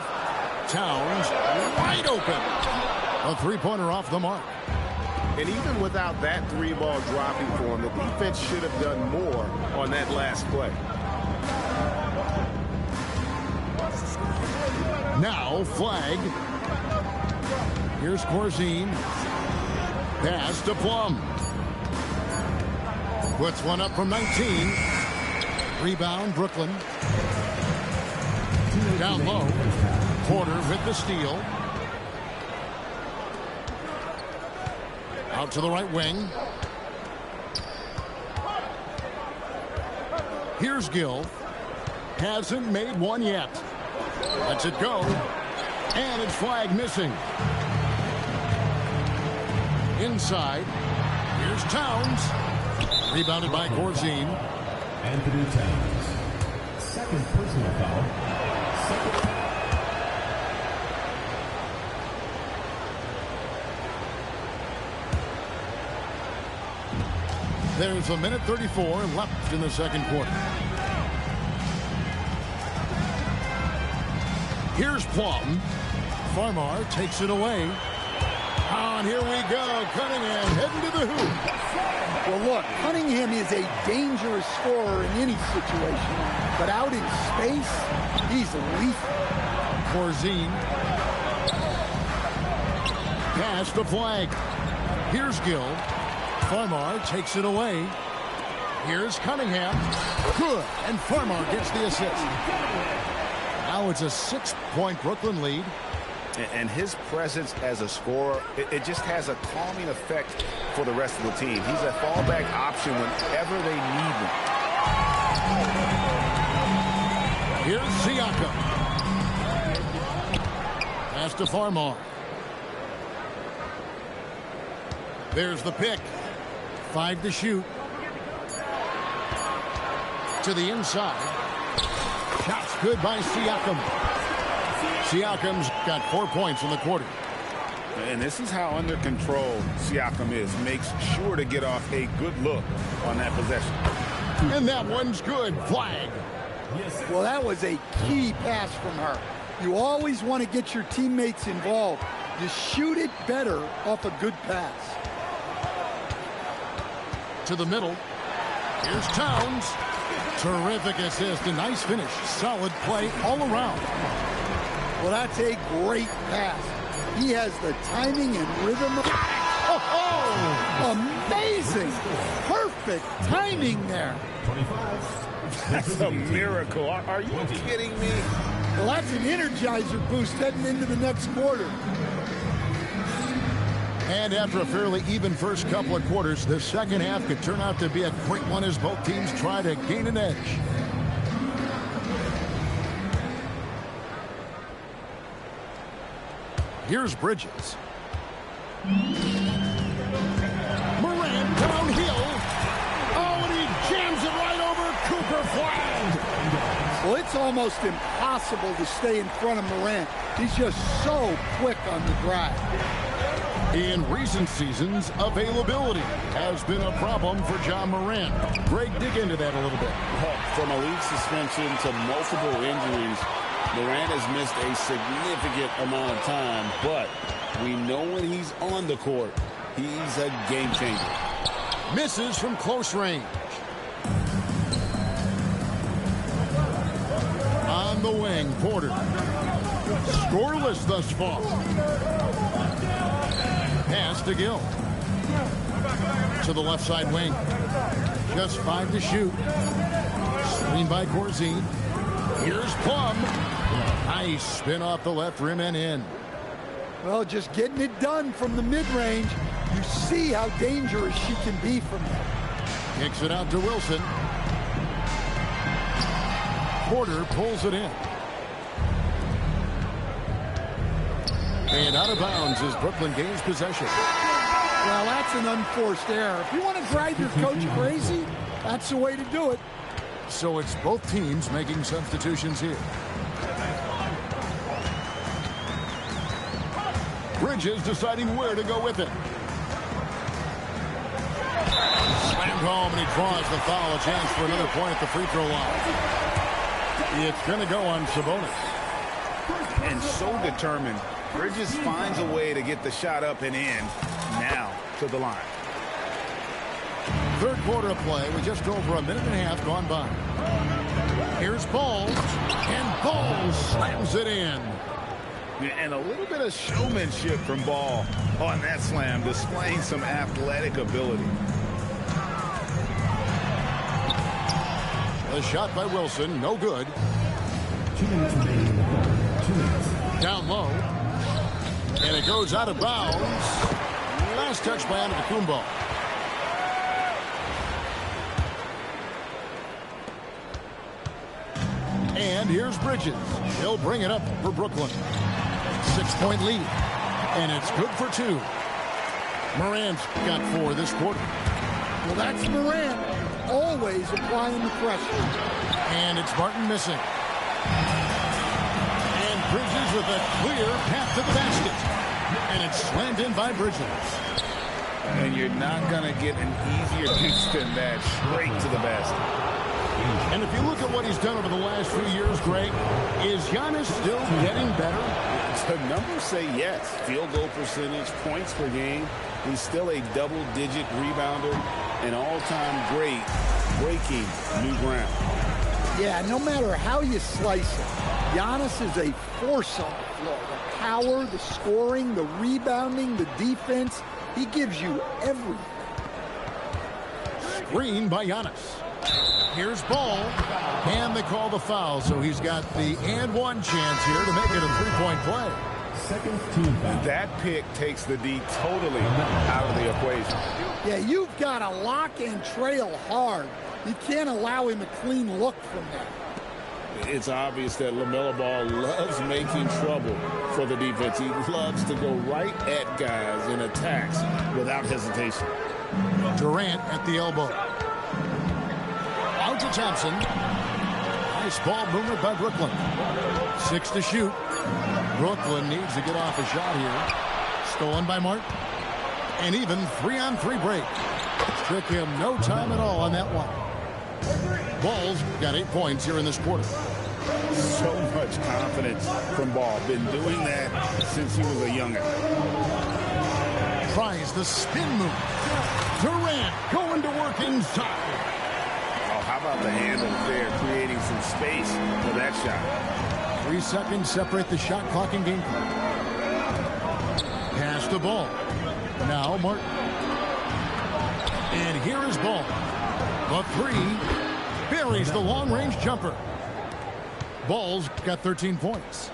Towns wide open. A three-pointer off the mark. And even without that three-ball dropping for him, the defense should have done more on that last play. Now Flag. Here's Corzine. Pass to Plum. Puts one up from 19. Rebound, Brooklyn. Down low. Porter with the steal. Out to the right wing. Here's Gill. Hasn't made one yet. Lets it go. And it's Flag missing. Inside. Here's Towns. Rebounded by Corzine. Anthony Towns. Second personal foul. There's a minute 34 left in the second quarter. Here's Plum. Farmar takes it away. And here we go. Cunningham heading to the hoop. Well, look, Cunningham is a dangerous scorer in any situation, but out in space, he's lethal. Corzine. Pass to Flag. Here's Gill. Farmar takes it away. Here's Cunningham. Good. And Farmar gets the assist. Now it's a 6-point Brooklyn lead. And his presence as a scorer, it just has a calming effect for the rest of the team. He's a fallback option whenever they need him. Here's Siakam. Pass to Farmar. There's the pick. 5 to shoot. To the inside. Shots good by Siakam. Siakam's got 4 points in the quarter. And this is how under control Siakam is. Makes sure to get off a good look on that possession. And that one's good. Flag. Well, that was a key pass from her. You always want to get your teammates involved. You shoot it better off a good pass. To the middle. Here's Towns. Terrific assist. A nice finish. Solid play all around. Well, that's a great pass. He has the timing and rhythm. Oh, amazing. Perfect timing there. That's a miracle. Are you kidding me? Well, that's an energizer boost heading into the next quarter. And after a fairly even first couple of quarters, the second half could turn out to be a great one as both teams try to gain an edge. Here's Bridges. Morant downhill. Oh, and he jams it right over Cooper Flag. Well, it's It's almost impossible to stay in front of Morant. He's just so quick on the drive. In recent seasons, availability has been a problem for John Morant. Greg, dig into that a little bit. From a league suspension to multiple injuries, Morant has missed a significant amount of time, but we know when he's on the court, he's a game changer. Misses from close range. On the wing, Porter. Scoreless thus far. Pass to Gill. To the left side wing. Just 5 to shoot. Screen by Corzine. Here's Plum. Nice spin off the left rim and in. Well, just getting it done from the mid-range. You see how dangerous she can be from there. Kicks it out to Wilson. Porter pulls it in. And out of bounds as Brooklyn gains possession. Well, that's an unforced error. If you want to drive your coach crazy, that's the way to do it. So it's both teams making substitutions here. Bridges deciding where to go with it. Slammed home, and he draws the foul. A chance for another point at the free throw line. It's going to go on Sabonis. And so determined. Bridges finds a way to get the shot up and in. Now to the line. Third quarter of play with just over a minute and a half gone by. Here's Ball. And Ball slams it in. And a little bit of showmanship from Ball on that slam, displaying some athletic ability. The shot by Wilson, no good. 2 minutes remaining. 2 minutes. Down low. And it goes out of bounds. Last touch by Antetokounmpo. And here's Bridges. He'll bring it up for Brooklyn. 6-point lead. And it's good for 2. Morant's got 4 this quarter. Well, that's Morant. Always applying the pressure. And it's Martin missing. And Bridges with a clear path to the basket. And it's slammed in by Bridges. And you're not going to get an easier deuce than that, straight to the basket. And if you look at what he's done over the last few years, Greg, is Giannis still getting better? The numbers say yes. Field goal percentage, points per game. He's still a double-digit rebounder, an all-time great, breaking new ground. Yeah, no matter how you slice it, Giannis is a force on the floor. The power, the scoring, the rebounding, the defense, he gives you everything. Screen by Giannis. Here's Ball. And they call the foul, so he's got the and one chance here to make it a 3-point play. That pick takes the D totally out of the equation. Yeah, you've got to lock and trail hard. You can't allow him a clean look from there. It's obvious that LaMelo Ball loves making trouble for the defense. He loves to go right at guys in attacks without hesitation. Durant at the elbow. Out to Thompson. Nice ball movement by Brooklyn. 6 to shoot. Brooklyn needs to get off a shot here. Stolen by Martin. And even 3-on-3 break. Took him no time at all on that one. Ball's got 8 points here in this quarter. So much confidence from Ball. Been doing that since he was a youngin'. Tries the spin move. Durant going to work inside. Oh, how about the handle there, creating some space for that shot. 3 seconds separate the shot clock and game clock. Pass the ball. Now Martin. And here is Ball. The 3 buries the long-range jumper. Ball's got 13 points.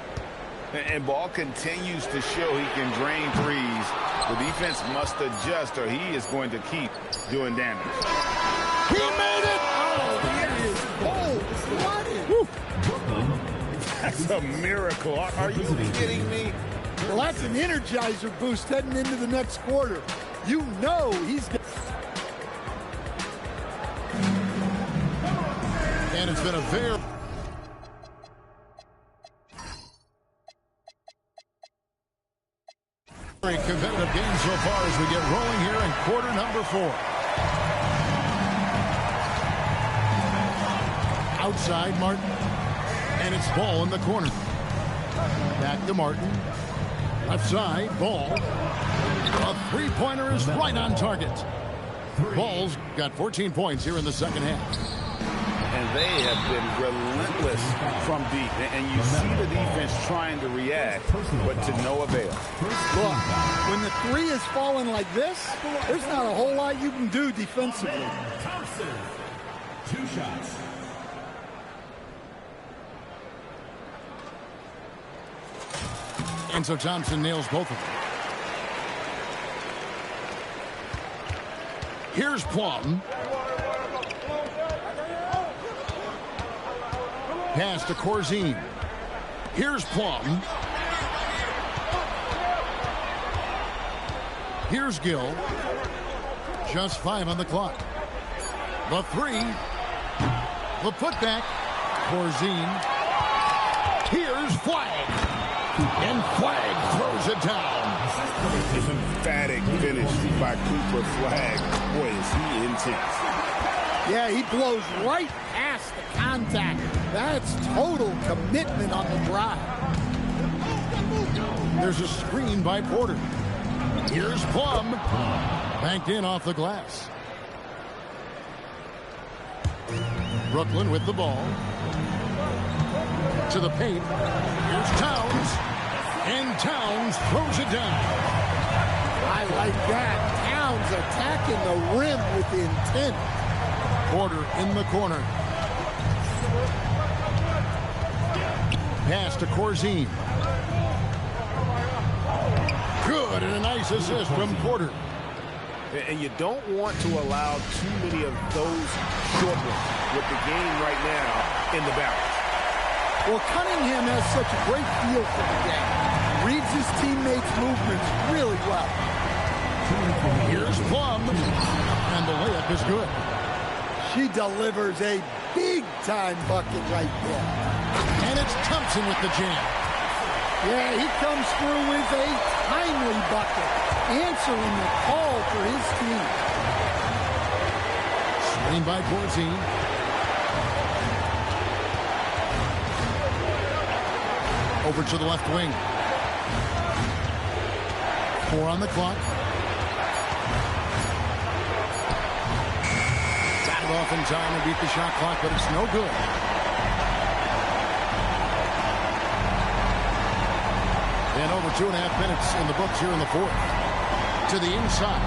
And Ball continues to show he can drain threes. The defense must adjust or he is going to keep doing damage. He made it! Oh, it is cold. That's a miracle. Are you kidding me? Well, that's an energizer boost heading into the next quarter. You know he's got... And it's been a very... gain so far as we get rolling here in quarter number 4. Outside Martin. And it's Ball in the corner. Back to Martin. Left side, Ball. A three-pointer is right on target. Ball's got 14 points here in the second half. And they have been relentless from deep. And you see the defense trying to react, but to no avail. Look, when the three is falling like this, there's not a whole lot you can do defensively. Thompson, 2 shots. And so Thompson nails both of them. Here's Plum. Pass to Corzine. Here's Plum. Here's Gill. Just 5 on the clock. The 3. The putback. Corzine. Here's Flag. And Flag throws it down. Emphatic finish by Cooper Flag. Boy, is he intense. Yeah, he blows right past the contact. That's total commitment on the drive. There's a screen by Porter. Here's Plum. Banked in off the glass. Brooklyn with the ball. To the paint. Here's Towns. And Towns throws it down. I like that. Towns attacking the rim with intent. Porter in the corner. Pass to Corzine. Good, and a nice assist from Porter. And you don't want to allow too many of those short ones with the game right now in the balance. Well, Cunningham has such a great feel for the game. Reads his teammates' movements really well. Here's Plum, and the layup is good. She delivers a big-time bucket right there. And it's Thompson with the jam. Yeah, he comes through with a timely bucket, answering the call for his team. Screen by Corzine. Over to the left wing. 4 on the clock. Got it off in time to beat the shot clock, but it's no good. And over 2.5 minutes in the books here in the fourth. To the inside.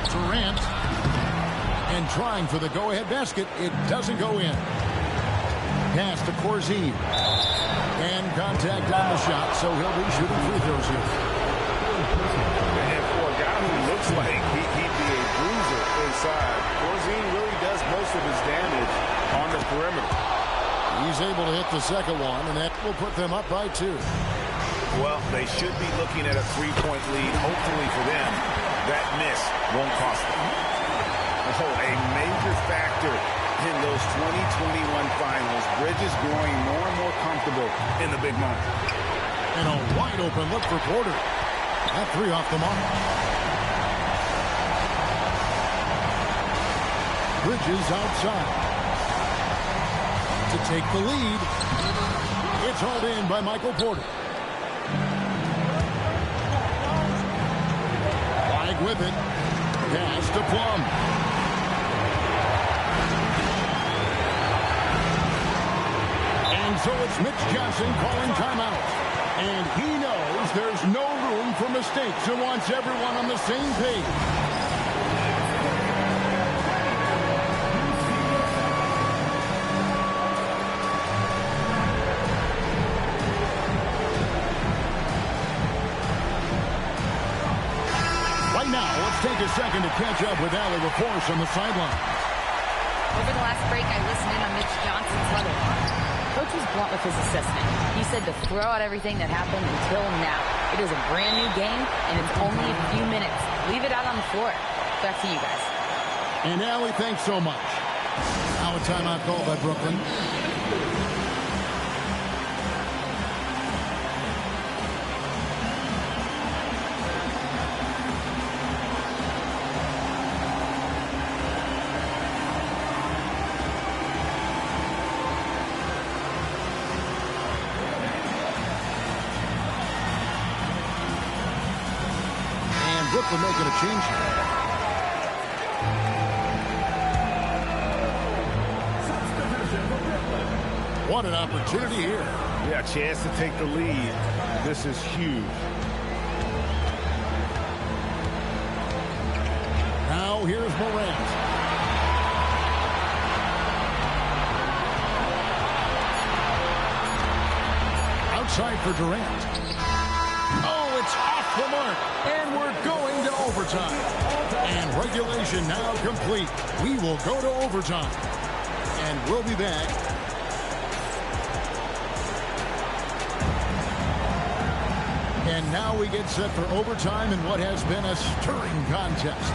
Durant. And trying for the go-ahead basket. It doesn't go in. Pass to Corzine. And contact on the shot, so he'll be shooting free throws here. And for a guy who looks like he'd be a bruiser inside, Corzine really does most of his damage on the perimeter. He's able to hit the second one, and that will put them up by 2. Well, they should be looking at a 3-point lead. Hopefully for them, that miss won't cost them. Oh, a major factor in those 2021 finals. Bridges growing more and more comfortable in the big moment. And a wide open look for Porter. That 3 off the mark. Bridges outside. To take the lead. It's hauled in by Michael Porter. Flag with it. Pass to Plum. So it's Mitch Johnson calling timeout. And he knows there's no room for mistakes and wants everyone on the same page. Right now, let's take a second to catch up with Allie LaForce on the sideline. Over the last break, I listened in on Mitch Johnson's huddle. Coach was blunt with his assessment. He said to throw out everything that happened until now. It is a brand new game, and it's only a few minutes. Leave it out on the floor. Back to you guys. And Allie, thanks so much. Now a timeout call by Brooklyn. of making a change here. What an opportunity here. Yeah, chance to take the lead. This is huge. Now here's Morant. Outside for Durant. Oh, it's off the mark. And we're going to overtime. And regulation now complete. We will go to overtime. And we'll be back. And now we get set for overtime in what has been a stirring contest.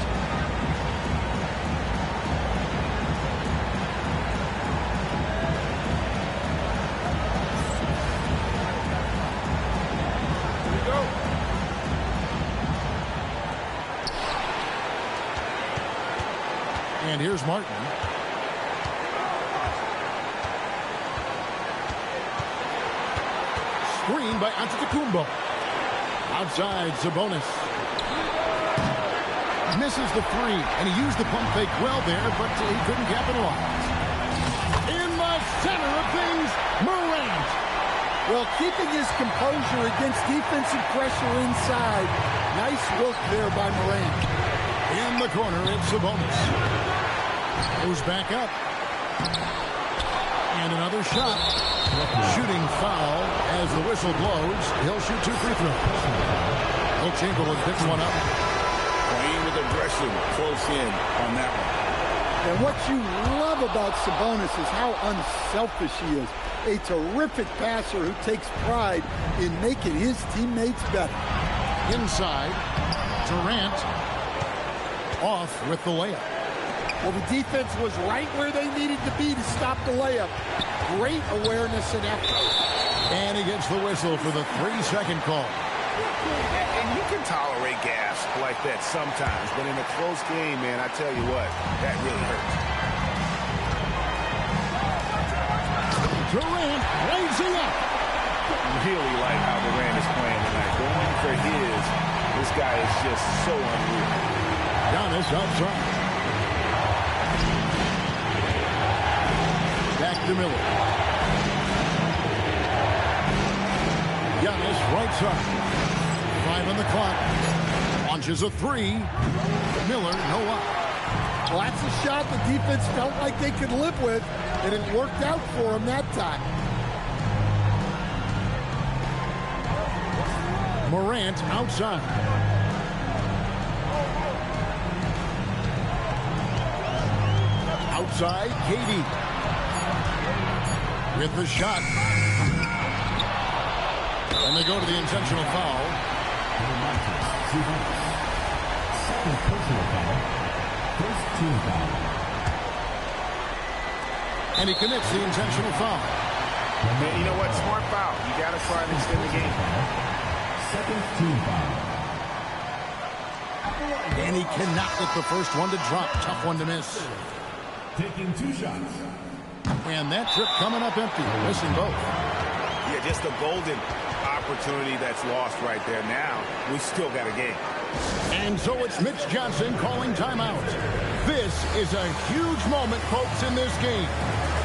And here's Martin. Screen by Antetokounmpo. Outside, Sabonis. Misses the three, and he used the pump fake well there, but he couldn't capitalize. In the center of things, Morant. Well, keeping his composure against defensive pressure inside. Nice work there by Morant. In the corner, it's Sabonis. Goes back up. And another shot. Shooting foul as the whistle blows. He'll shoot 2 free throws. Will Chamberlain picks one up. Playing with aggression close in on that one. And what you love about Sabonis is how unselfish he is. A terrific passer who takes pride in making his teammates better. Inside, Durant off with the layup. Well, the defense was right where they needed to be to stop the layup. Great awareness and effort. And he gets the whistle for the 3-second call. And you can tolerate gas like that sometimes, but in a close game, man, I tell you what, that really hurts. Durant raising up. Really like how Durant is playing tonight. Going for his, this guy is just so unreal. Giannis outside. Back to Miller. Giannis right side. 5 on the clock. Launches a 3. Miller, no up. Well, that's a shot the defense felt like they could live with, and it worked out for him that time. Morant outside. Outside, KD. With the shot. And they go to the intentional foul. Second personal foul. First team foul. And he commits the intentional foul. Man, you know what? Smart foul. You got to try and extend the game. Second team foul. And he cannot get the first one to drop. Tough one to miss. Taking 2 shots. And that trip coming up empty. Missing both. Yeah, just a golden opportunity that's lost right there. Now, we still got a game. And so it's Mitch Johnson calling timeout. This is a huge moment, folks, in this game.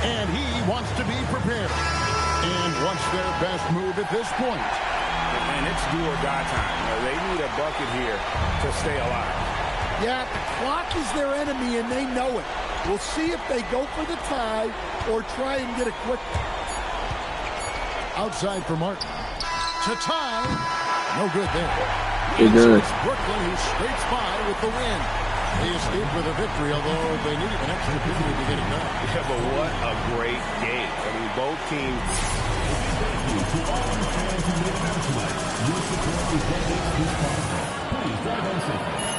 And he wants to be prepared. And what's their best move at this point? And it's do or die time. They need a bucket here to stay alive. Yeah, the clock is their enemy, and they know it. We'll see if they go for the tie or try and get a quick. Outside for Martin. To tie. No good there. Good. So it's Brooklyn who scrapes by with the win. They escape with a victory, although they needed an extra period to get it done. Yeah, but what a great game. I mean, both teams. Thank you to all the fans who made it out tonight. Your support is what makes this possible. Please drive on safe.